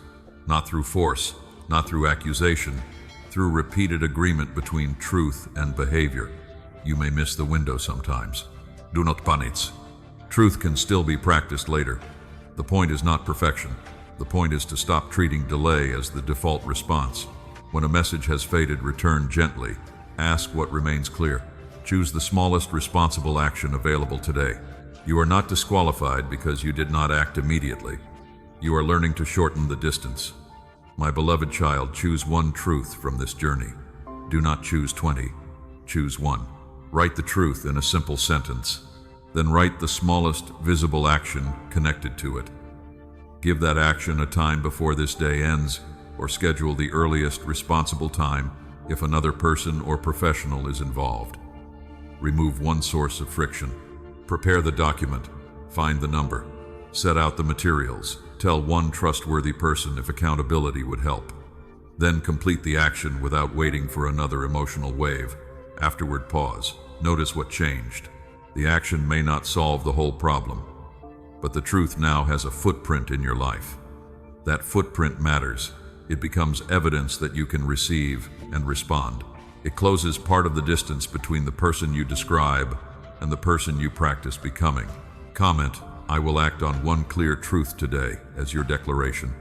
Not through force, not through accusation, through repeated agreement between truth and behavior. You may miss the window sometimes. Do not panic. Truth can still be practiced later. The point is not perfection. The point is to stop treating delay as the default response. When a message has faded, return gently. Ask what remains clear. Choose the smallest responsible action available today. You are not disqualified because you did not act immediately. You are learning to shorten the distance. My beloved child, choose one truth from this journey. Do not choose 20. Choose one. Write the truth in a simple sentence. Then write the smallest visible action connected to it. Give that action a time before this day ends, or schedule the earliest responsible time if another person or professional is involved. Remove one source of friction. Prepare the document. Find the number. Set out the materials. Tell one trustworthy person if accountability would help. Then complete the action without waiting for another emotional wave. Afterward, pause. Notice what changed. The action may not solve the whole problem, but the truth now has a footprint in your life. That footprint matters. It becomes evidence that you can receive and respond. It closes part of the distance between the person you describe and the person you practice becoming. Comment, I will act on one clear truth today as your declaration.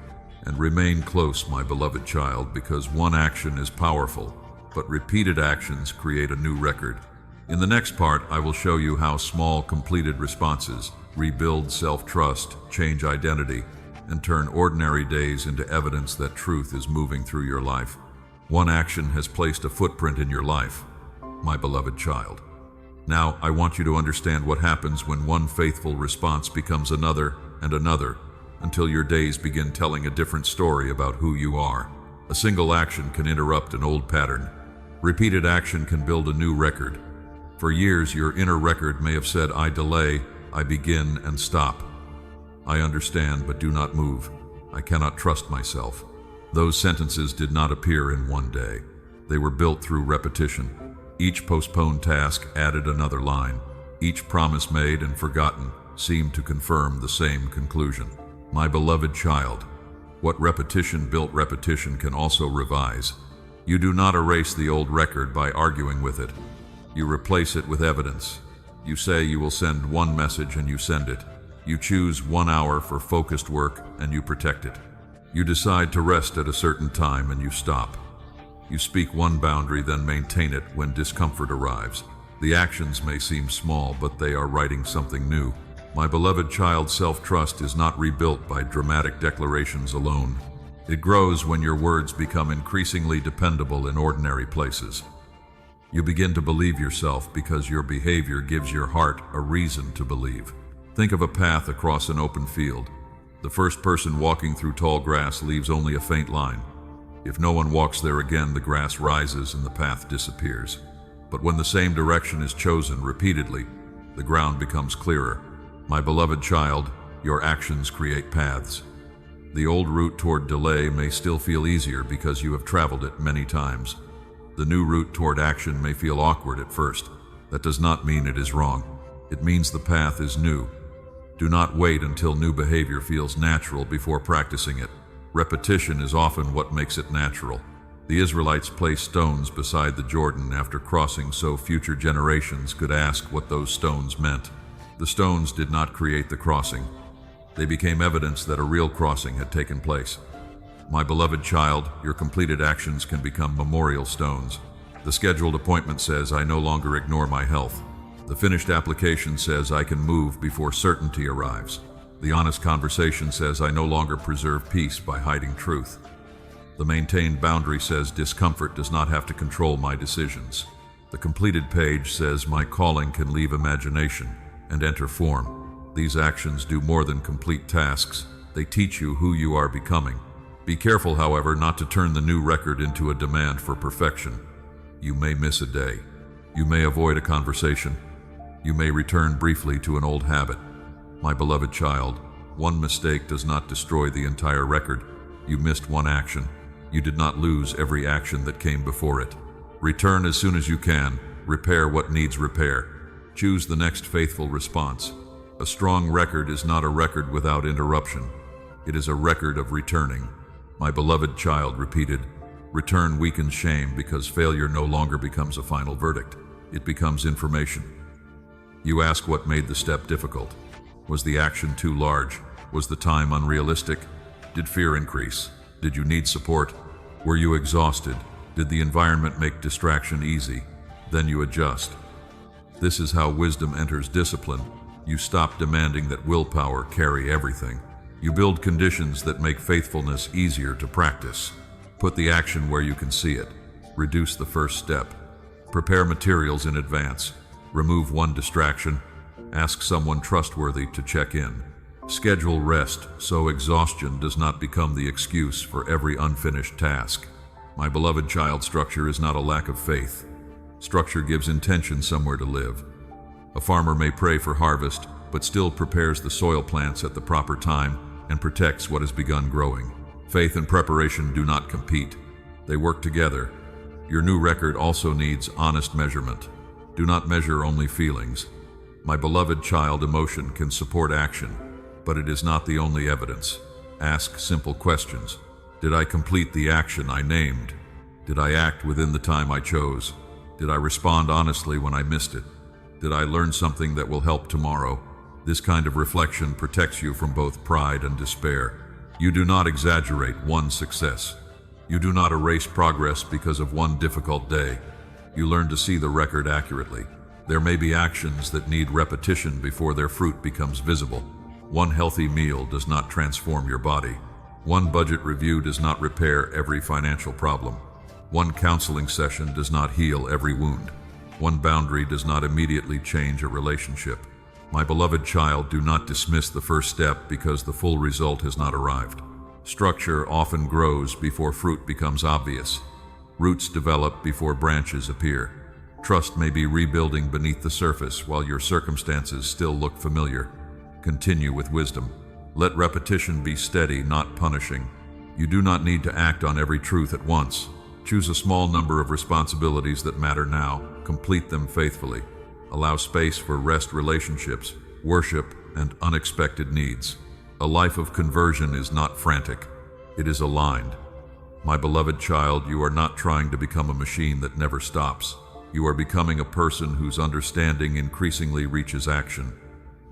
And remain close, my beloved child, because one action is powerful, but repeated actions create a new record. In the next part, I will show you how small, completed responses rebuild self-trust, change identity, and turn ordinary days into evidence that truth is moving through your life. One action has placed a footprint in your life, my beloved child. Now, I want you to understand what happens when one faithful response becomes another and another, until your days begin telling a different story about who you are. A single action can interrupt an old pattern. Repeated action can build a new record. For years, your inner record may have said, I delay, I begin and stop. I understand, but do not move. I cannot trust myself. Those sentences did not appear in one day. They were built through repetition. Each postponed task added another line. Each promise made and forgotten seemed to confirm the same conclusion. My beloved child, what repetition built repetition can also revise. You do not erase the old record by arguing with it. You replace it with evidence. You say you will send one message and you send it. You choose 1 hour for focused work and you protect it. You decide to rest at a certain time and you stop. You speak one boundary, then maintain it when discomfort arrives. The actions may seem small, but they are writing something new. My beloved child, self-trust is not rebuilt by dramatic declarations alone. It grows when your words become increasingly dependable in ordinary places. You begin to believe yourself because your behavior gives your heart a reason to believe. Think of a path across an open field. The first person walking through tall grass leaves only a faint line. If no one walks there again, the grass rises and the path disappears. But when the same direction is chosen repeatedly, the ground becomes clearer. My beloved child, your actions create paths. The old route toward delay may still feel easier because you have traveled it many times. The new route toward action may feel awkward at first. That does not mean it is wrong. It means the path is new. Do not wait until new behavior feels natural before practicing it. Repetition is often what makes it natural. The Israelites placed stones beside the Jordan after crossing so future generations could ask what those stones meant. The stones did not create the crossing. They became evidence that a real crossing had taken place. My beloved child, your completed actions can become memorial stones. The scheduled appointment says, I no longer ignore my health. The finished application says, I can move before certainty arrives. The honest conversation says, I no longer preserve peace by hiding truth. The maintained boundary says, discomfort does not have to control my decisions. The completed page says, my calling can leave imagination. and enter form. These actions do more than complete tasks. They teach you who you are becoming. Be careful, however, not to turn the new record into a demand for perfection. You may miss a day. You may avoid a conversation. You may return briefly to an old habit. My beloved child, one mistake does not destroy the entire record. You missed one action. You did not lose every action that came before it. Return as soon as you can. Repair what needs repair. Choose the next faithful response. A strong record is not a record without interruption. It is a record of returning. My beloved child repeated, return weakens shame because failure no longer becomes a final verdict. It becomes information. You ask what made the step difficult. Was the action too large? Was the time unrealistic? Did fear increase? Did you need support? Were you exhausted? Did the environment make distraction easy? Then you adjust. This is how wisdom enters discipline. You stop demanding that willpower carry everything. You build conditions that make faithfulness easier to practice. Put the action where you can see it. Reduce the first step. Prepare materials in advance. Remove one distraction. Ask someone trustworthy to check in. Schedule rest so exhaustion does not become the excuse for every unfinished task. My beloved child, structure is not a lack of faith. Structure gives intention somewhere to live. A farmer may pray for harvest, but still prepares the soil plants at the proper time and protects what has begun growing. Faith and preparation do not compete. They work together. Your new record also needs honest measurement. Do not measure only feelings. My beloved child, emotion can support action, but it is not the only evidence. Ask simple questions. Did I complete the action I named? Did I act within the time I chose? Did I respond honestly when I missed it? Did I learn something that will help tomorrow? This kind of reflection protects you from both pride and despair. You do not exaggerate one success. You do not erase progress because of one difficult day. You learn to see the record accurately. There may be actions that need repetition before their fruit becomes visible. One healthy meal does not transform your body. One budget review does not repair every financial problem. One counseling session does not heal every wound. One boundary does not immediately change a relationship. My beloved child, do not dismiss the first step because the full result has not arrived. Structure often grows before fruit becomes obvious. Roots develop before branches appear. Trust may be rebuilding beneath the surface while your circumstances still look familiar. Continue with wisdom. Let repetition be steady, not punishing. You do not need to act on every truth at once. Choose a small number of responsibilities that matter now. Complete them faithfully. Allow space for rest, relationships, worship, and unexpected needs. A life of conversion is not frantic. It is aligned. My beloved child, you are not trying to become a machine that never stops. You are becoming a person whose understanding increasingly reaches action.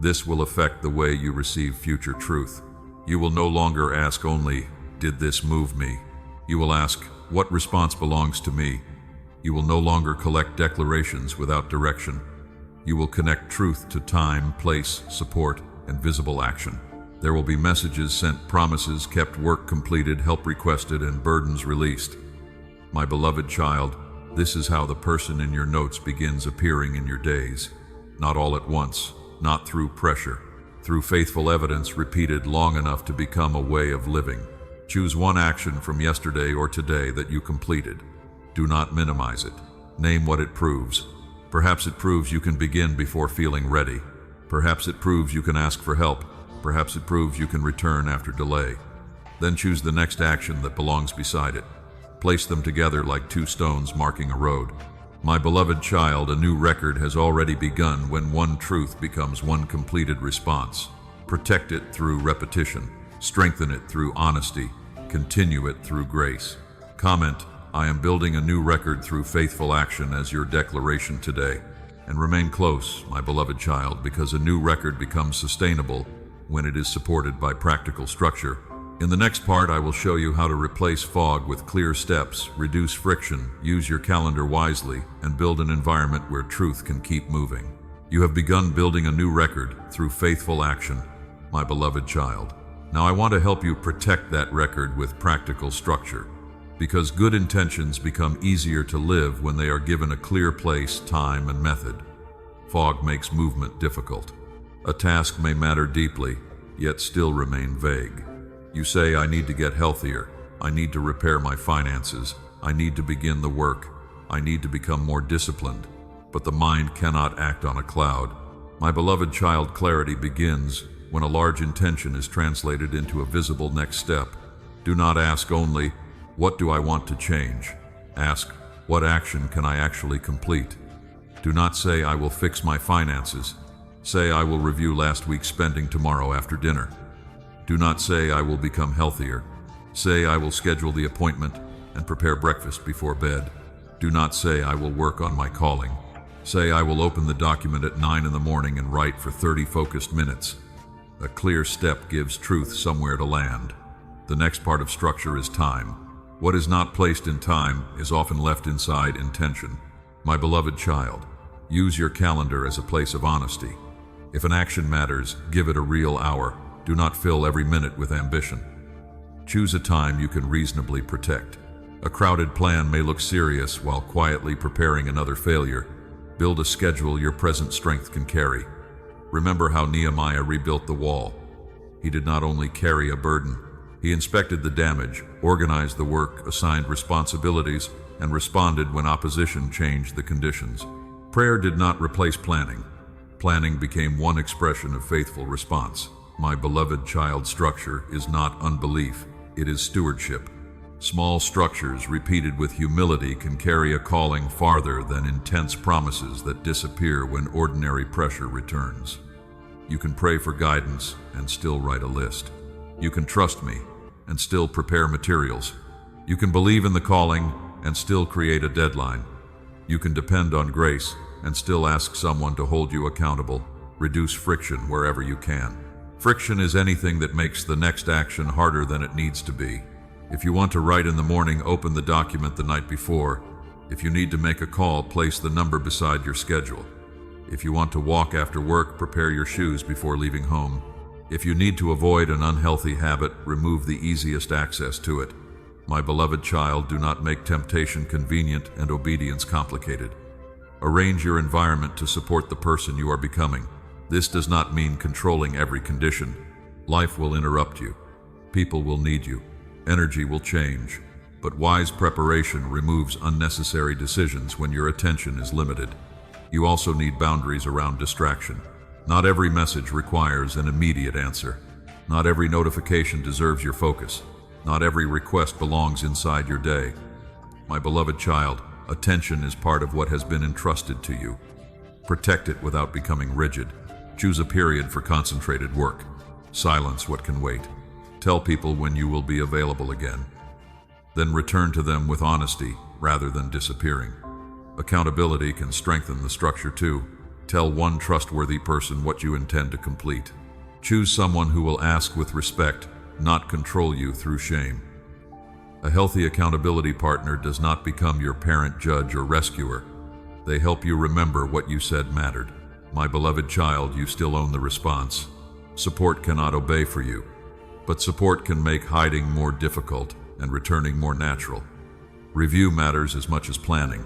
This will affect the way you receive future truth. You will no longer ask only, "Did this move me?" You will ask, "What response belongs to me?" You will no longer collect declarations without direction. You will connect truth to time, place, support, and visible action. There will be messages sent, promises kept, work completed, help requested, and burdens released. My beloved child, this is how the person in your notes begins appearing in your days. Not all at once, not through pressure, through faithful evidence repeated long enough to become a way of living. Choose one action from yesterday or today that you completed. Do not minimize it. Name what it proves. Perhaps it proves you can begin before feeling ready. Perhaps it proves you can ask for help. Perhaps it proves you can return after delay. Then choose the next action that belongs beside it. Place them together like two stones marking a road. My beloved child, a new record has already begun when one truth becomes one completed response. Protect it through repetition. Strengthen it through honesty. Continue it through grace. Comment, "I am building a new record through faithful action" as your declaration today. And remain close, my beloved child, because a new record becomes sustainable when it is supported by practical structure. In the next part, I will show you how to replace fog with clear steps, reduce friction, use your calendar wisely, and build an environment where truth can keep moving. You have begun building a new record through faithful action, my beloved child. Now I want to help you protect that record with practical structure, because good intentions become easier to live when they are given a clear place, time, and method. Fog makes movement difficult. A task may matter deeply, yet still remain vague. You say, I need to get healthier, I need to repair my finances, I need to begin the work, I need to become more disciplined, but the mind cannot act on a cloud. My beloved child, clarity begins when a large intention is translated into a visible next step. Do not ask only, what do I want to change? Ask, what action can I actually complete? Do not say, I will fix my finances. Say, I will review last week's spending tomorrow after dinner. Do not say, I will become healthier. Say, I will schedule the appointment and prepare breakfast before bed. Do not say, I will work on my calling. Say, I will open the document at 9 in the morning and write for 30 focused minutes. A clear step gives truth somewhere to land. The next part of structure is time. What is not placed in time is often left inside intention. My beloved child, use your calendar as a place of honesty. If an action matters, give it a real hour. Do not fill every minute with ambition. Choose a time you can reasonably protect. A crowded plan may look serious while quietly preparing another failure. Build a schedule your present strength can carry. Remember how Nehemiah rebuilt the wall. He did not only carry a burden, he inspected the damage, organized the work, assigned responsibilities, and responded when opposition changed the conditions. Prayer did not replace planning. Planning became one expression of faithful response. My beloved child, structure is not unbelief, it is stewardship. Small structures repeated with humility can carry a calling farther than intense promises that disappear when ordinary pressure returns. You can pray for guidance and still write a list. You can trust me and still prepare materials. You can believe in the calling and still create a deadline. You can depend on grace and still ask someone to hold you accountable. Reduce friction wherever you can. Friction is anything that makes the next action harder than it needs to be. If you want to write in the morning, open the document the night before. If you need to make a call, place the number beside your schedule. If you want to walk after work, prepare your shoes before leaving home. If you need to avoid an unhealthy habit, remove the easiest access to it. My beloved child, do not make temptation convenient and obedience complicated. Arrange your environment to support the person you are becoming. This does not mean controlling every condition. Life will interrupt you. People will need you. Energy will change. But wise preparation removes unnecessary decisions when your attention is limited. You also need boundaries around distraction. Not every message requires an immediate answer. Not every notification deserves your focus. Not every request belongs inside your day. My beloved child, attention is part of what has been entrusted to you. Protect it without becoming rigid. Choose a period for concentrated work. Silence what can wait. Tell people when you will be available again. Then return to them with honesty rather than disappearing. Accountability can strengthen the structure too. Tell one trustworthy person what you intend to complete. Choose someone who will ask with respect, not control you through shame. A healthy accountability partner does not become your parent, judge, or rescuer. They help you remember what you said mattered. My beloved child, you still own the response. Support cannot obey for you, but support can make hiding more difficult and returning more natural. Review matters as much as planning.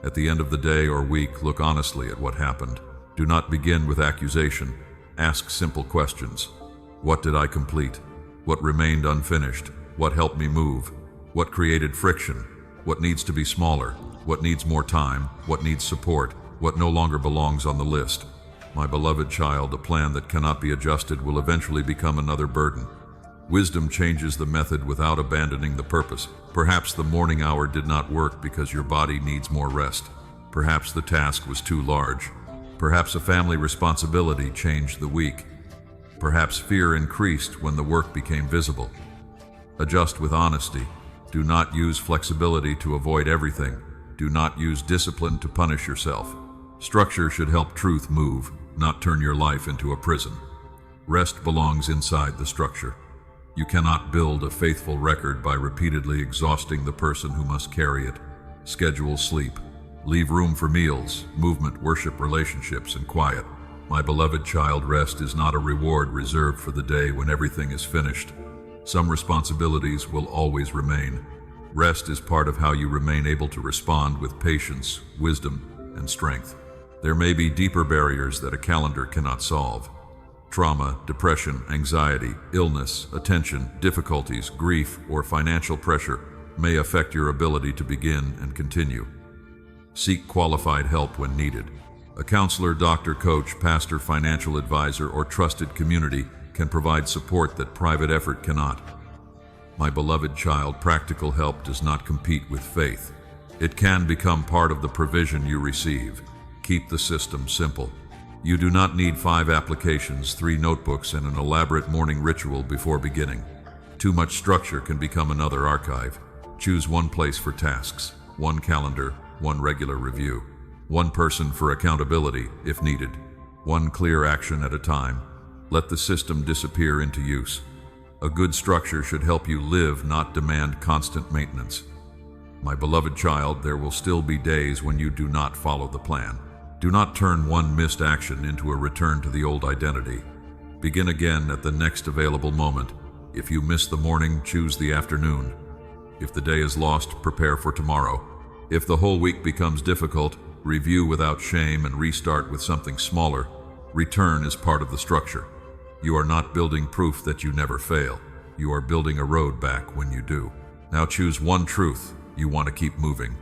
At the end of the day or week, look honestly at what happened. Do not begin with accusation. Ask simple questions. What did I complete? What remained unfinished? What helped me move? What created friction? What needs to be smaller? What needs more time? What needs support? What no longer belongs on the list? My beloved child, a plan that cannot be adjusted will eventually become another burden. Wisdom changes the method without abandoning the purpose. Perhaps the morning hour did not work because your body needs more rest. Perhaps the task was too large. Perhaps a family responsibility changed the week. Perhaps fear increased when the work became visible. Adjust with honesty. Do not use flexibility to avoid everything. Do not use discipline to punish yourself. Structure should help truth move, not turn your life into a prison. Rest belongs inside the structure. You cannot build a faithful record by repeatedly exhausting the person who must carry it. Schedule sleep. Leave room for meals, movement, worship, relationships, and quiet. My beloved child, rest is not a reward reserved for the day when everything is finished. Some responsibilities will always remain. Rest is part of how you remain able to respond with patience, wisdom, and strength. There may be deeper barriers that a calendar cannot solve. Trauma, depression, anxiety, illness, attention, difficulties, grief, or financial pressure may affect your ability to begin and continue. Seek qualified help when needed. A counselor, doctor, coach, pastor, financial advisor, or trusted community can provide support that private effort cannot. My beloved child, practical help does not compete with faith. It can become part of the provision you receive. Keep the system simple. You do not need 5 applications, 3 notebooks, and an elaborate morning ritual before beginning. Too much structure can become another archive. Choose one place for tasks, one calendar, one regular review, one person for accountability if needed, one clear action at a time. Let the system disappear into use. A good structure should help you live, not demand constant maintenance. My beloved child, there will still be days when you do not follow the plan. Do not turn one missed action into a return to the old identity. Begin again at the next available moment. If you miss the morning, choose the afternoon. If the day is lost, prepare for tomorrow. If the whole week becomes difficult, review without shame and restart with something smaller. Return is part of the structure. You are not building proof that you never fail. You are building a road back when you do. Now choose one truth you want to keep moving.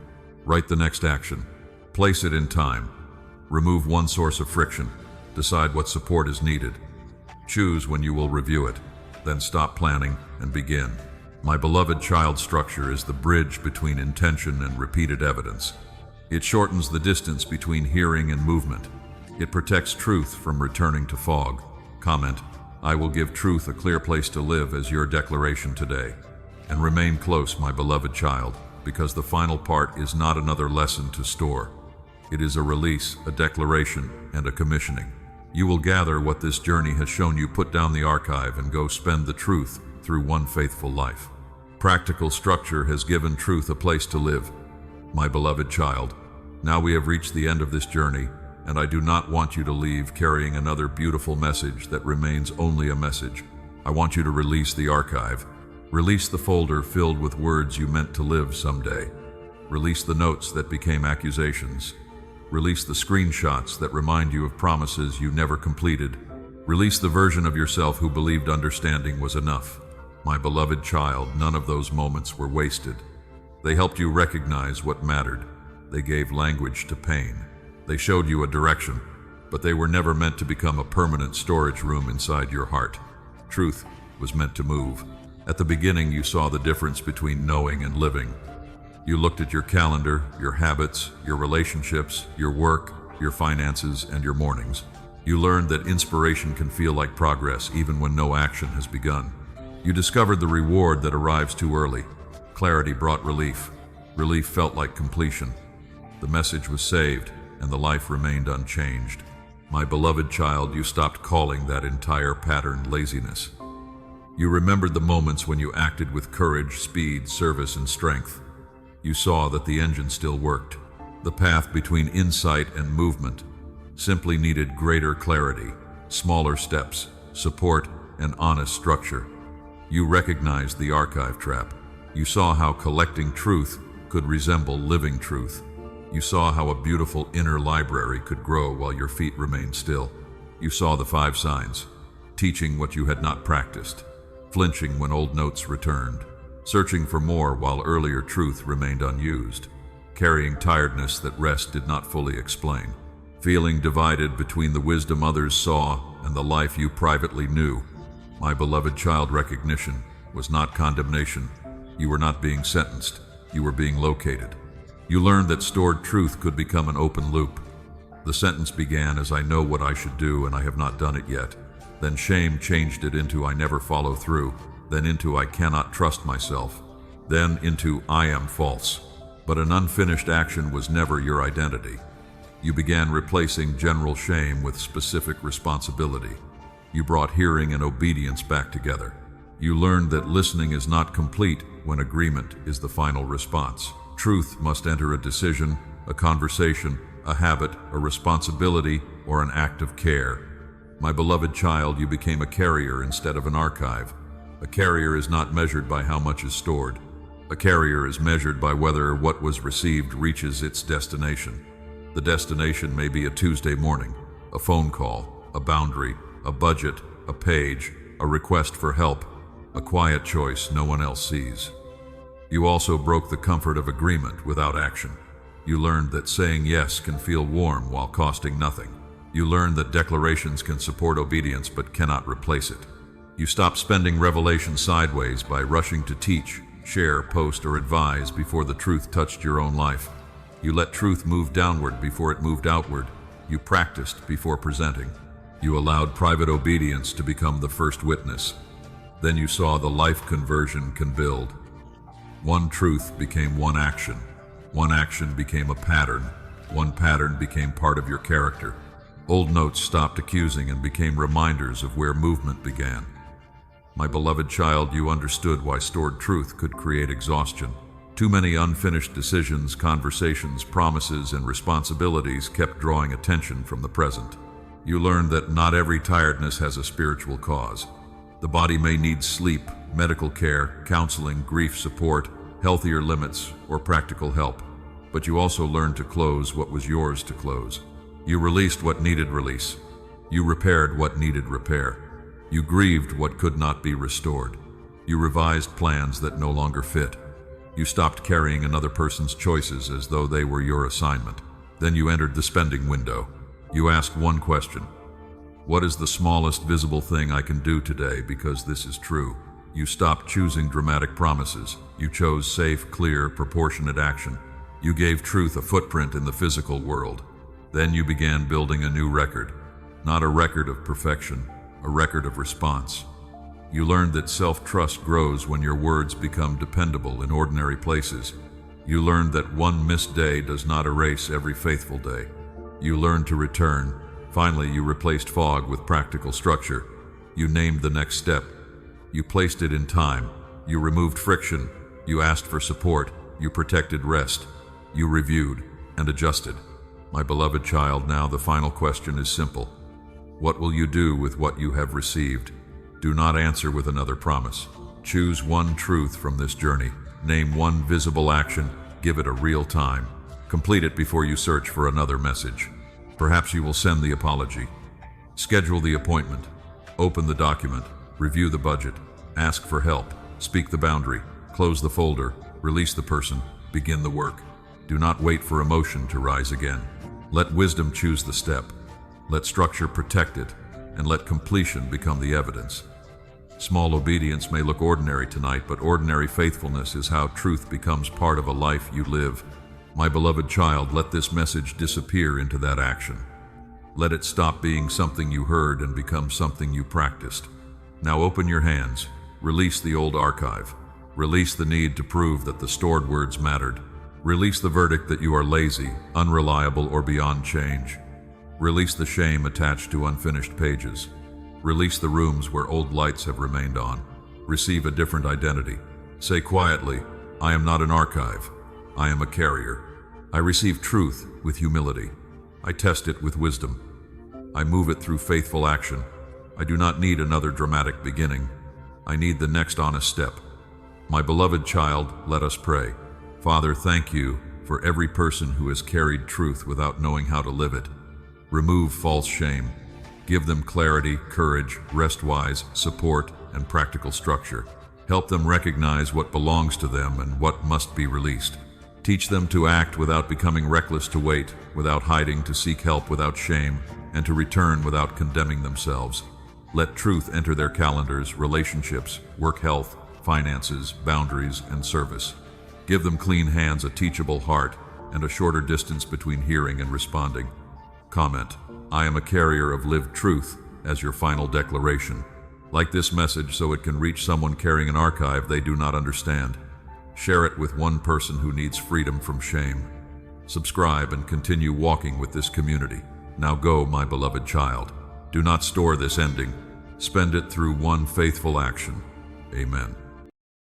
Write the next action. Place it in time. Remove one source of friction. Decide what support is needed. Choose when you will review it. Then stop planning and begin. My beloved child, structure is the bridge between intention and repeated evidence. It shortens the distance between hearing and movement. It protects truth from returning to fog. Comment, I will give truth a clear place to live as your declaration today. And remain close, my beloved child, because the final part is not another lesson to store. It is a release, a declaration, and a commissioning. You will gather what this journey has shown you, put down the archive, and go spend the truth through one faithful life. Practical structure has given truth a place to live. My beloved child, now we have reached the end of this journey, and I do not want you to leave carrying another beautiful message that remains only a message. I want you to release the archive. Release the folder filled with words you meant to live someday. Release the notes that became accusations. Release the screenshots that remind you of promises you never completed. Release the version of yourself who believed understanding was enough. My beloved child, none of those moments were wasted. They helped you recognize what mattered. They gave language to pain. They showed you a direction, but they were never meant to become a permanent storage room inside your heart. Truth was meant to move. At the beginning, you saw the difference between knowing and living. You looked at your calendar, your habits, your relationships, your work, your finances, and your mornings. You learned that inspiration can feel like progress even when no action has begun. You discovered the reward that arrives too early. Clarity brought relief. Relief felt like completion. The message was saved, and the life remained unchanged. My beloved child, you stopped calling that entire pattern laziness. You remembered the moments when you acted with courage, speed, service, and strength. You saw that the engine still worked. The path between insight and movement simply needed greater clarity, smaller steps, support, and honest structure. You recognized the archive trap. You saw how collecting truth could resemble living truth. You saw how a beautiful inner library could grow while your feet remained still. You saw the 5 signs, teaching what you had not practiced, flinching when old notes returned, searching for more while earlier truth remained unused, carrying tiredness that rest did not fully explain, feeling divided between the wisdom others saw and the life you privately knew. My beloved child, recognition was not condemnation. You were not being sentenced. You were being located. You learned that stored truth could become an open loop. The sentence began as, I know what I should do and I have not done it yet. Then shame changed it into, I never follow through. Then into, I cannot trust myself. Then into, I am false. But an unfinished action was never your identity. You began replacing general shame with specific responsibility. You brought hearing and obedience back together. You learned that listening is not complete when agreement is the final response. Truth must enter a decision, a conversation, a habit, a responsibility, or an act of care. My beloved child, you became a carrier instead of an archive. A carrier is not measured by how much is stored. A carrier is measured by whether what was received reaches its destination. The destination may be a Tuesday morning, a phone call, a boundary, a budget, a page, a request for help, a quiet choice no one else sees. You also broke the comfort of agreement without action. You learned that saying yes can feel warm while costing nothing. You learned that declarations can support obedience but cannot replace it. You stopped spending revelation sideways by rushing to teach, share, post, or advise before the truth touched your own life. You let truth move downward before it moved outward. You practiced before presenting. You allowed private obedience to become the first witness. Then you saw the life conversion can build. One truth became one action. One action became a pattern. One pattern became part of your character. Old notes stopped accusing and became reminders of where movement began. My beloved child, you understood why stored truth could create exhaustion. Too many unfinished decisions, conversations, promises, and responsibilities kept drawing attention from the present. You learned that not every tiredness has a spiritual cause. The body may need sleep, medical care, counseling, grief support, healthier limits, or practical help. But you also learned to close what was yours to close. You released what needed release. You repaired what needed repair. You grieved what could not be restored. You revised plans that no longer fit. You stopped carrying another person's choices as though they were your assignment. Then you entered the spending window. You asked one question: what is the smallest visible thing I can do today because this is true? You stopped choosing dramatic promises. You chose safe, clear, proportionate action. You gave truth a footprint in the physical world. Then you began building a new record. Not a record of perfection, a record of response. You learned that self-trust grows when your words become dependable in ordinary places. You learned that one missed day does not erase every faithful day. You learned to return. Finally, you replaced fog with practical structure. You named the next step. You placed it in time. You removed friction. You asked for support. You protected rest. You reviewed and adjusted. My beloved child, now the final question is simple. What will you do with what you have received? Do not answer with another promise. Choose one truth from this journey. Name one visible action. Give it a real time. Complete it before you search for another message. Perhaps you will send the apology. Schedule the appointment. Open the document. Review the budget. Ask for help. Speak the boundary. Close the folder. Release the person. Begin the work. Do not wait for emotion to rise again. Let wisdom choose the step. Let structure protect it, and let completion become the evidence. Small obedience may look ordinary tonight, but ordinary faithfulness is how truth becomes part of a life you live. My beloved child, let this message disappear into that action. Let it stop being something you heard and become something you practiced. Now open your hands. Release the old archive. Release the need to prove that the stored words mattered. Release the verdict that you are lazy, unreliable, or beyond change. Release the shame attached to unfinished pages. Release the rooms where old lights have remained on. Receive a different identity. Say quietly, I am not an archive. I am a carrier. I receive truth with humility. I test it with wisdom. I move it through faithful action. I do not need another dramatic beginning. I need the next honest step. My beloved child, let us pray. Father, thank you for every person who has carried truth without knowing how to live it. Remove false shame. Give them clarity, courage, rest-wise, support, and practical structure. Help them recognize what belongs to them and what must be released. Teach them to act without becoming reckless, to wait without hiding, to seek help without shame, and to return without condemning themselves. Let truth enter their calendars, relationships, work health, finances, boundaries, and service. Give them clean hands, a teachable heart, and a shorter distance between hearing and responding. Comment, I am a carrier of lived truth, as your final declaration. Like this message so it can reach someone carrying an archive they do not understand. Share it with one person who needs freedom from shame. Subscribe and continue walking with this community. Now go, my beloved child. Do not store this ending. Spend it through one faithful action. Amen.